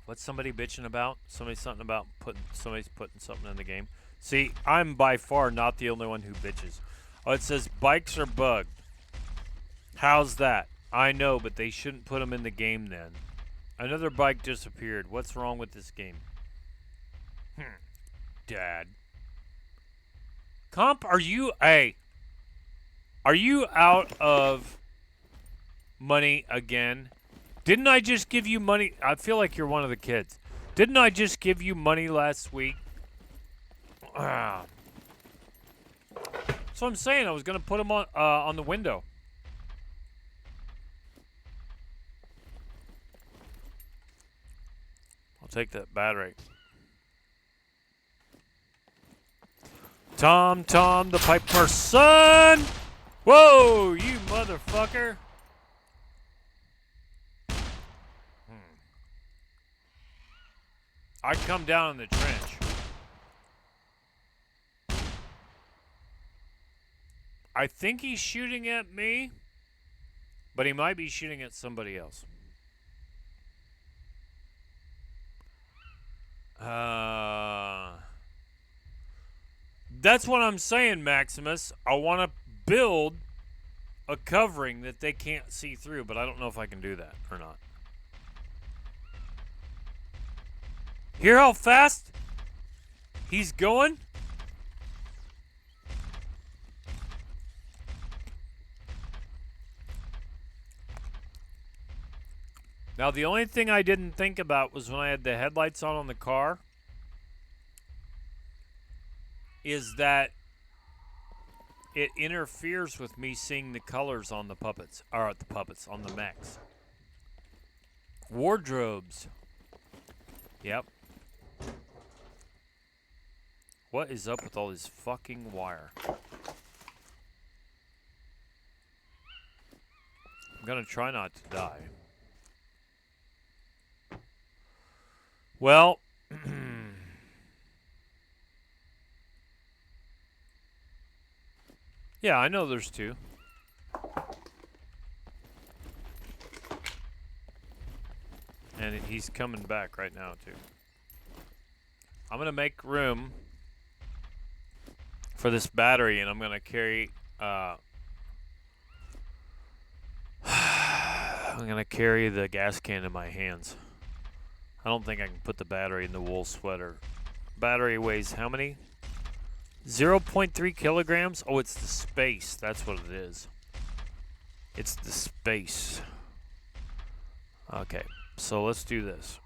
S3: What's somebody bitching about? Somebody's putting something in the game. See, I'm by far not the only one who bitches. Oh, it says bikes are bugged. How's that? I know, but they shouldn't put them in the game then. Another bike disappeared. What's wrong with this game? Dad. Comp, are you out of money again? Didn't I just give you money? I feel like you're one of the kids. Didn't I just give you money last week? So I'm saying I was going to put them on the window. I'll take that battery. Tom, the piper son! Whoa, you motherfucker! I'd come down in the trench. I think he's shooting at me, but he might be shooting at somebody else. That's what I'm saying, Maximus. I want to build a covering that they can't see through, but I don't know if I can do that or not. Hear how fast he's going? Now, the only thing I didn't think about was when I had the headlights on the car, is that it interferes with me seeing the colors on the puppets, or the puppets, on the mechs. Wardrobes. Yep. What is up with all this fucking wire? I'm gonna try not to die. Well, yeah, I know there's two. And he's coming back right now, too. I'm going to make room for this battery, and I'm going to carry... I'm going to carry the gas can in my hands. I don't think I can put the battery in the wool sweater. Battery weighs how many? 0.3 kilograms? Oh, it's the space. That's what it is. It's the space. Okay, so let's do this.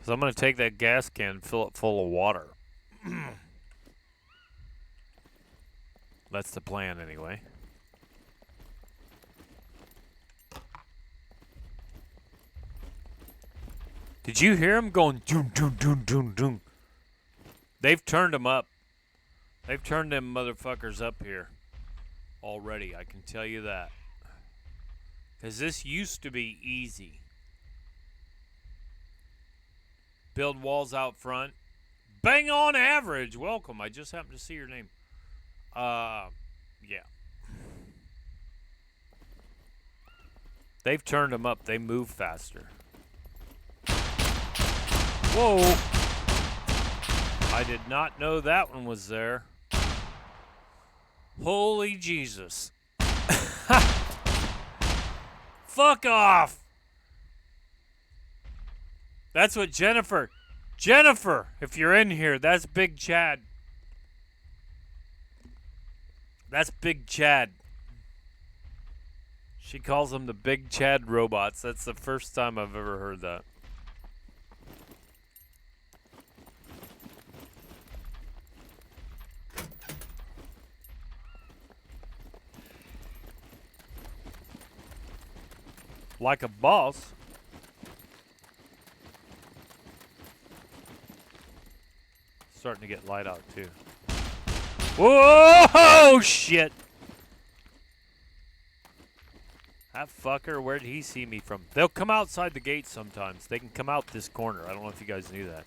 S3: So I'm going to take that gas can and fill it full of water. That's the plan anyway. Did you hear him going doom, doom, doom, doom, doom? They've turned them up. They've turned them motherfuckers up here already, I can tell you that. Because this used to be easy. Build walls out front. Bang on average. Welcome. I just happened to see your name. Yeah. They've turned them up. They move faster. Whoa! I did not know that one was there. Holy Jesus. Fuck off! That's what Jennifer, if you're in here, that's Big Chad. That's Big Chad. She calls them the Big Chad robots. That's the first time I've ever heard that. Like a boss. Starting to get light out too. Whoa, shit. That fucker, where did he see me from? They'll come outside the gate sometimes. They can come out this corner. I don't know if you guys knew that.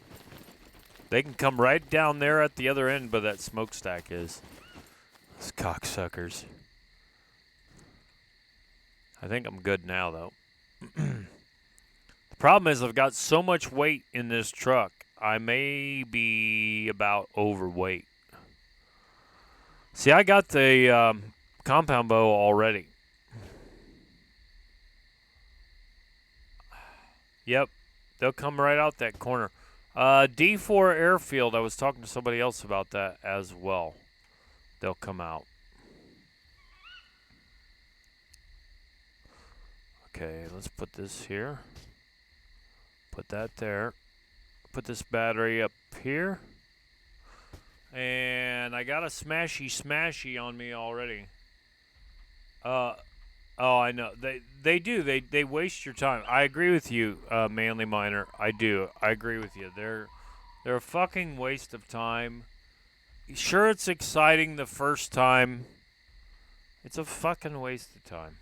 S3: They can come right down there at the other end, but that smokestack is. Those cocksuckers. I think I'm good now, though. The problem is I've got so much weight in this truck, I may be about overweight. See, I got the compound bow already. Yep, they'll come right out that corner. D4 airfield, I was talking to somebody else about that as well. They'll come out. Okay, let's put this here. Put that there. Put this battery up here. And I got a smashy on me already. Oh, I know. They do. They waste your time. I agree with you, Manly Miner. I do. I agree with you. They're a fucking waste of time. Sure, it's exciting the first time. It's a fucking waste of time.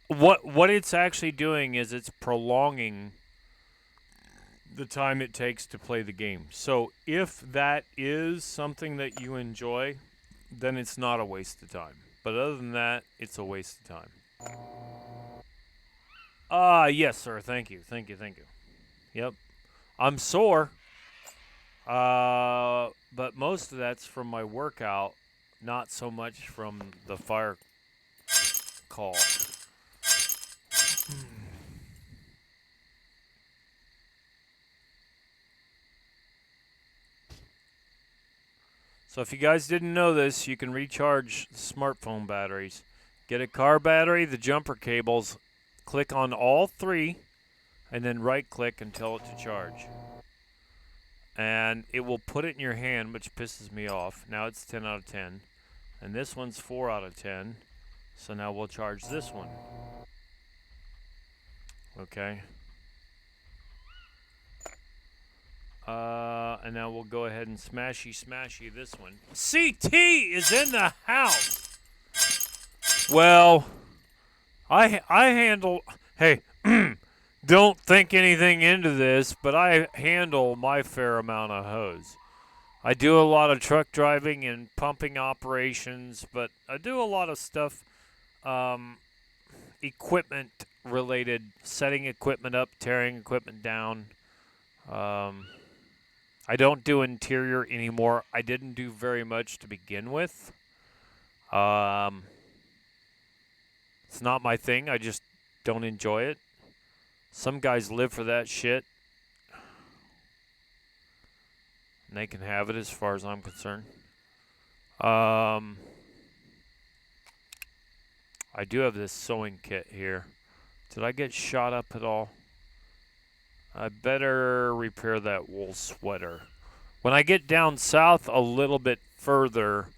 S3: What it's actually doing is it's prolonging the time it takes to play the game. So if that is something that you enjoy, then it's not a waste of time. But other than that, it's a waste of time. Yes, sir. Thank you. Yep. I'm sore. But most of that's from my workout, not so much from the fire call. So if you guys didn't know this, you can recharge smartphone batteries. Get a car battery, the jumper cables, click on all three, and then right-click and tell it to charge. And it will put it in your hand, which pisses me off. Now it's 10 out of 10. And this one's 4 out of 10. So now we'll charge this one. Okay. And now we'll go ahead and smashy this one. CT is in the house. Well, I handle. Hey, don't think anything into this, but I handle my fair amount of hose. I do a lot of truck driving and pumping operations, but I do a lot of stuff, equipment related, setting equipment up, tearing equipment down. I don't do interior anymore. I didn't do very much to begin with. It's not my thing. I just don't enjoy it. Some guys live for that shit. And they can have it as far as I'm concerned. I do have this sewing kit here. Did I get shot up at all? I better repair that wool sweater. When I get down south a little bit further,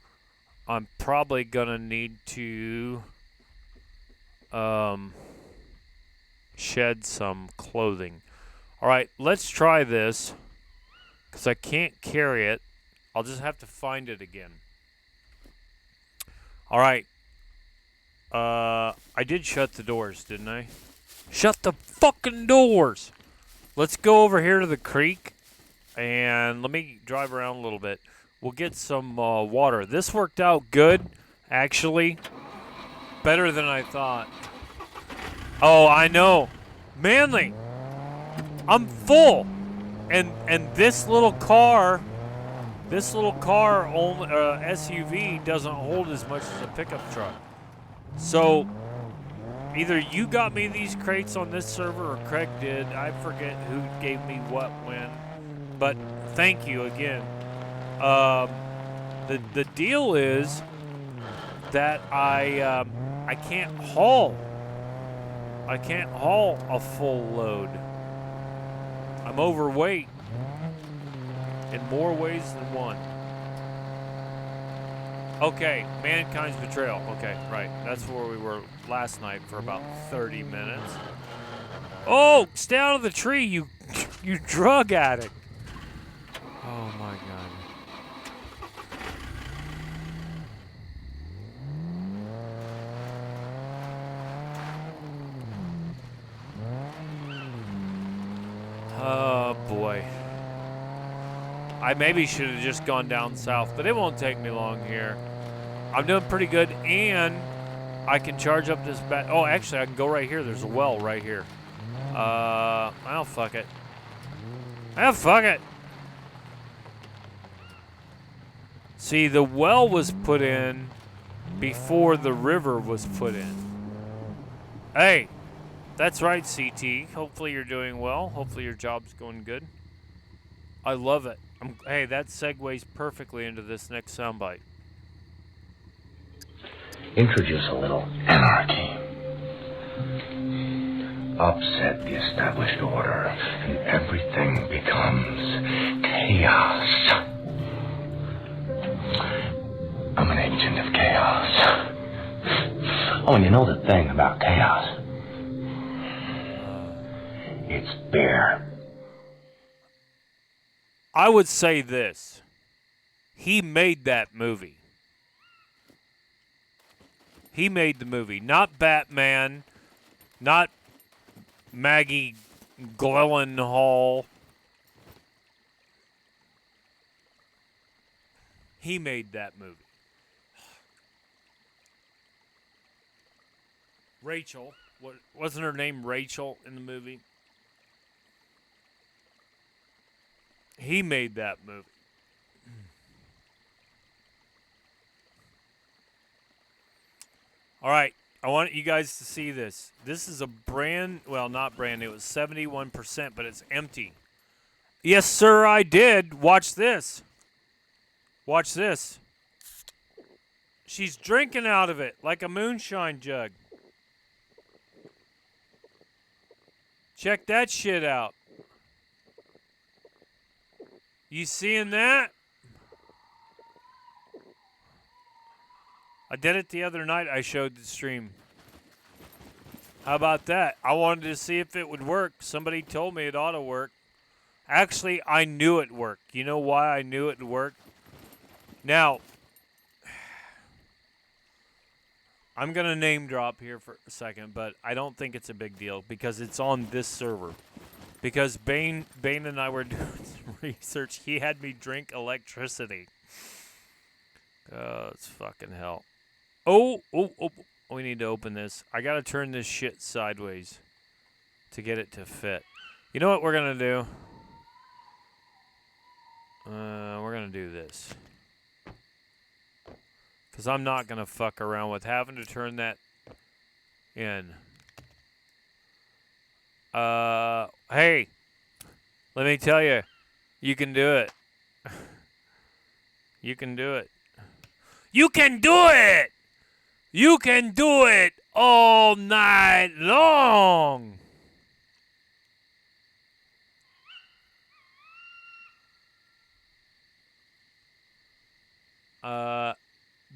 S3: I'm probably going to need to shed some clothing. All right, let's try this because I can't carry it. I'll just have to find it again. All right. I did shut the doors, didn't I? Shut the fucking doors! Let's go over here to the creek And let me drive around a little bit. We'll get some water. This worked out good, actually. Better than I thought. Oh, I know. Manly. I'm full. And this little car SUV doesn't hold as much as a pickup truck. So either you got me these crates on this server or Craig did. I forget who gave me what when. But thank you again. The deal is that I can't haul. I can't haul a full load. I'm overweight in more ways than one. Okay, mankind's betrayal. Okay, right. That's where we were last night for about 30 minutes. Oh, stay out of the tree, you drug addict. Oh my god. Oh boy. I maybe should have just gone down south, but it won't take me long here. I'm doing pretty good, and I can charge up this bat. Oh, actually, I can go right here. There's a well right here. I'll fuck it. Fuck it. See, the well was put in before the river was put in. Hey, that's right, CT. Hopefully you're doing well. Hopefully your job's going good. I love it. Hey, that segues perfectly into this next soundbite.
S11: Introduce a little anarchy. Upset the established order, and everything becomes chaos. I'm an agent of chaos. Oh, and you know the thing about chaos? It's beer.
S3: I would say this. He made that movie. He made the movie. Not Batman. Not Maggie Gyllenhaal. He made that movie. Rachel. Wasn't her name Rachel in the movie? He made that movie. All right. I want you guys to see this. This is a not brand new. It was 71%, but it's empty. Yes, sir, I did. Watch this. Watch this. She's drinking out of it like a moonshine jug. Check that shit out. You seeing that? I did it the other night. I showed the stream. How about that? I wanted to see if it would work. Somebody told me it ought to work. Actually, I knew it worked. You know why I knew it would work? Now, I'm going to name drop here for a second, but I don't think it's a big deal because it's on this server. Because Bane and I were doing some research. He had me drink electricity. Oh, it's fucking hell. Oh, we need to open this. I got to turn this shit sideways to get it to fit. You know what we're going to do? We're going to do this. Because I'm not going to fuck around with having to turn that in. Hey, let me tell you, you can do it. You can do it. You can do it! You can do it all night long!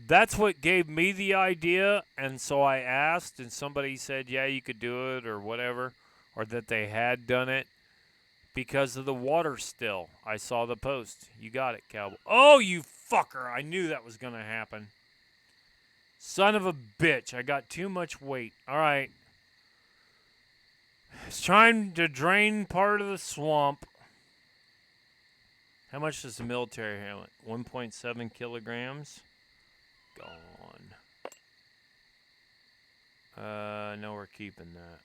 S3: That's what gave me the idea, and so I asked, and somebody said, yeah, you could do it, or whatever, or that they had done it, because of the water still. I saw the post. You got it, Cowboy. Oh, you fucker! I knew that was going to happen. Son of a bitch. I got too much weight. All right. It's trying to drain part of the swamp. How much is the military helmet? 1.7 kilograms. Gone. No, we're keeping that.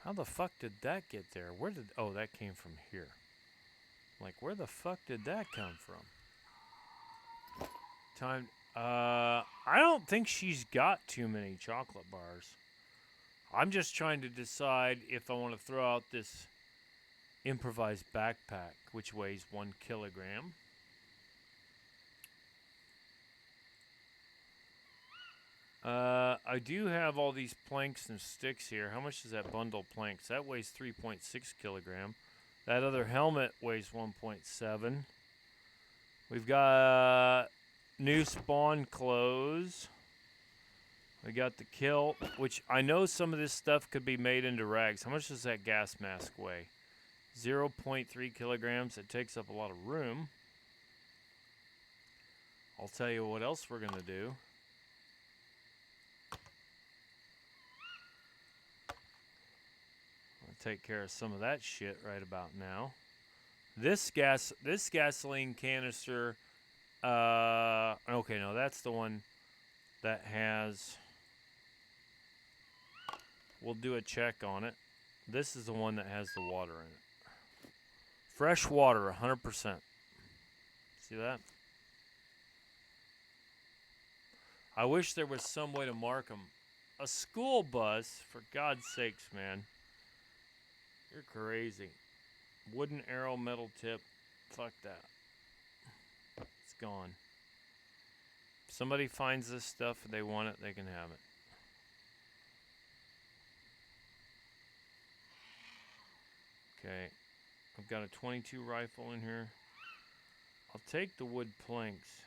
S3: How the fuck did that get there? Where did... Oh, that came from here. Like, where the fuck did that come from? Time... I don't think she's got too many chocolate bars. I'm just trying to decide if I want to throw out this improvised backpack, which weighs 1 kilogram. I do have all these planks and sticks here. How much is that bundle of planks? That weighs 3.6 kilogram. That other helmet weighs 1.7. We've got new spawn clothes. We got the kilt, which I know some of this stuff could be made into rags. How much does that gas mask weigh? 0.3 kilograms. It takes up a lot of room. I'll tell you what else we're going to do. Take care of some of that shit right about now. This gasoline canister, okay, no, that's the one that has, we'll do a check on it. This is the one that has the water in it. Fresh water, 100%. See that? I wish there was some way to mark them. A school bus, for God's sakes, man. You're crazy. Wooden arrow, metal tip. Fuck that. It's gone. If somebody finds this stuff and they want it, they can have it. Okay. I've got a 22 rifle in here. I'll take the wood planks.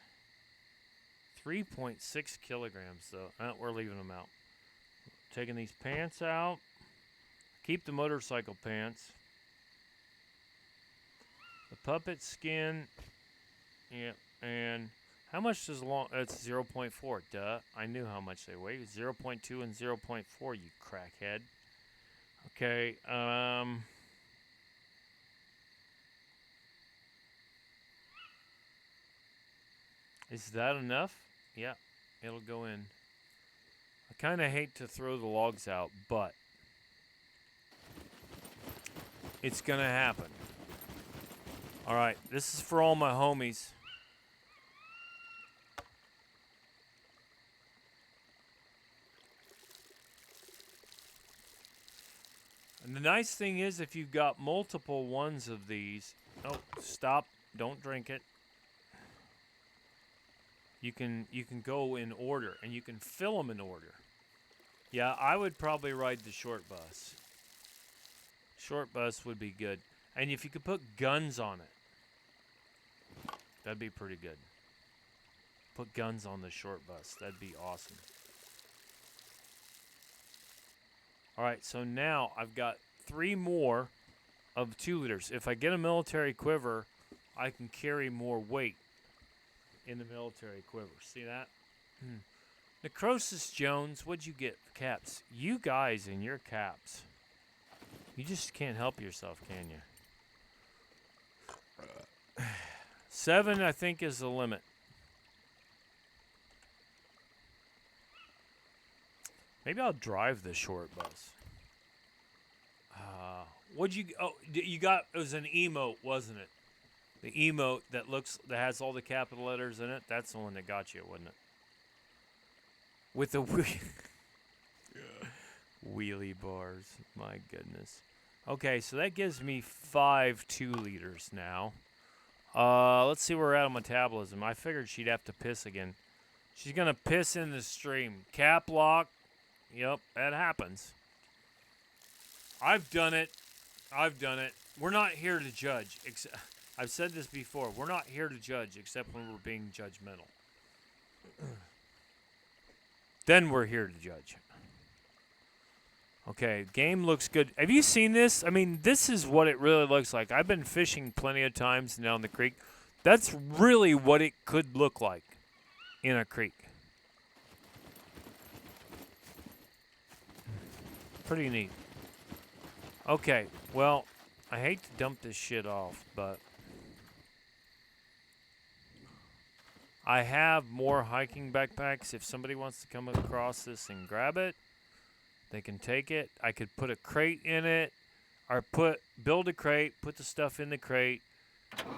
S3: 3.6 kilograms, though. We're leaving them out. Taking these pants out. Keep the motorcycle pants. The puppet skin. Yeah, and how much does long... That's 0.4. Duh. I knew how much they weigh. 0.2 and 0.4, you crackhead. Okay, is that enough? Yeah, it'll go in. I kind of hate to throw the logs out, but it's gonna happen. Alright, this is for all my homies. And the nice thing is if you've got multiple ones of these... Oh, stop. Don't drink it. You can go in order, and you can fill them in order. Yeah, I would probably ride the short bus. Short bus would be good. And if you could put guns on it, that'd be pretty good. Put guns on the short bus. That'd be awesome. Alright, so now I've got 3 more of 2 liters. If I get a military quiver, I can carry more weight in the military quiver. See that? Necrosis Jones, what'd you get? Caps. You guys and your caps. You just can't help yourself, can you? 7, I think, is the limit. Maybe I'll drive the short bus. What'd you... Oh, you got... It was an emote, wasn't it? The emote that has all the capital letters in it. That's the one that got you, wasn't it? With the wheelie bars. My goodness. Okay, so that gives me 5 2-liters now. Let's see where we're at on metabolism. I figured she'd have to piss again. She's going to piss in the stream. Cap lock. Yep, that happens. I've done it. We're not here to judge. I've said this before. We're not here to judge except when we're being judgmental. Then we're here to judge. Okay, game looks good. Have you seen this? I mean, this is what it really looks like. I've been fishing plenty of times down the creek. That's really what it could look like in a creek. Pretty neat. Okay, well, I hate to dump this shit off, but I have more hiking backpacks. If somebody wants to come across this and grab it, they can take it. I could put a crate in it, or build a crate, put the stuff in the crate,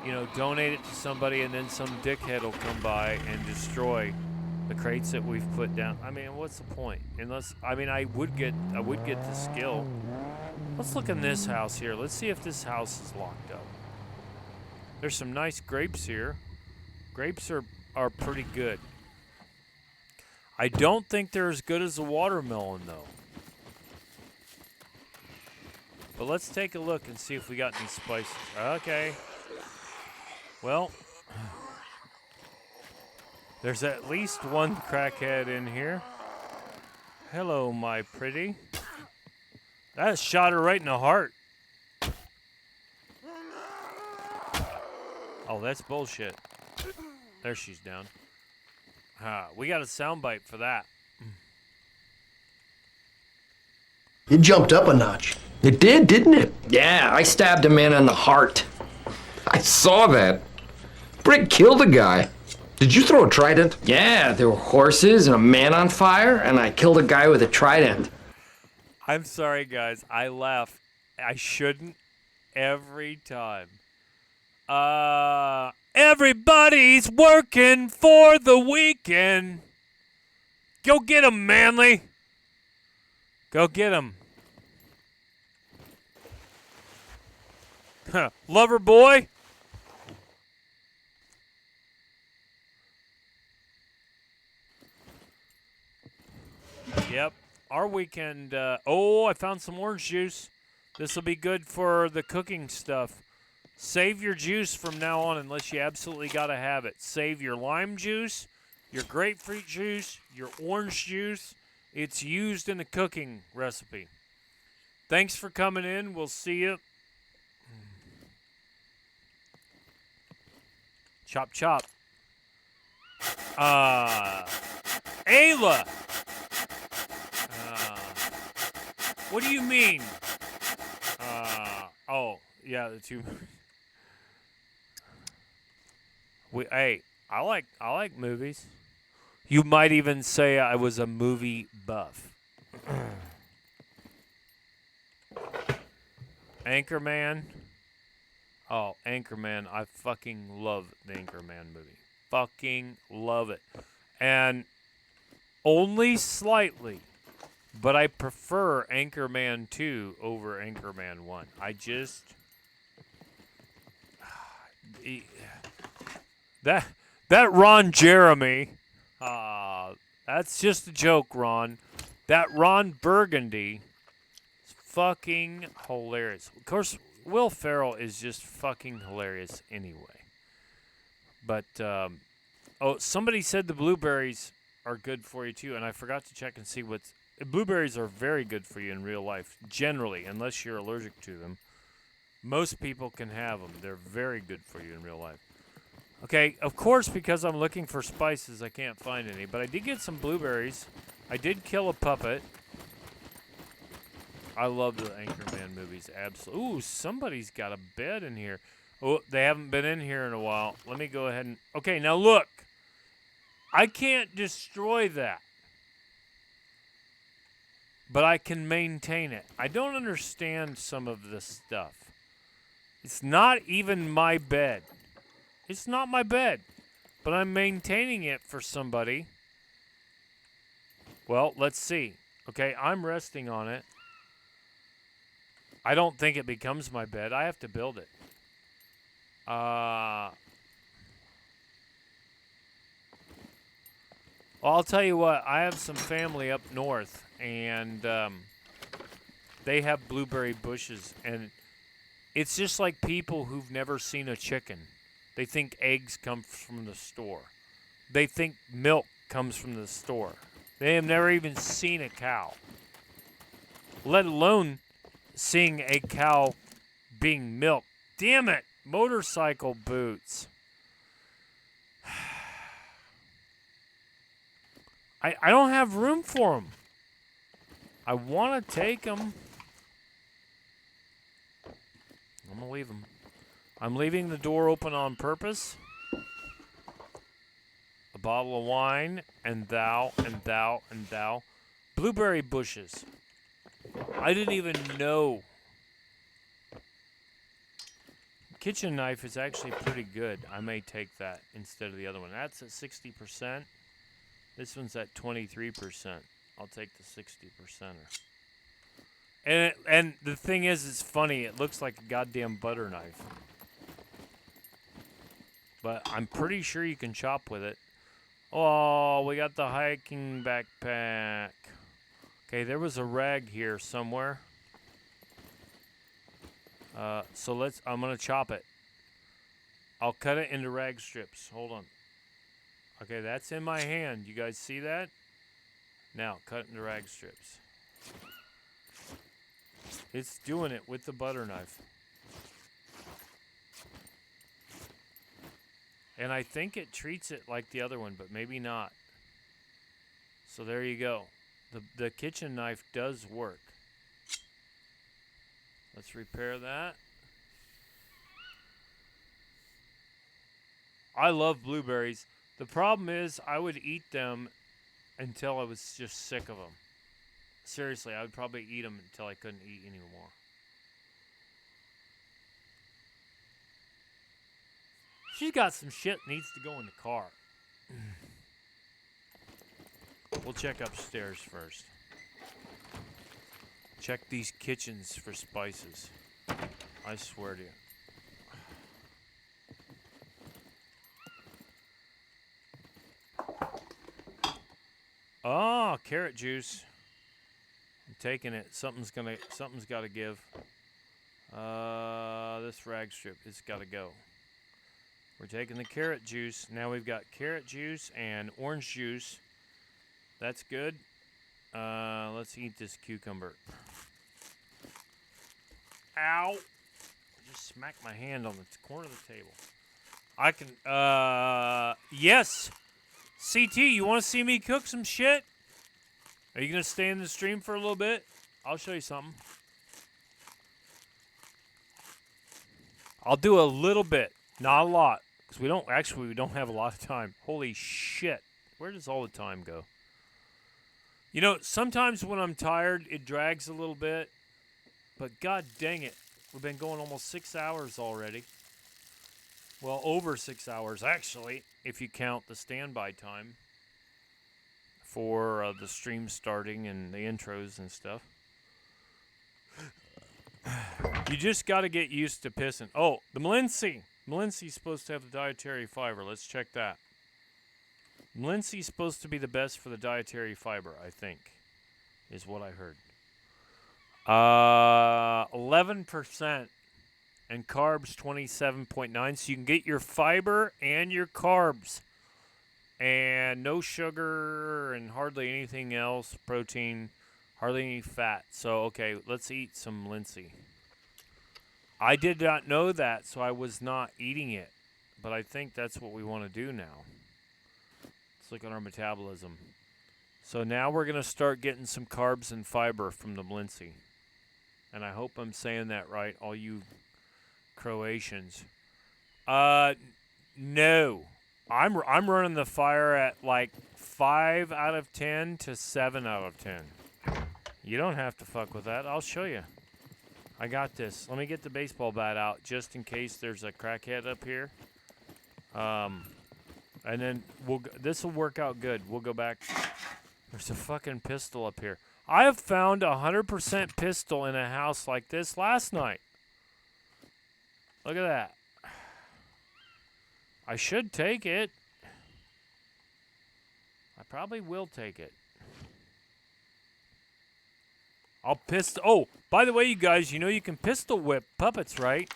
S3: you know, donate it to somebody, and then some dickhead will come by and destroy the crates that we've put down. I mean, what's the point? Unless, I mean, I would get the skill. Let's look in this house here. Let's see if this house is locked up. There's some nice grapes here. Grapes are pretty good. I don't think they're as good as the watermelon, though. But let's take a look and see if we got any spices. Okay. Well, there's at least one crackhead in here. Hello, my pretty. That shot her right in the heart. Oh, that's bullshit. There, she's down. We got a soundbite for that.
S12: It jumped up a notch.
S13: It did, didn't it?
S12: Yeah, I stabbed a man in the heart.
S13: I saw that. Brick killed a guy. Did you throw a trident?
S12: Yeah, there were horses and a man on fire, and I killed a guy with a trident.
S3: I'm sorry, guys. I laugh. I shouldn't every time. Everybody's working for the weekend. Go get 'em, Manly. Go get 'em. Lover boy. Yep. Our weekend, I found some orange juice. This will be good for the cooking stuff. Save your juice from now on unless you absolutely got to have it. Save your lime juice, your grapefruit juice, your orange juice. It's used in the cooking recipe. Thanks for coming in. We'll see you. Chop, chop. Ayla. What do you mean? Yeah, the two. Hey, I like movies. You might even say I was a movie buff. Anchorman. Oh, Anchorman. I fucking love the Anchorman movie. Fucking love it. And only slightly, but I prefer Anchorman 2 over Anchorman 1. That Ron Jeremy, that's just a joke, Ron. That Ron Burgundy is fucking hilarious. Of course, Will Ferrell is just fucking hilarious anyway. But, somebody said the blueberries are good for you too, and I forgot to check and see blueberries are very good for you in real life, generally, unless you're allergic to them. Most people can have them. They're very good for you in real life. Okay, of course, because I'm looking for spices, I can't find any, but I did get some blueberries. I did kill a puppet. I love the Anchorman movies, absolutely. Ooh, somebody's got a bed in here. Oh, they haven't been in here in a while. Let me go ahead and... Okay, now look. I can't destroy that. But I can maintain it. I don't understand some of this stuff. It's not even my bed. It's not my bed. But I'm maintaining it for somebody. Well, let's see. Okay, I'm resting on it. I don't think it becomes my bed. I have to build it. Well, I'll tell you what. I have some family up north, and they have blueberry bushes, and it's just like people who've never seen a chicken. They think eggs come from the store. They think milk comes from the store. They have never even seen a cow, let alone seeing a cow being milked. Damn it! Motorcycle boots. I don't have room for them. I want to take them. I'm gonna leave them. I'm leaving the door open on purpose. A bottle of wine, and thou, and thou, and thou. Blueberry bushes. I didn't even know. Kitchen knife is actually pretty good. I may take that instead of the other one. That's at 60%. This one's at 23%. I'll take the 60%er. And the thing is, it's funny. It looks like a goddamn butter knife. But I'm pretty sure you can chop with it. Oh, we got the hiking backpack. Okay, there was a rag here somewhere. So I'm going to chop it. I'll cut it into rag strips. Hold on. Okay, that's in my hand. You guys see that? Now, cut it into rag strips. It's doing it with the butter knife. And I think it treats it like the other one, but maybe not. So there you go. The kitchen knife does work. Let's repair that. I love blueberries. The problem is I would eat them until I was just sick of them. Seriously, I would probably eat them until I couldn't eat anymore. She's got some shit that needs to go in the car. We'll check upstairs first. Check these kitchens for spices. I swear to you. Oh, carrot juice. I'm taking it. Something's got to give. This rag strip, it's got to go. We're taking the carrot juice. Now we've got carrot juice and orange juice. That's good. Let's eat this cucumber. Ow! I just smacked my hand on the corner of the table. I can, yes! CT, you want to see me cook some shit? Are you going to stay in the stream for a little bit? I'll show you something. I'll do a little bit, not a lot. Because we don't have a lot of time. Holy shit. Where does all the time go? You know, sometimes when I'm tired, it drags a little bit. But god dang it. We've been going almost 6 hours already. Well, over 6 hours, actually, if you count the standby time for the stream starting and the intros and stuff. You just got to get used to pissing. Oh, the Malincy. Malincy's supposed to have the dietary fiber. Let's check that. Malincy's supposed to be the best for the dietary fiber, I think, is what I heard. 11%. And carbs 27.9. So you can get your fiber and your carbs. And no sugar and hardly anything else. Protein, hardly any fat. So, okay, let's eat some Lindsay. I did not know that, so I was not eating it. But I think that's what we want to do now. Let's look at our metabolism. So now we're going to start getting some carbs and fiber from the Lindsay. And I hope I'm saying that right, all you Croatians. No. I'm running the fire at like 5 out of 10 to 7 out of 10. You don't have to fuck with that. I'll show you. I got this. Let me get the baseball bat out just in case there's a crackhead up here. And then this will work out good. We'll go back. There's a fucking pistol up here. I have found 100% pistol in a house like this last night. Look at that. I should take it. I probably will take it. I'll pistol. Oh, by the way, you guys, you know you can pistol whip puppets, right?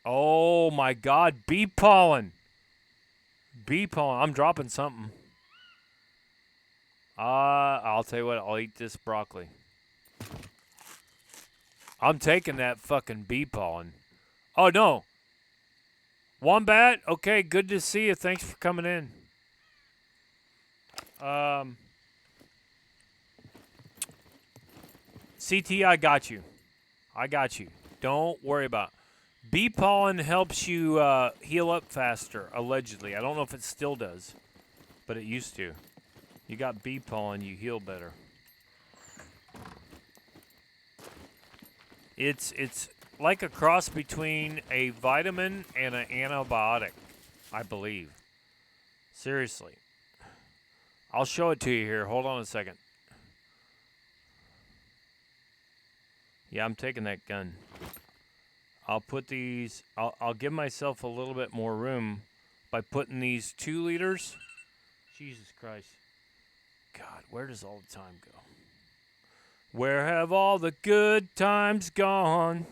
S3: Oh my God, bee pollen. Bee pollen. I'm dropping something. I'll tell you what. I'll eat this broccoli. I'm taking that fucking bee pollen. Oh no. Wombat. Okay, good to see you. Thanks for coming in. CT, I got you. I got you. Don't worry about it. Bee pollen helps you heal up faster, allegedly. I don't know if it still does, but it used to. You got bee pollen, you heal better. It's like a cross between a vitamin and an antibiotic, I believe. Seriously. I'll show it to you here. Hold on a second. Yeah, I'm taking that gun. I'll put these, I'll give myself a little bit more room by putting these 2 liters. Jesus Christ. God, where does all the time go? Where have all the good times gone?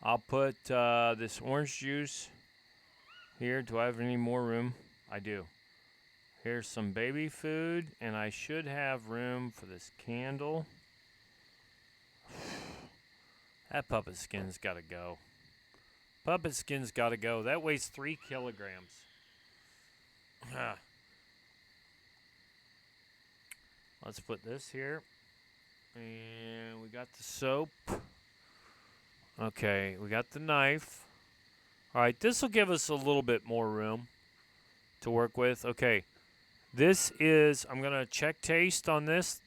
S3: I'll put this orange juice here. Do I have any more room? I do. Here's some baby food, and I should have room for this candle. That puppet skin's got to go. Puppet skin's got to go. That weighs 3 kilograms. Let's put this here. And we got the soap. Okay, we got the knife. All right, this will give us a little bit more room to work with. Okay, this is, I'm going to check taste on this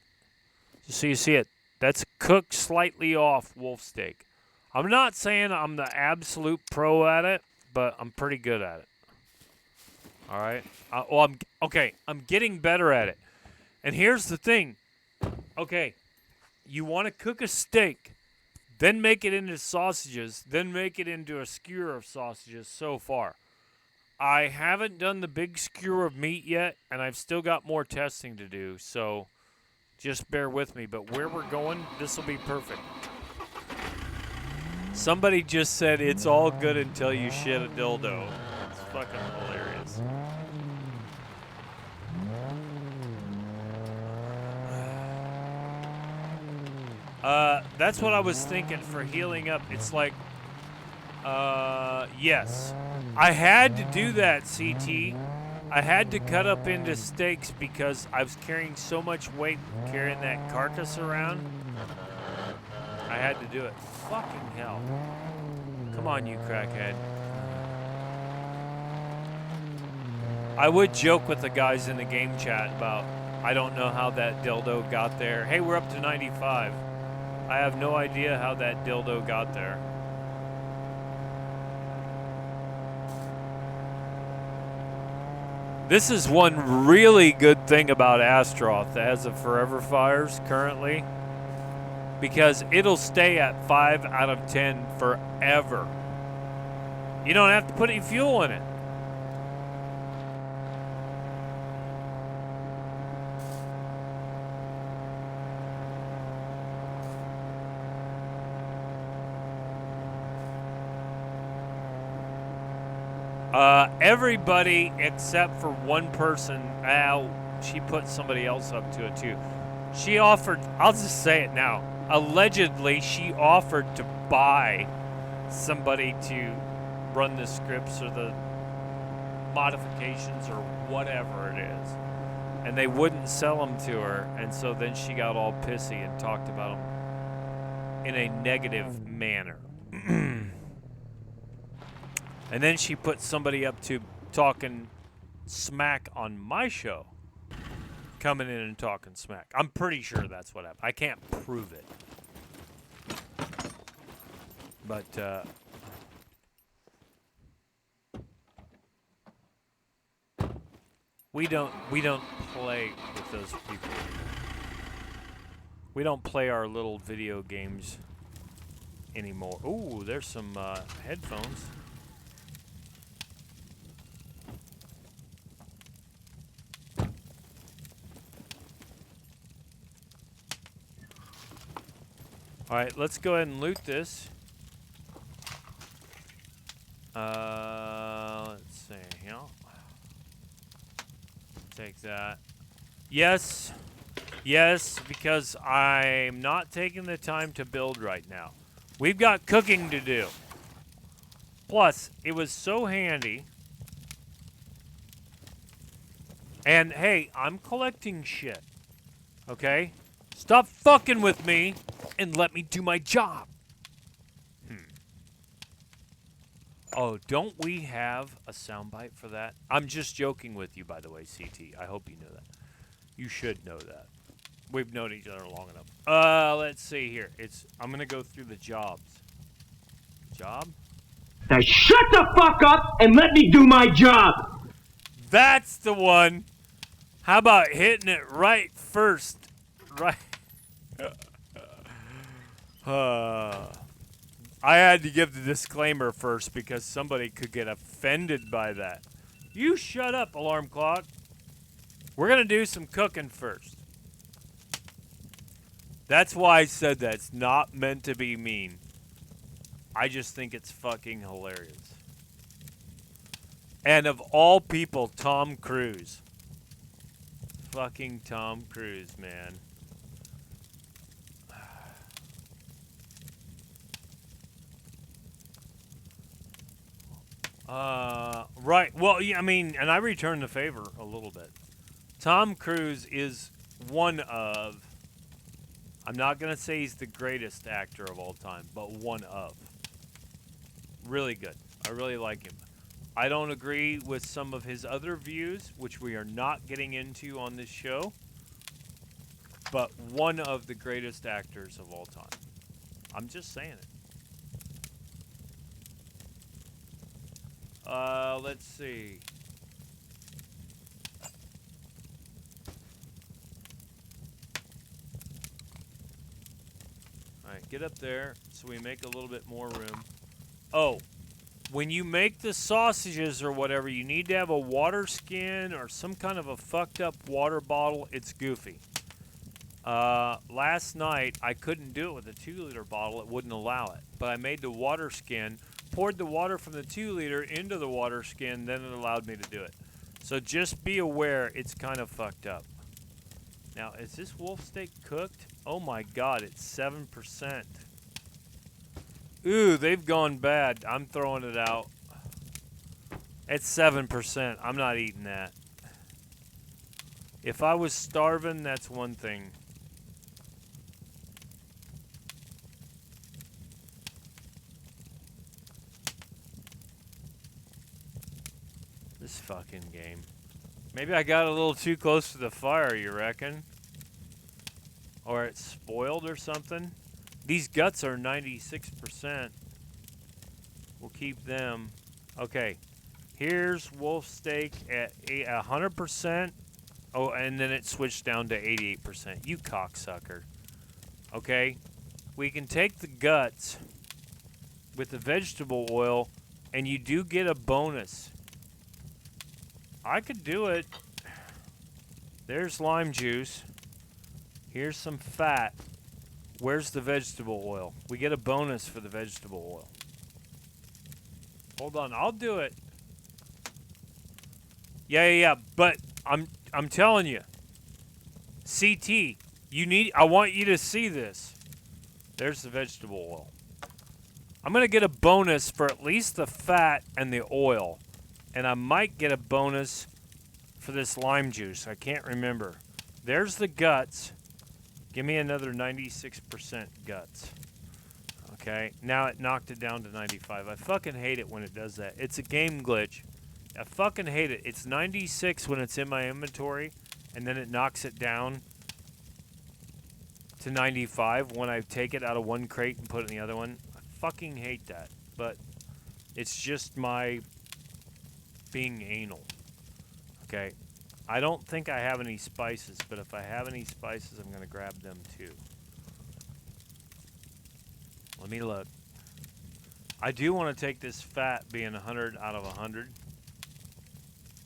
S3: just so you see it. That's cooked slightly off wolf steak. I'm not saying I'm the absolute pro at it, but I'm pretty good at it. All right. I'm getting better at it. And here's the thing. Okay, you want to cook a steak, then make it into sausages, then make it into a skewer of sausages so far. I haven't done the big skewer of meat yet, and I've still got more testing to do, so just bear with me. But where we're going, this will be perfect. Somebody just said it's all good until you shit a dildo. It's fucking hilarious. That's what I was thinking for healing up. It's like, yes. I had to do that, CT. I had to cut up into steaks because I was carrying so much weight carrying that carcass around. I had to do it. Fucking hell. Come on, you crackhead. I would joke with the guys in the game chat about, I don't know how that dildo got there. Hey, we're up to 95. I have no idea how that dildo got there. This is one really good thing about Astaroth that has the forever fires currently, because it'll stay at 5 out of 10 forever. You don't have to put any fuel in it. Everybody except for one person, she put somebody else up to it too. She offered, I'll just say it now, allegedly she offered to buy somebody to run the scripts or the modifications or whatever it is. And they wouldn't sell them to her, and so then she got all pissy and talked about them in a negative manner. And then she put somebody up to talking smack on my show. Coming in and talking smack. I'm pretty sure that's what happened. I can't prove it. But, we don't play with those people anymore. We don't play our little video games anymore. Ooh, there's some headphones. All right, let's go ahead and loot this. Let's see here. Take that. Yes, because I'm not taking the time to build right now. We've got cooking to do. Plus, it was so handy. And hey, I'm collecting shit. Okay? Stop fucking with me. and let me do my job. Oh, don't we have a soundbite for that? I'm just joking with you, by the way, CT. I hope you know that. You should know that. We've known each other long enough. Let's see here. I'm gonna go through the jobs. Job?
S1: Now shut the fuck up and let me do my job!
S3: That's the one! How about hitting it right first? Right. I had to give the disclaimer first because somebody could get offended by that. You shut up, alarm clock. We're going to do some cooking first. That's why I said that. It's not meant to be mean. I just think it's fucking hilarious. And of all people, Tom Cruise. Fucking Tom Cruise, man. Right. Well, yeah, I mean, and I return the favor a little bit. Tom Cruise is one of, I'm not going to say he's the greatest actor of all time, but one of. Really good. I really like him. I don't agree with some of his other views, which we are not getting into on this show, but one of the greatest actors of all time. I'm just saying it. Let's see. Alright, get up there so we make a little bit more room. Oh, when you make the sausages or whatever, you need to have a water skin or some kind of a fucked up water bottle. It's goofy. Last night, I couldn't do it with a 2-liter bottle. It wouldn't allow it. But I made the water skin, poured the water from the 2-liter into the water skin, then it allowed me to do it. So just be aware it's kind of fucked up. Now, is this wolf steak cooked? Oh my god, it's 7%. Ooh, they've gone bad. I'm throwing it out. It's 7%. I'm not eating that. If I was starving, that's one thing. This fucking game. Maybe I got a little too close to the fire, you reckon? Or it's spoiled or something? These guts are 96%. We'll keep them. Okay. Here's wolf steak at 100%. Oh, and then it switched down to 88%. You cocksucker. Okay. We can take the guts with the vegetable oil, and you do get a bonus. I could do it. There's lime juice. Here's some fat. Where's the vegetable oil? We get a bonus for the vegetable oil. Hold on, I'll do it. Yeah. But I'm telling you, CT, I want you to see this. There's the vegetable oil. I'm gonna get a bonus for at least the fat and the oil. And I might get a bonus for this lime juice. I can't remember. There's the guts. Give me another 96% guts. Okay, now it knocked it down to 95. I fucking hate it when it does that. It's a game glitch. I fucking hate it. It's 96 when it's in my inventory, and then it knocks it down to 95 when I take it out of one crate and put it in the other one. I fucking hate that. But it's just my being anal. Okay. I don't think I have any spices, but if I have any spices, I'm going to grab them too. Let me look. I do want to take this fat being 100 out of 100.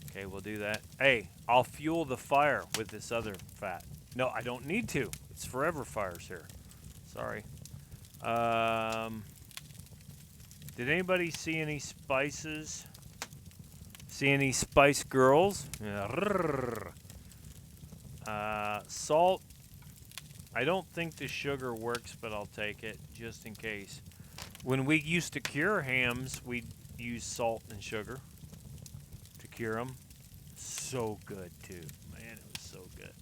S3: Okay, we'll do that. Hey, I'll fuel the fire with this other fat. No, I don't need to. It's forever fires here. Sorry. Did anybody see any spices? See any Spice Girls? Salt. I don't think the sugar works, but I'll take it just in case. When we used to cure hams, we'd use salt and sugar to cure them. So good, too. Man, it was so good.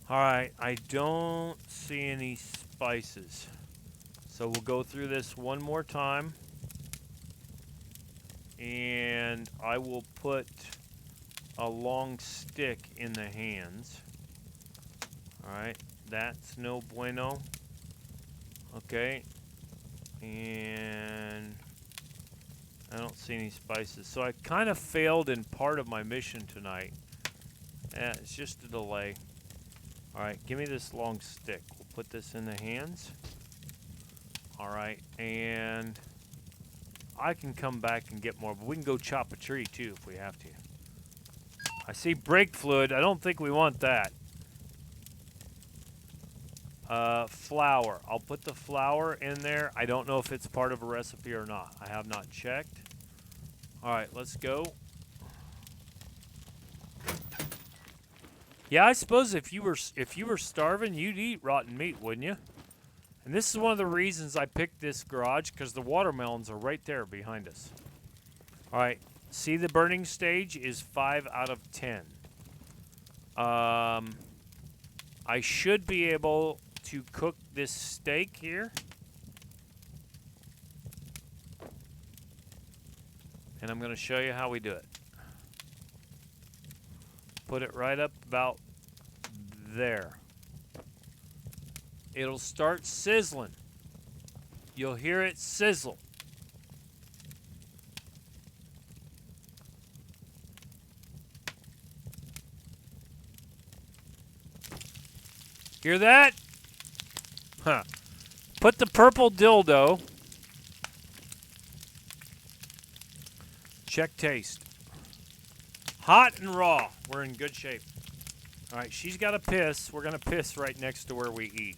S3: Alright, I don't see any spices. So we'll go through this one more time. And I will put a long stick in the hands. Alright, that's no bueno. Okay. And I don't see any spices. So I kind of failed in part of my mission tonight. Yeah, it's just a delay. Alright, give me this long stick. We'll put this in the hands. Alright, and I can come back and get more, but we can go chop a tree too if we have to. I see brake fluid. I don't think we want that. Flour. I'll put the flour in there. I don't know if it's part of a recipe or not. I have not checked. Alright, let's go. Yeah, I suppose if you were starving, you'd eat rotten meat, wouldn't you? And this is one of the reasons I picked this garage, because the watermelons are right there behind us. Alright, see the burning stage is 5 out of 10. I should be able to cook this steak here. And I'm going to show you how we do it. Put it right up about there. It'll start sizzling. You'll hear it sizzle. Hear that? Huh. Put the purple dildo. Check taste. Hot and raw. We're in good shape. All right, she's got to piss. We're going to piss right next to where we eat.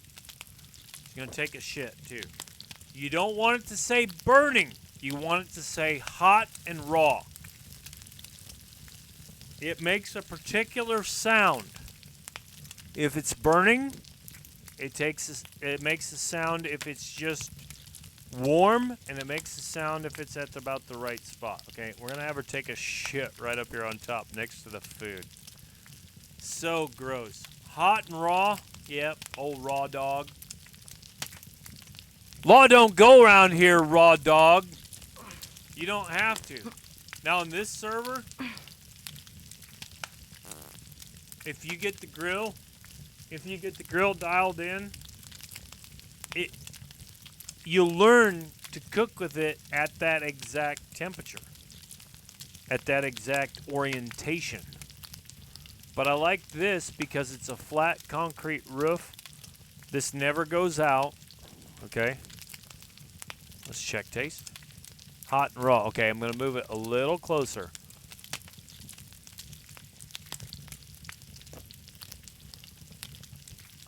S3: She's going to take a shit, too. You don't want it to say burning. You want it to say hot and raw. It makes a particular sound. If it's burning, it makes a sound if it's just warm, and it makes a sound if it's at about the right spot. Okay, we're going to have her take a shit right up here on top next to the food. So gross. Hot and raw. Yep, old raw dog. Law don't go around here, raw dog. You don't have to. Now in this server, if you get the grill dialed in, you'll learn to cook with it at that exact temperature, at that exact orientation. But I like this because it's a flat concrete roof. This never goes out. Okay. Let's check taste. Hot and raw. Okay, I'm going to move it a little closer.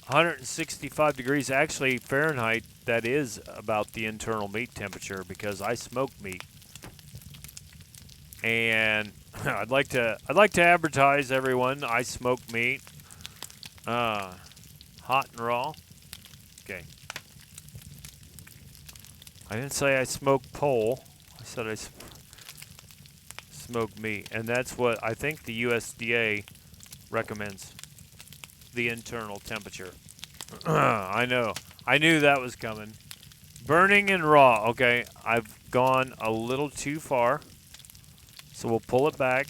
S3: $165 degrees. Actually, Fahrenheit, that is about the internal meat temperature because I smoke meat. And I'd like to advertise everyone. I smoke meat. Hot and raw. Okay. I didn't say I smoke pole. I said I smoke meat, and that's what I think the USDA recommends. The internal temperature. I know. I knew that was coming. Burning and raw. Okay, I've gone a little too far. So we'll pull it back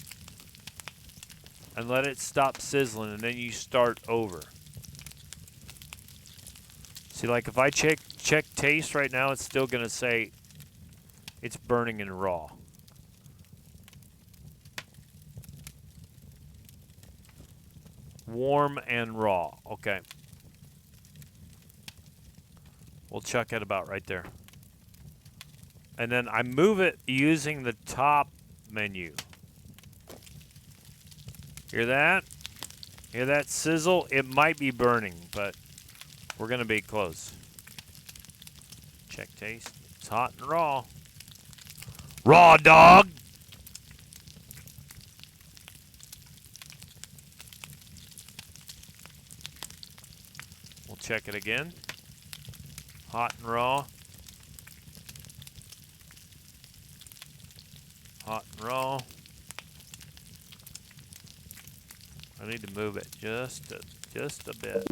S3: and let it stop sizzling, and then you start over. See, like if I check taste right now, it's still going to say it's burning and raw. Warm and raw. Okay. We'll chuck it about right there. And then I move it using the top menu. Hear that? Hear that sizzle? It might be burning, but we're going to be close. Check taste. It's hot and raw. Raw dog! We'll check it again. Hot and raw. Hot and raw. I need to move it just a Just a bit.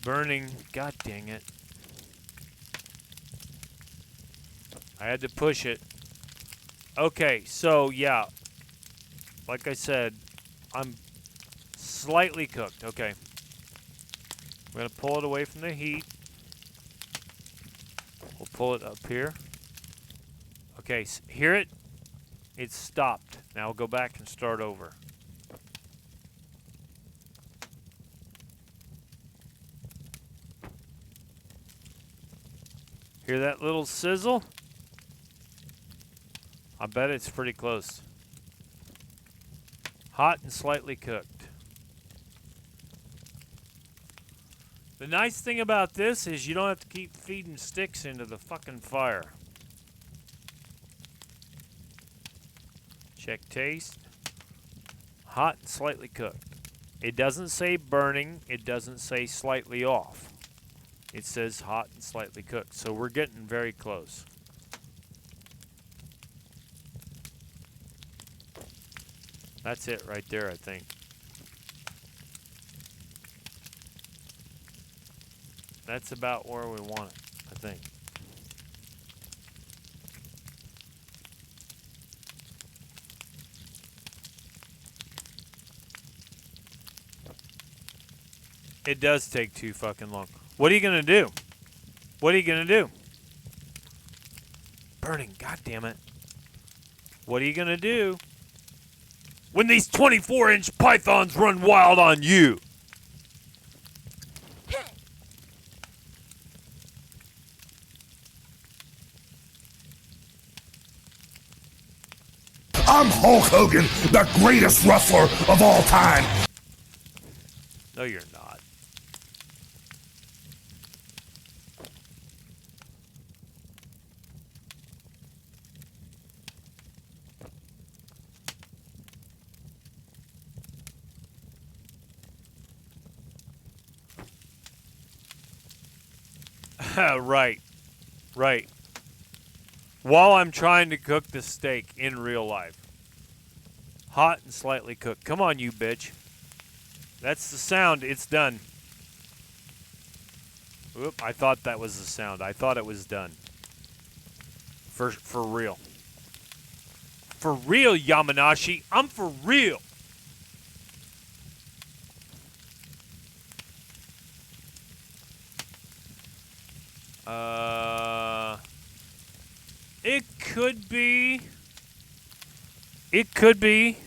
S3: Burning. God dang it. I had to push it. Okay, so yeah. Like I said, I'm slightly cooked. Okay. We're going to pull it away from the heat. We'll pull it up here. Okay, hear it? It's stopped. Now we'll go back and start over. Hear that little sizzle? I bet it's pretty close. Hot and slightly cooked. The nice thing about this is you don't have to keep feeding sticks into the fucking fire. Check taste. Hot and slightly cooked. It doesn't say burning. It doesn't say slightly off. It says hot and slightly cooked. So we're getting very close. That's it right there, I think. That's about where we want it, I think. It does take too fucking long. What are you gonna do? What are you gonna do? Burning, god damn it. What are you gonna do when these 24-inch pythons run wild on you?
S14: I'm Hulk Hogan, the greatest wrestler of all time.
S3: No, you're not. Right. Right. While I'm trying to cook the steak in real life. Hot and slightly cooked. Come on, you bitch. That's the sound. It's done. Oop, I thought that was the sound. I thought it was done. For real. For real, Yamanashi. I'm for real. It could be. It could be.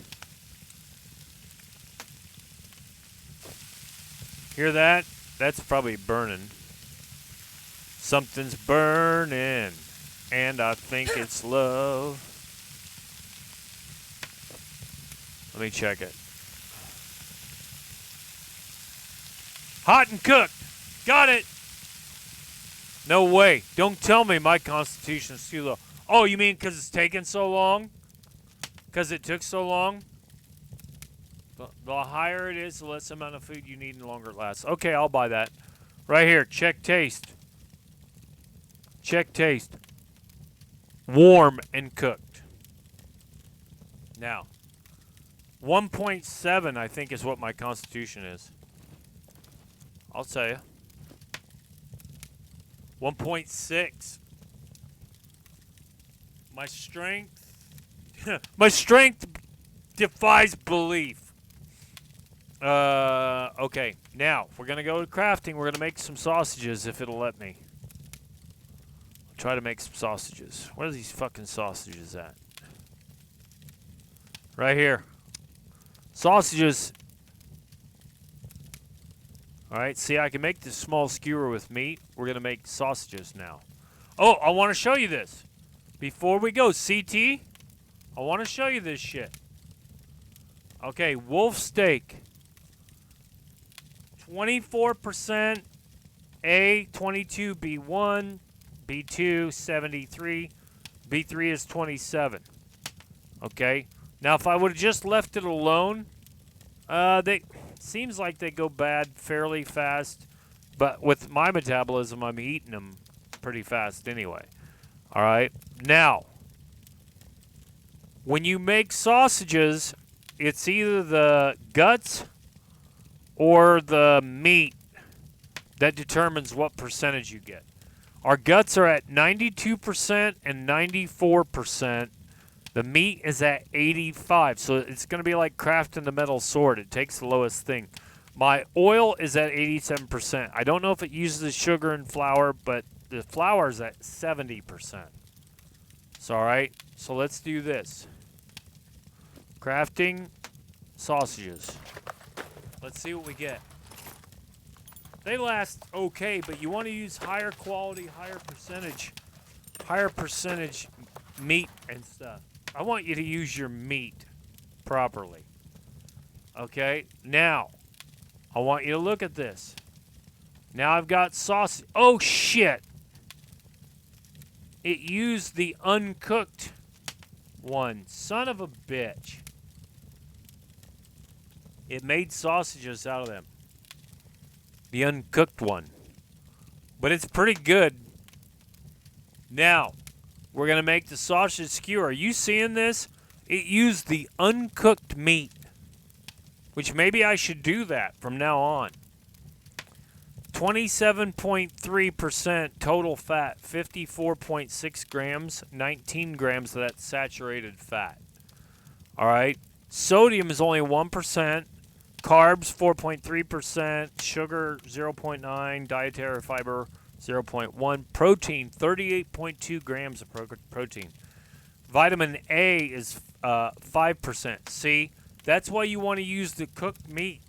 S3: Hear that? That's probably burning. Something's burning, and I think it's love. Let me check it. Hot and cooked. Got it. No way. Don't tell me my constitution is too low. Oh, you mean because it's taken so long? Because it took so long? The higher it is, the less amount of food you need and the longer it lasts. Okay, I'll buy that. Right here. Check taste. Check taste. Warm and cooked. Now, 1.7 I think is what my constitution is. I'll tell you. 1.6. My strength defies belief. Okay. Now, we're going to go to crafting. We're going to make some sausages if it'll let me. I'll try to make some sausages. Where are these fucking sausages at? Right here. Sausages. Alright, see, I can make this small skewer with meat. We're going to make sausages now. Oh, I want to show you this. Before we go, CT, I want to show you this shit. Okay, wolf steak. 24% A, 22, B1, B2, 73. B3 is 27. Okay? Now, if I would have just left it alone, they seems like they go bad fairly fast. But with my metabolism, I'm eating them pretty fast anyway. All right? Now, when you make sausages, it's either the guts or the meat that determines what percentage you get. Our guts are at 92% and 94%. The meat is at 85, so it's going to be like crafting the metal sword. It takes the lowest thing. My oil is at 87%. I don't know if it uses sugar and flour, but the flour is at 70%. So, all right, so let's do this. Crafting sausages. Let's see what we get. They last okay, but you want to use higher quality, higher percentage meat and stuff. I want you to use your meat properly. Okay? Now, I want you to look at this. Now I've got sausage. Oh, shit. It used the uncooked one. Son of a bitch. It made sausages out of them. The uncooked one. But it's pretty good. Now, we're going to make the sausage skewer. Are you seeing this? It used the uncooked meat. Which maybe I should do that from now on. 27.3% total fat. 54.6 grams. 19 grams of that saturated fat. Alright. Sodium is only 1%. Carbs, 4.3%. Sugar, 0.9. Dietary fiber, 0.1. Protein, 38.2 grams of protein. Vitamin A is 5%. See, that's why you want to use the cooked meat.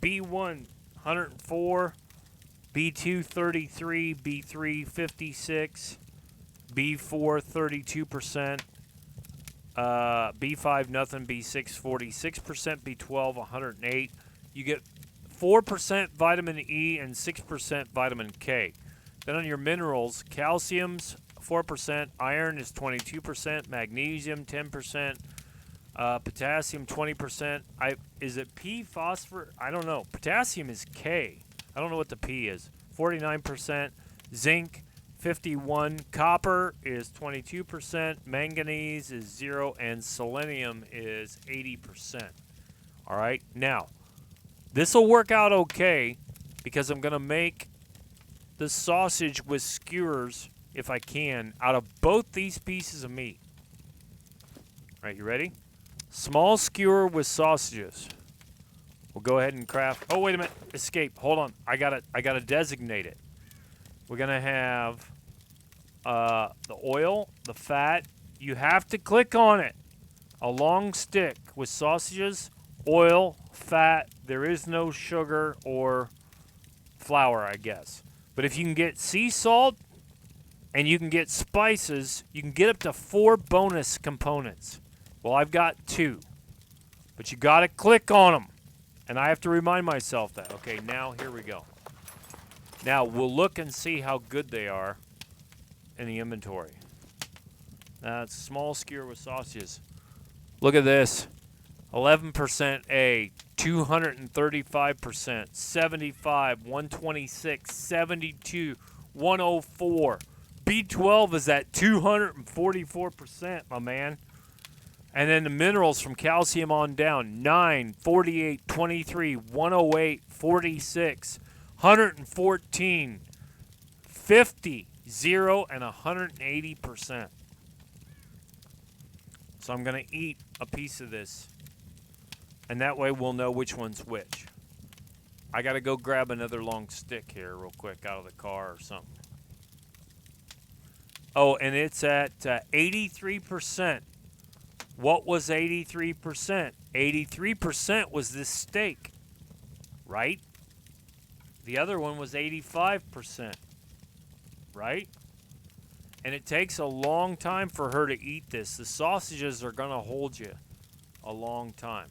S3: B1, 104. B2, 33. B3, 56. B4, 32%. B5, nothing. B6, 46%. B12, 108. You get 4% vitamin E and 6% vitamin K. Then on your minerals, calcium's 4%, iron is 22%, magnesium 10%, potassium 20%. Is it P, phosphorus? I don't know. Potassium is K. I don't know what the P is. 49%, zinc 51, copper is 22%, manganese is 0, and selenium is 80%. All right, now this will work out okay because I'm going to make the sausage with skewers, if I can, out of both these pieces of meat. All right, you ready? Small skewer with sausages. We'll go ahead and craft. Oh, wait a minute. Escape. Hold on. I gotta designate it. We're going to have the oil, the fat. You have to click on it. A long stick with sausages, oil, fat. There is no sugar or flour, I guess. But if you can get sea salt and you can get spices, you can get up to 4 bonus components. Well, I've got 2. But you got to click on them. And I have to remind myself that. Okay, now here we go. Now, we'll look and see how good they are in the inventory. That's small skewer with sausages. Look at this. 11% A, 235%, 75, 126, 72, 104. B12 is at 244%, my man. And then the minerals from calcium on down. 9, 48, 23, 108, 46, 114, 50, 0, and 180%. So I'm going to eat a piece of this. And that way we'll know which one's which. I got to go grab another long stick here real quick out of the car or something. Oh, and it's at 83%. What was 83%? 83% was this steak, right? The other one was 85%, right? And it takes a long time for her to eat this. The sausages are going to hold you a long time.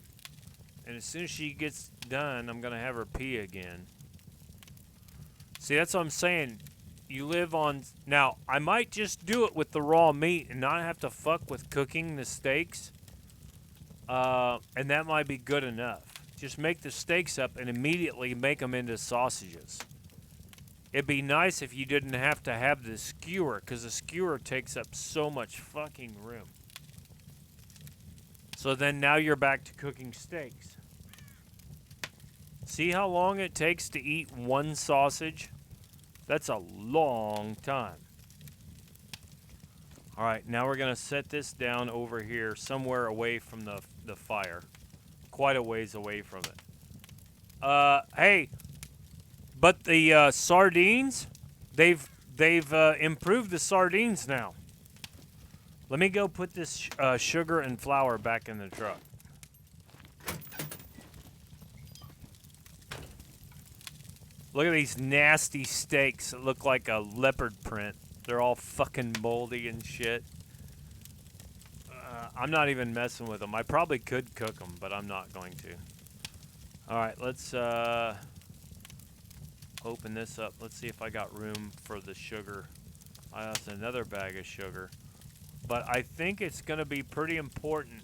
S3: And as soon as she gets done, I'm going to have her pee again. See, that's what I'm saying. you live on... Now, I might just do it with the raw meat and not have to fuck with cooking the steaks. And that might be good enough. Just make the steaks up and immediately make them into sausages. It'd be nice if you didn't have to have the skewer, because the skewer takes up so much fucking room. So then now you're back to cooking steaks. See how long it takes to eat one sausage? That's a long time. All right, now we're going to set this down over here, somewhere away from the fire. Quite a ways away from it. Hey, but the sardines, they've improved the sardines now. Let me go put this sugar and flour back in the truck. Look at these nasty steaks that look like a leopard print. They're all fucking moldy and shit. I'm not even messing with them. I probably could cook them, but I'm not going to. All right, let's open this up. Let's see if I got room for the sugar. That's another bag of sugar. But I think it's going to be pretty important.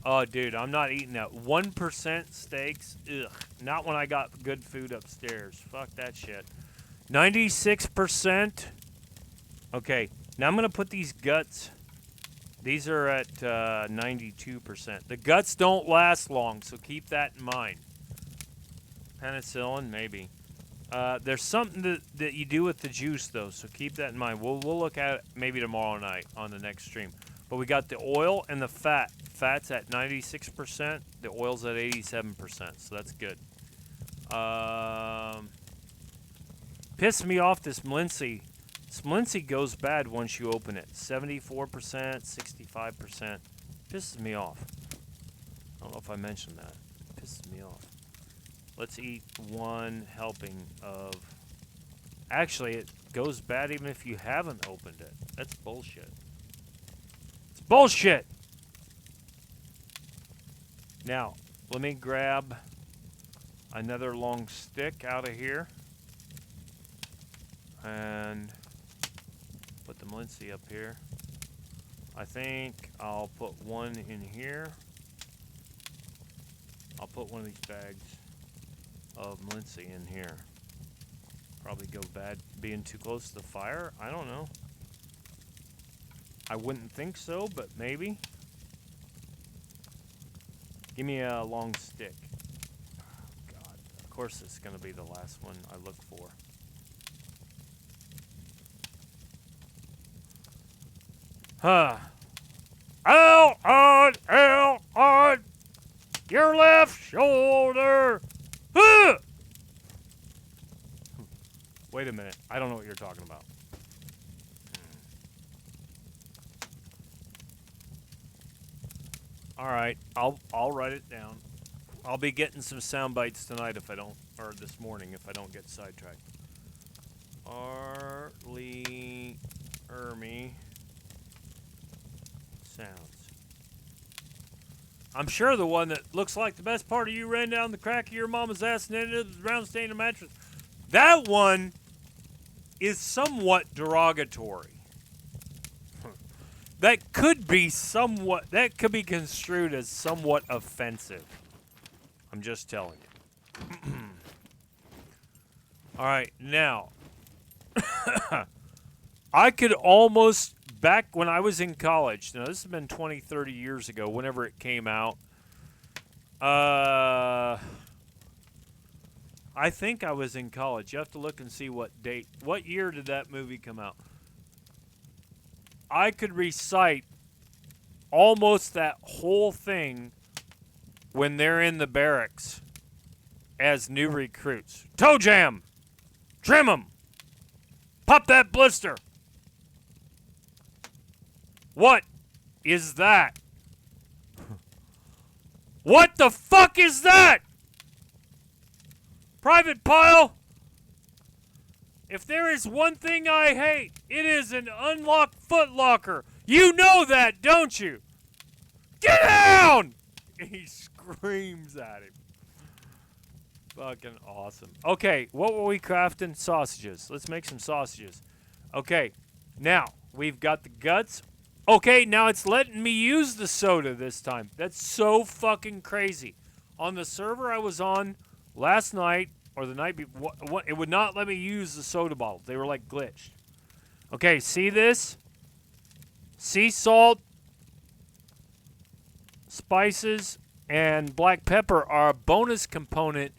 S3: Oh, dude, I'm not eating that. 1% steaks? Ugh. Not when I got good food upstairs. Fuck that shit. 96%. Okay, now I'm going to put these guts. These are at 92%. The guts don't last long, so keep that in mind. Penicillin, maybe. There's something that you do with the juice, though, so keep that in mind. We'll look at it maybe tomorrow night on the next stream. But we got the oil and the fat. Fat's at 96%. The oil's at 87%, so that's good. Pissed me off, this Mlincy. This Mlincy goes bad once you open it. 74%, 65%. Pisses me off. I don't know if I mentioned that. Pisses me off. Let's eat one helping of... Actually, it goes bad even if you haven't opened it. That's bullshit. It's bullshit! Now, let me grab another long stick out of here. And put the Mlincy up here. I think I'll put one in here. I'll put one of these bags of Mlincy in here. Probably go bad being too close to the fire. I don't know. I wouldn't think so, but maybe. Give me a long stick. Oh, God. Of course it's going to be the last one I look for. Huh. Out on your left shoulder. Huh! Wait a minute. I don't know what you're talking about. All right, I'll write it down. I'll be getting some sound bites tonight if I don't, or this morning if I don't get sidetracked. Arlie Ermy sounds. I'm sure the one that looks like the best part of you ran down the crack of your mama's ass and ended up round staying in a mattress. That one is somewhat derogatory. That could be construed as somewhat offensive. I'm just telling you. All right, now. I could almost, back when I was in college, now this has been 20, 30 years ago, whenever it came out. I think I was in college. You have to look and see what date. What year did that movie come out? I could recite almost that whole thing when they're in the barracks as new recruits. Toe jam! Trim 'em! Pop that blister! What is that? What the fuck is that? Private Pile, if there is one thing I hate, it is an unlocked footlocker. You know that, don't you? Get down! He screams at him. fucking awesome. Okay, what were we crafting? Sausages. Let's make some sausages. Okay, now we've got the guts. Okay, now it's letting me use the soda this time. That's so fucking crazy. On the server I was on last night or the night before, it would not let me use the soda bottles. They were like glitched. Okay, see this? Sea salt, spices, and black pepper are a bonus component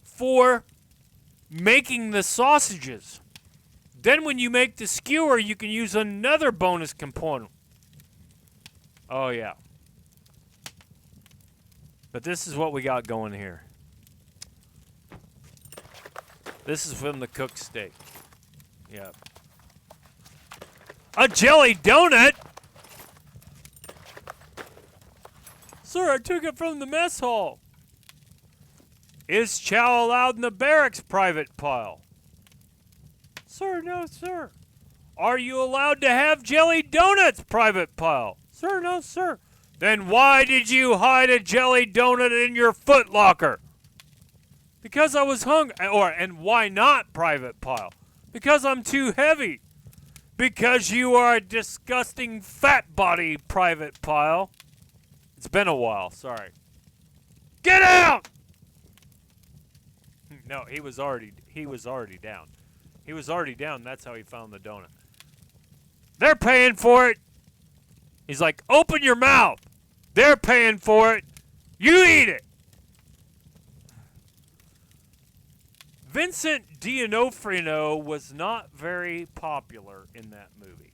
S3: for making the sausages. Then when you make the skewer, you can use another bonus component. Oh, yeah. But this is what we got going here. This is from the cooked steak. Yep. A jelly donut? Sir, I took it from the mess hall. Is chow allowed in the barracks private pile? Sir, no, sir. Are you allowed to have jelly donuts private pile? Sir, no, sir. Then why did you hide a jelly donut in your foot locker? Because I was hungry. And why not private pile? Because I'm too heavy. Because you are a disgusting fat body private pile. It's been a while, sorry. Get out! No, he was already down. He was already down, that's how he found the donut. They're paying for it. He's like, open your mouth. They're paying for it. You eat it. Vincent D'Onofrio was not very popular in that movie.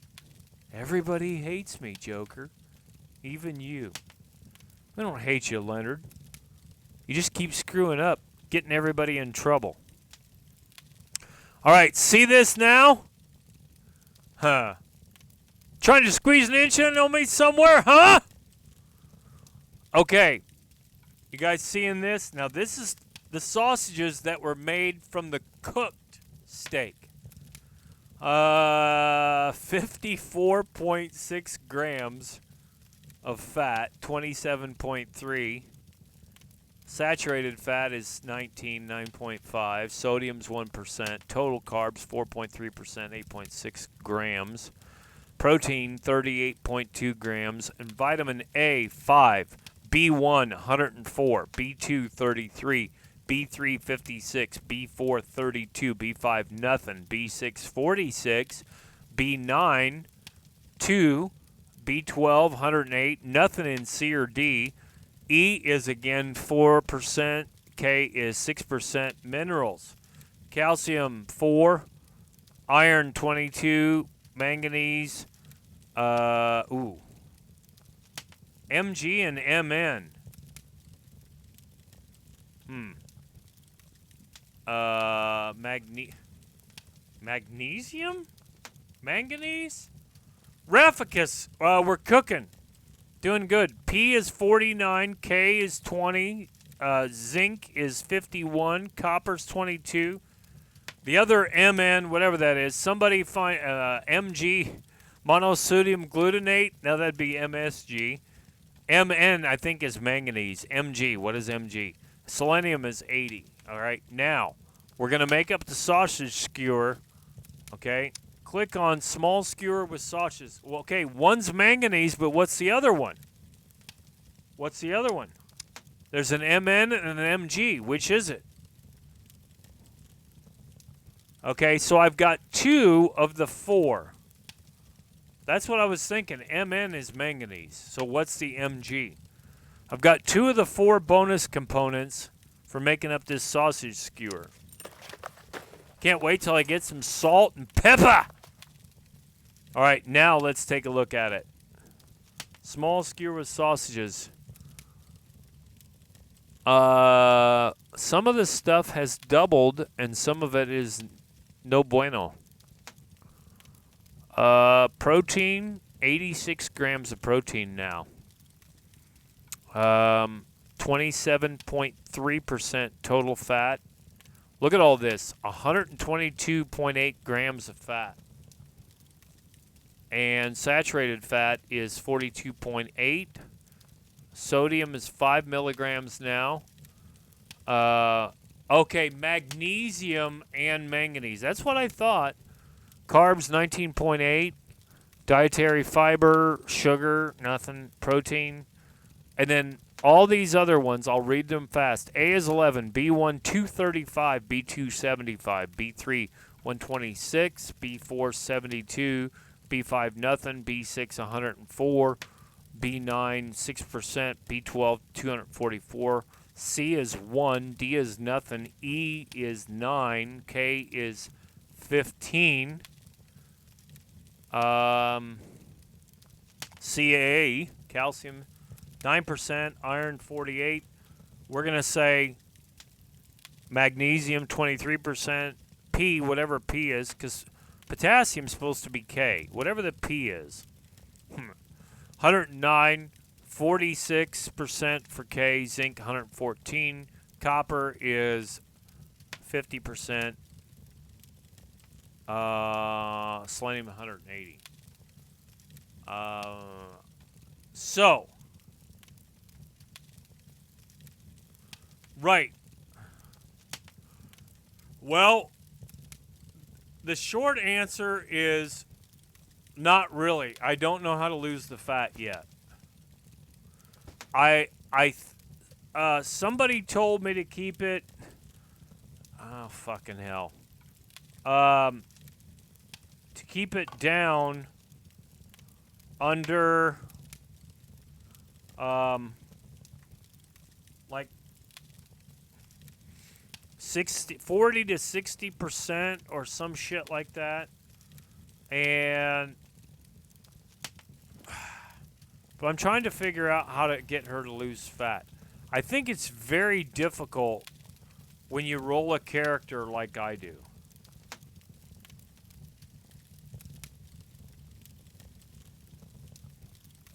S3: Everybody hates me, Joker. Even you. I don't hate you, Leonard. You just keep screwing up, getting everybody in trouble. All right, see this now? Huh. Trying to squeeze an inch in on me somewhere, huh? Okay. You guys seeing this? Now, this is the sausages that were made from the cooked steak. 54.6 grams of fat, 27.3. Saturated fat is 9.5. Sodium's 1%. Total carbs 4.3%, 8.6 grams. Protein 38.2 grams. And vitamin A 5. B1 104. B2 33. B3 56. B4 32. B5 nothing. B6 46. B9 2. B12 108. Nothing in C or D. E is again 4%. K is 6% minerals. Calcium 4. Iron 22. Manganese. MG and MN. Magnesium? Manganese? Raficus. We're cooking. Doing good. P is 49. K is 20. Zinc is 51. Copper's 22. The other MN, whatever that is, somebody find MG, monosodium glutamate. Now that'd be MSG. MN, I think, is manganese. MG, what is MG? Selenium is 80. All right, now we're going to make up the sausage skewer. Okay, click on small skewer with sausages. Well, okay, one's manganese, but what's the other one? What's the other one? There's an MN and an MG. Which is it? Okay, so I've got 2 of the 4. That's what I was thinking. MN is manganese. So what's the MG? I've got 2 of the 4 bonus components for making up this sausage skewer. Can't wait till I get some salt and pepper. All right, now let's take a look at it. Small skewer with sausages. Some of the stuff has doubled, and some of it is no bueno. Protein, 86 grams of protein now. 27.3% total fat. Look at all this. 122.8 grams of fat. And saturated fat is 42.8. Sodium is 5 milligrams now. Okay, magnesium and manganese. That's what I thought. Carbs, 19.8. Dietary fiber, sugar, nothing. Protein. And then all these other ones, I'll read them fast. A is 11. B1, 235. B2, 75. B3, 126. B4, 72. B5, nothing. B6, 104. B9, 6%. B12, 244. C is 1. D is nothing. E is 9. K is 15. CAA, calcium, 9%. Iron, 48. We're going to say magnesium, 23%. P, whatever P is, because potassium's supposed to be K. Whatever the P is. 109. 46% for K, zinc 114, copper is 50%, selenium 180. So, right. Well, the short answer is not really. I don't know how to lose the fat yet. Somebody told me to keep it. Oh, fucking hell. To keep it down under, like 40 to 60% or some shit like that. And but I'm trying to figure out how to get her to lose fat. I think it's very difficult when you roll a character like I do.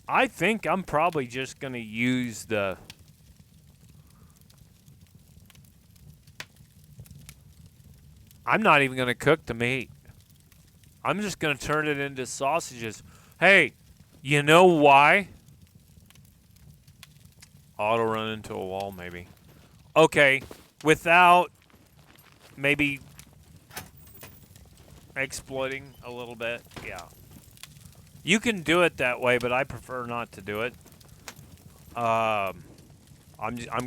S3: I think I'm probably just going to use the... I'm not even going to cook the meat. I'm just going to turn it into sausages. Hey, you know why? Auto run into a wall, maybe. Okay, without maybe exploiting a little bit, yeah. You can do it that way, but I prefer not to do it. I'm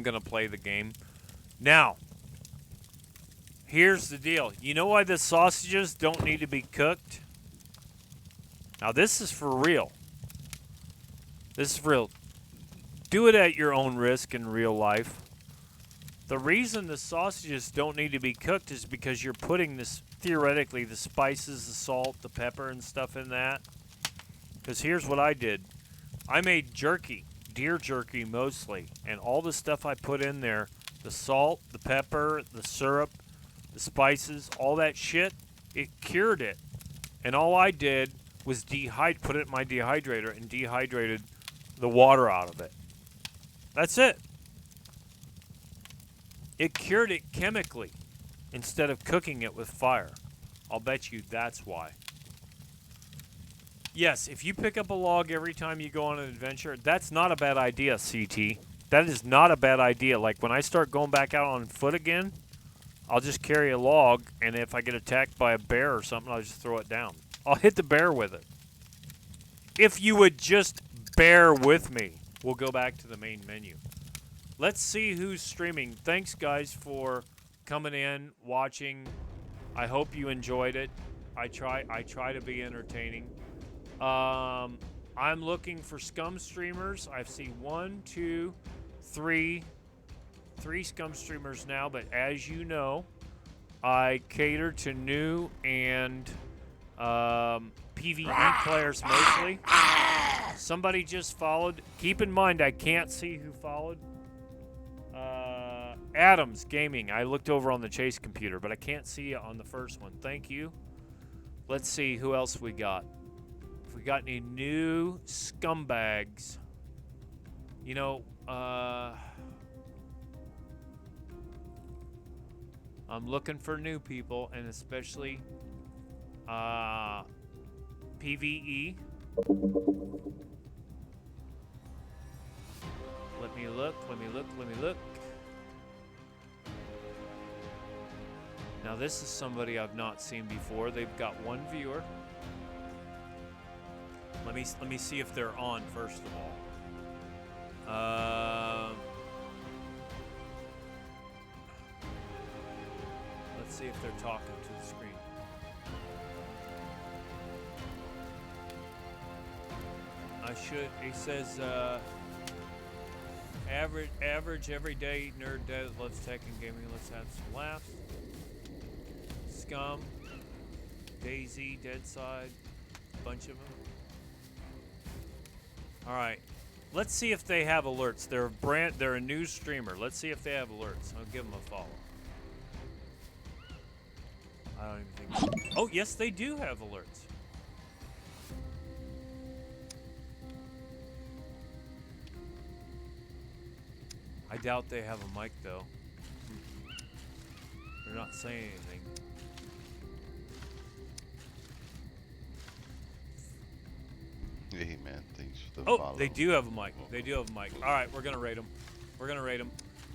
S3: gonna play the game. Now, here's the deal. You know why the sausages don't need to be cooked? Now, this is for real. This is real. Do it at your own risk in real life. The reason the sausages don't need to be cooked is because you're putting this, theoretically, the spices, the salt, the pepper and stuff in that. Because here's what I did. I made jerky, deer jerky mostly, and all the stuff I put in there, the salt, the pepper, the syrup, the spices, all that shit, it cured it. And all I did was put it in my dehydrator and dehydrated the water out of it. That's it. It cured it chemically instead of cooking it with fire. I'll bet you that's why. Yes, if you pick up a log every time you go on an adventure, that's not a bad idea, CT. That is not a bad idea. Like when I start going back out on foot again, I'll just carry a log, and if I get attacked by a bear or something, I'll just throw it down. I'll hit the bear with it. If you would just bear with me, we'll go back to the main menu. Let's see who's streaming. Thanks, guys, for coming in, watching. I hope you enjoyed it. I try to be entertaining. I'm looking for SCUM streamers. I see 1, 2, 3 SCUM streamers now, but as you know, I cater to new and PvE players mostly. Somebody just followed. Keep in mind, I can't see who followed. Adams Gaming. I looked over on the Chase computer, but I can't see it on the first one. Thank you. Let's see who else we got. If we got any new scumbags. You know, I'm looking for new people, and especially PvE. Let me look. Now this is somebody I've not seen before. They've got one viewer. Let me see if they're on first of all. Let's see if they're talking to the screen. He says, average everyday nerd that loves tech and gaming. Let's have some laughs. SCUM, Daisy, Deadside, a bunch of them. All right, let's see if they have alerts. They're a new streamer. Let's see if they have alerts. I'll give them a follow. I don't even think. Oh, yes, they do have alerts. I doubt they have a mic though. They're not saying anything.
S15: Hey man, thanks for the follow.
S3: Oh, they do have a mic. They do have a mic. All right, we're gonna rate them. We're gonna rate them.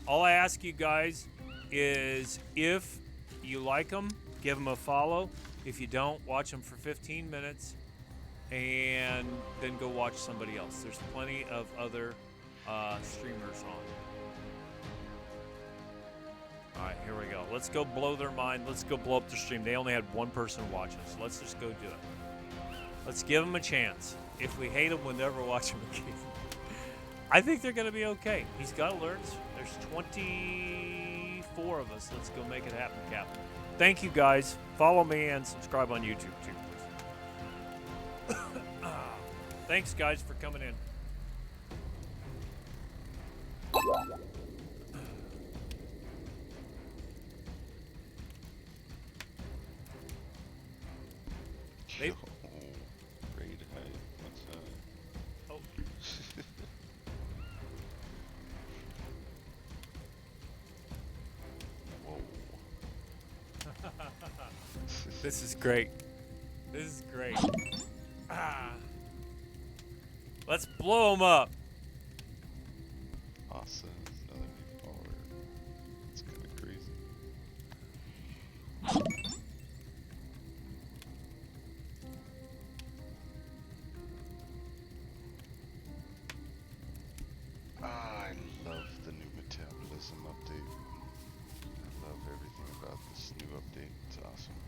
S3: All I ask you guys is if you like them, give them a follow. If you don't, watch them for 15 minutes and then go watch somebody else. There's plenty of other streamers on. All right, here we go. Let's go blow their mind. Let's go blow up the stream. They only had one person watching, so let's just go do it. Let's give them a chance. If we hate them, we'll never watch them again. I think they're going to be okay. He's got alerts. There's 24 of us. Let's go make it happen, Captain. Thank you, guys. Follow me and subscribe on YouTube, too, please. Thanks, guys, for coming in. They,
S15: Raid height, what's that?
S3: oh.
S15: Whoa.
S3: This is great. This is great. Let's blow them up.
S15: Awesome. Another new follower. It's kind of crazy. I love the new metabolism update. I love everything about this new update. It's awesome.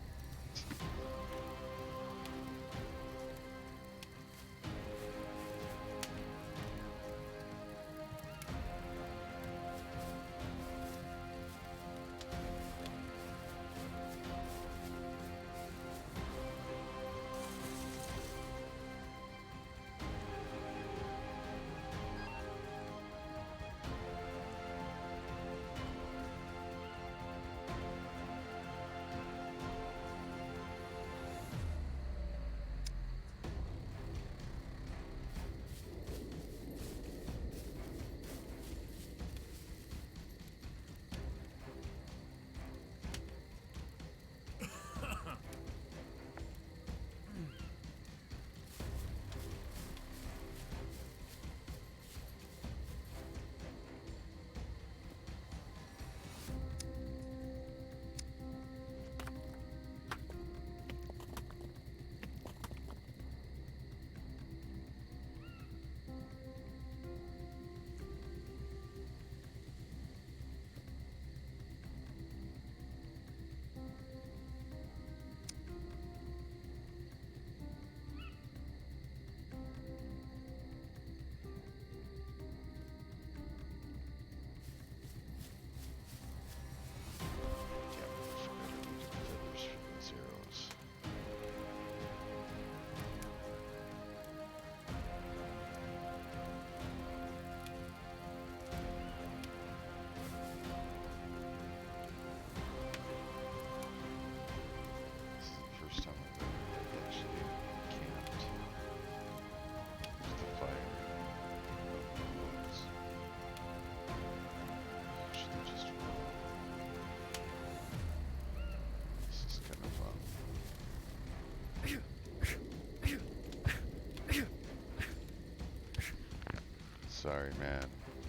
S15: Sorry, man.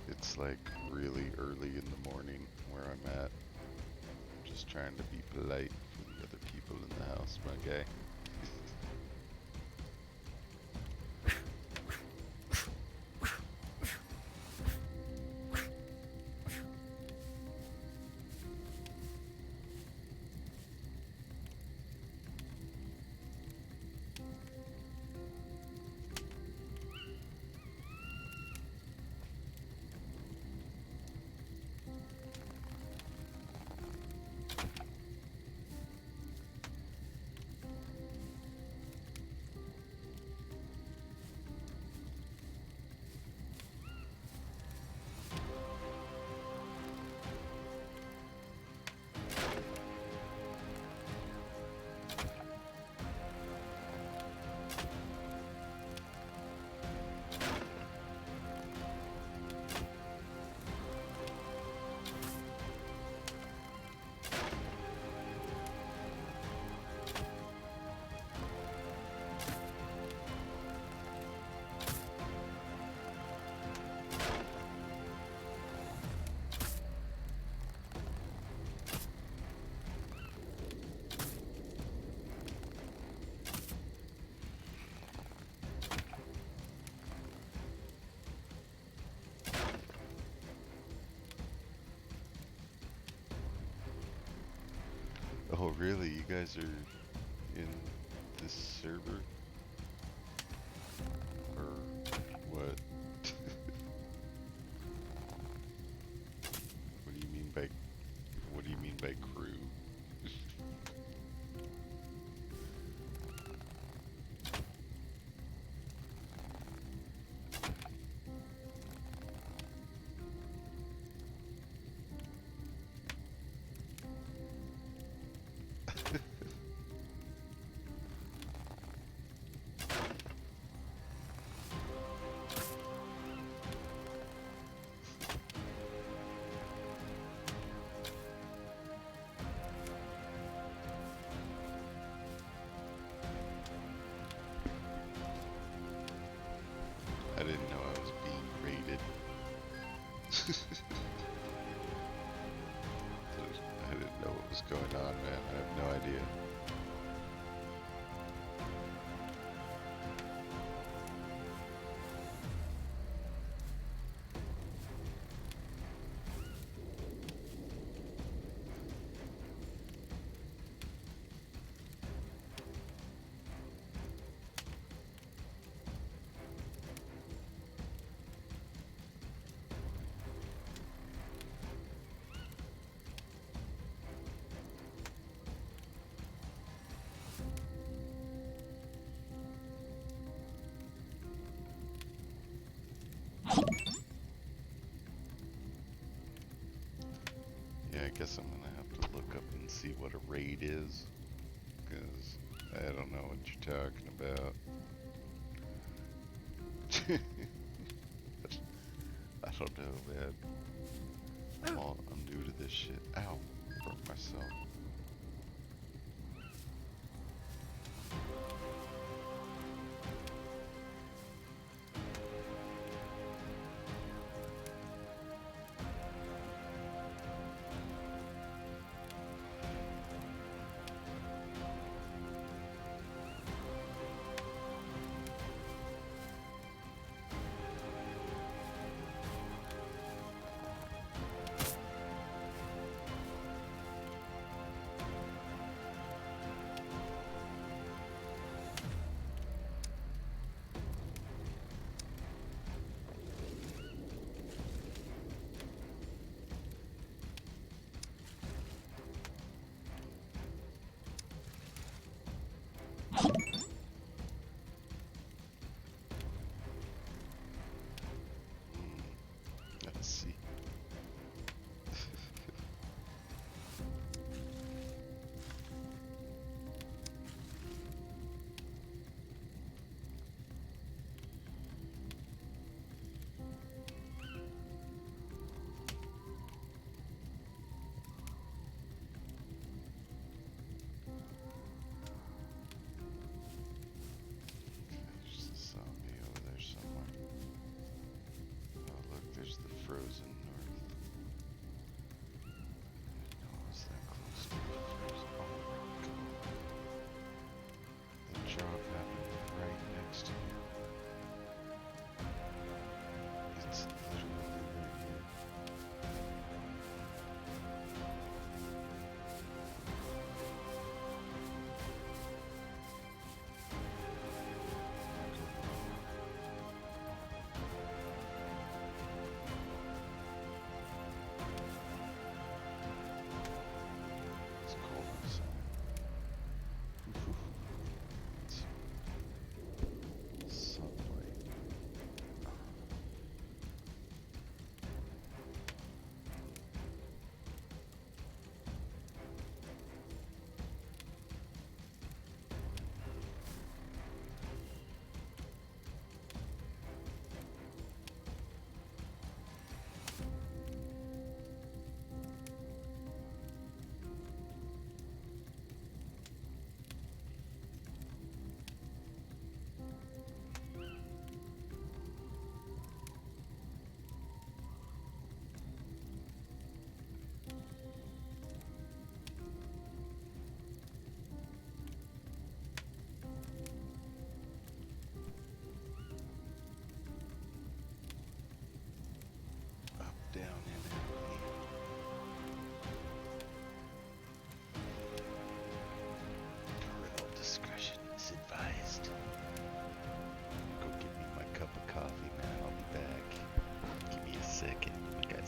S15: It's like really early in the morning where I'm at. just trying to be polite for the other people in the house, my guy. Oh really? You guys are in this server? Or what? What do you mean by crew? I didn't know I was being raided. I didn't know what was going on, man. I have no idea. Yeah, I guess I'm gonna have to look up and see what a raid is, because I don't know what you're talking about. I don't know, man. I'm new to this shit. Ow, broke myself.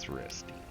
S15: interesting.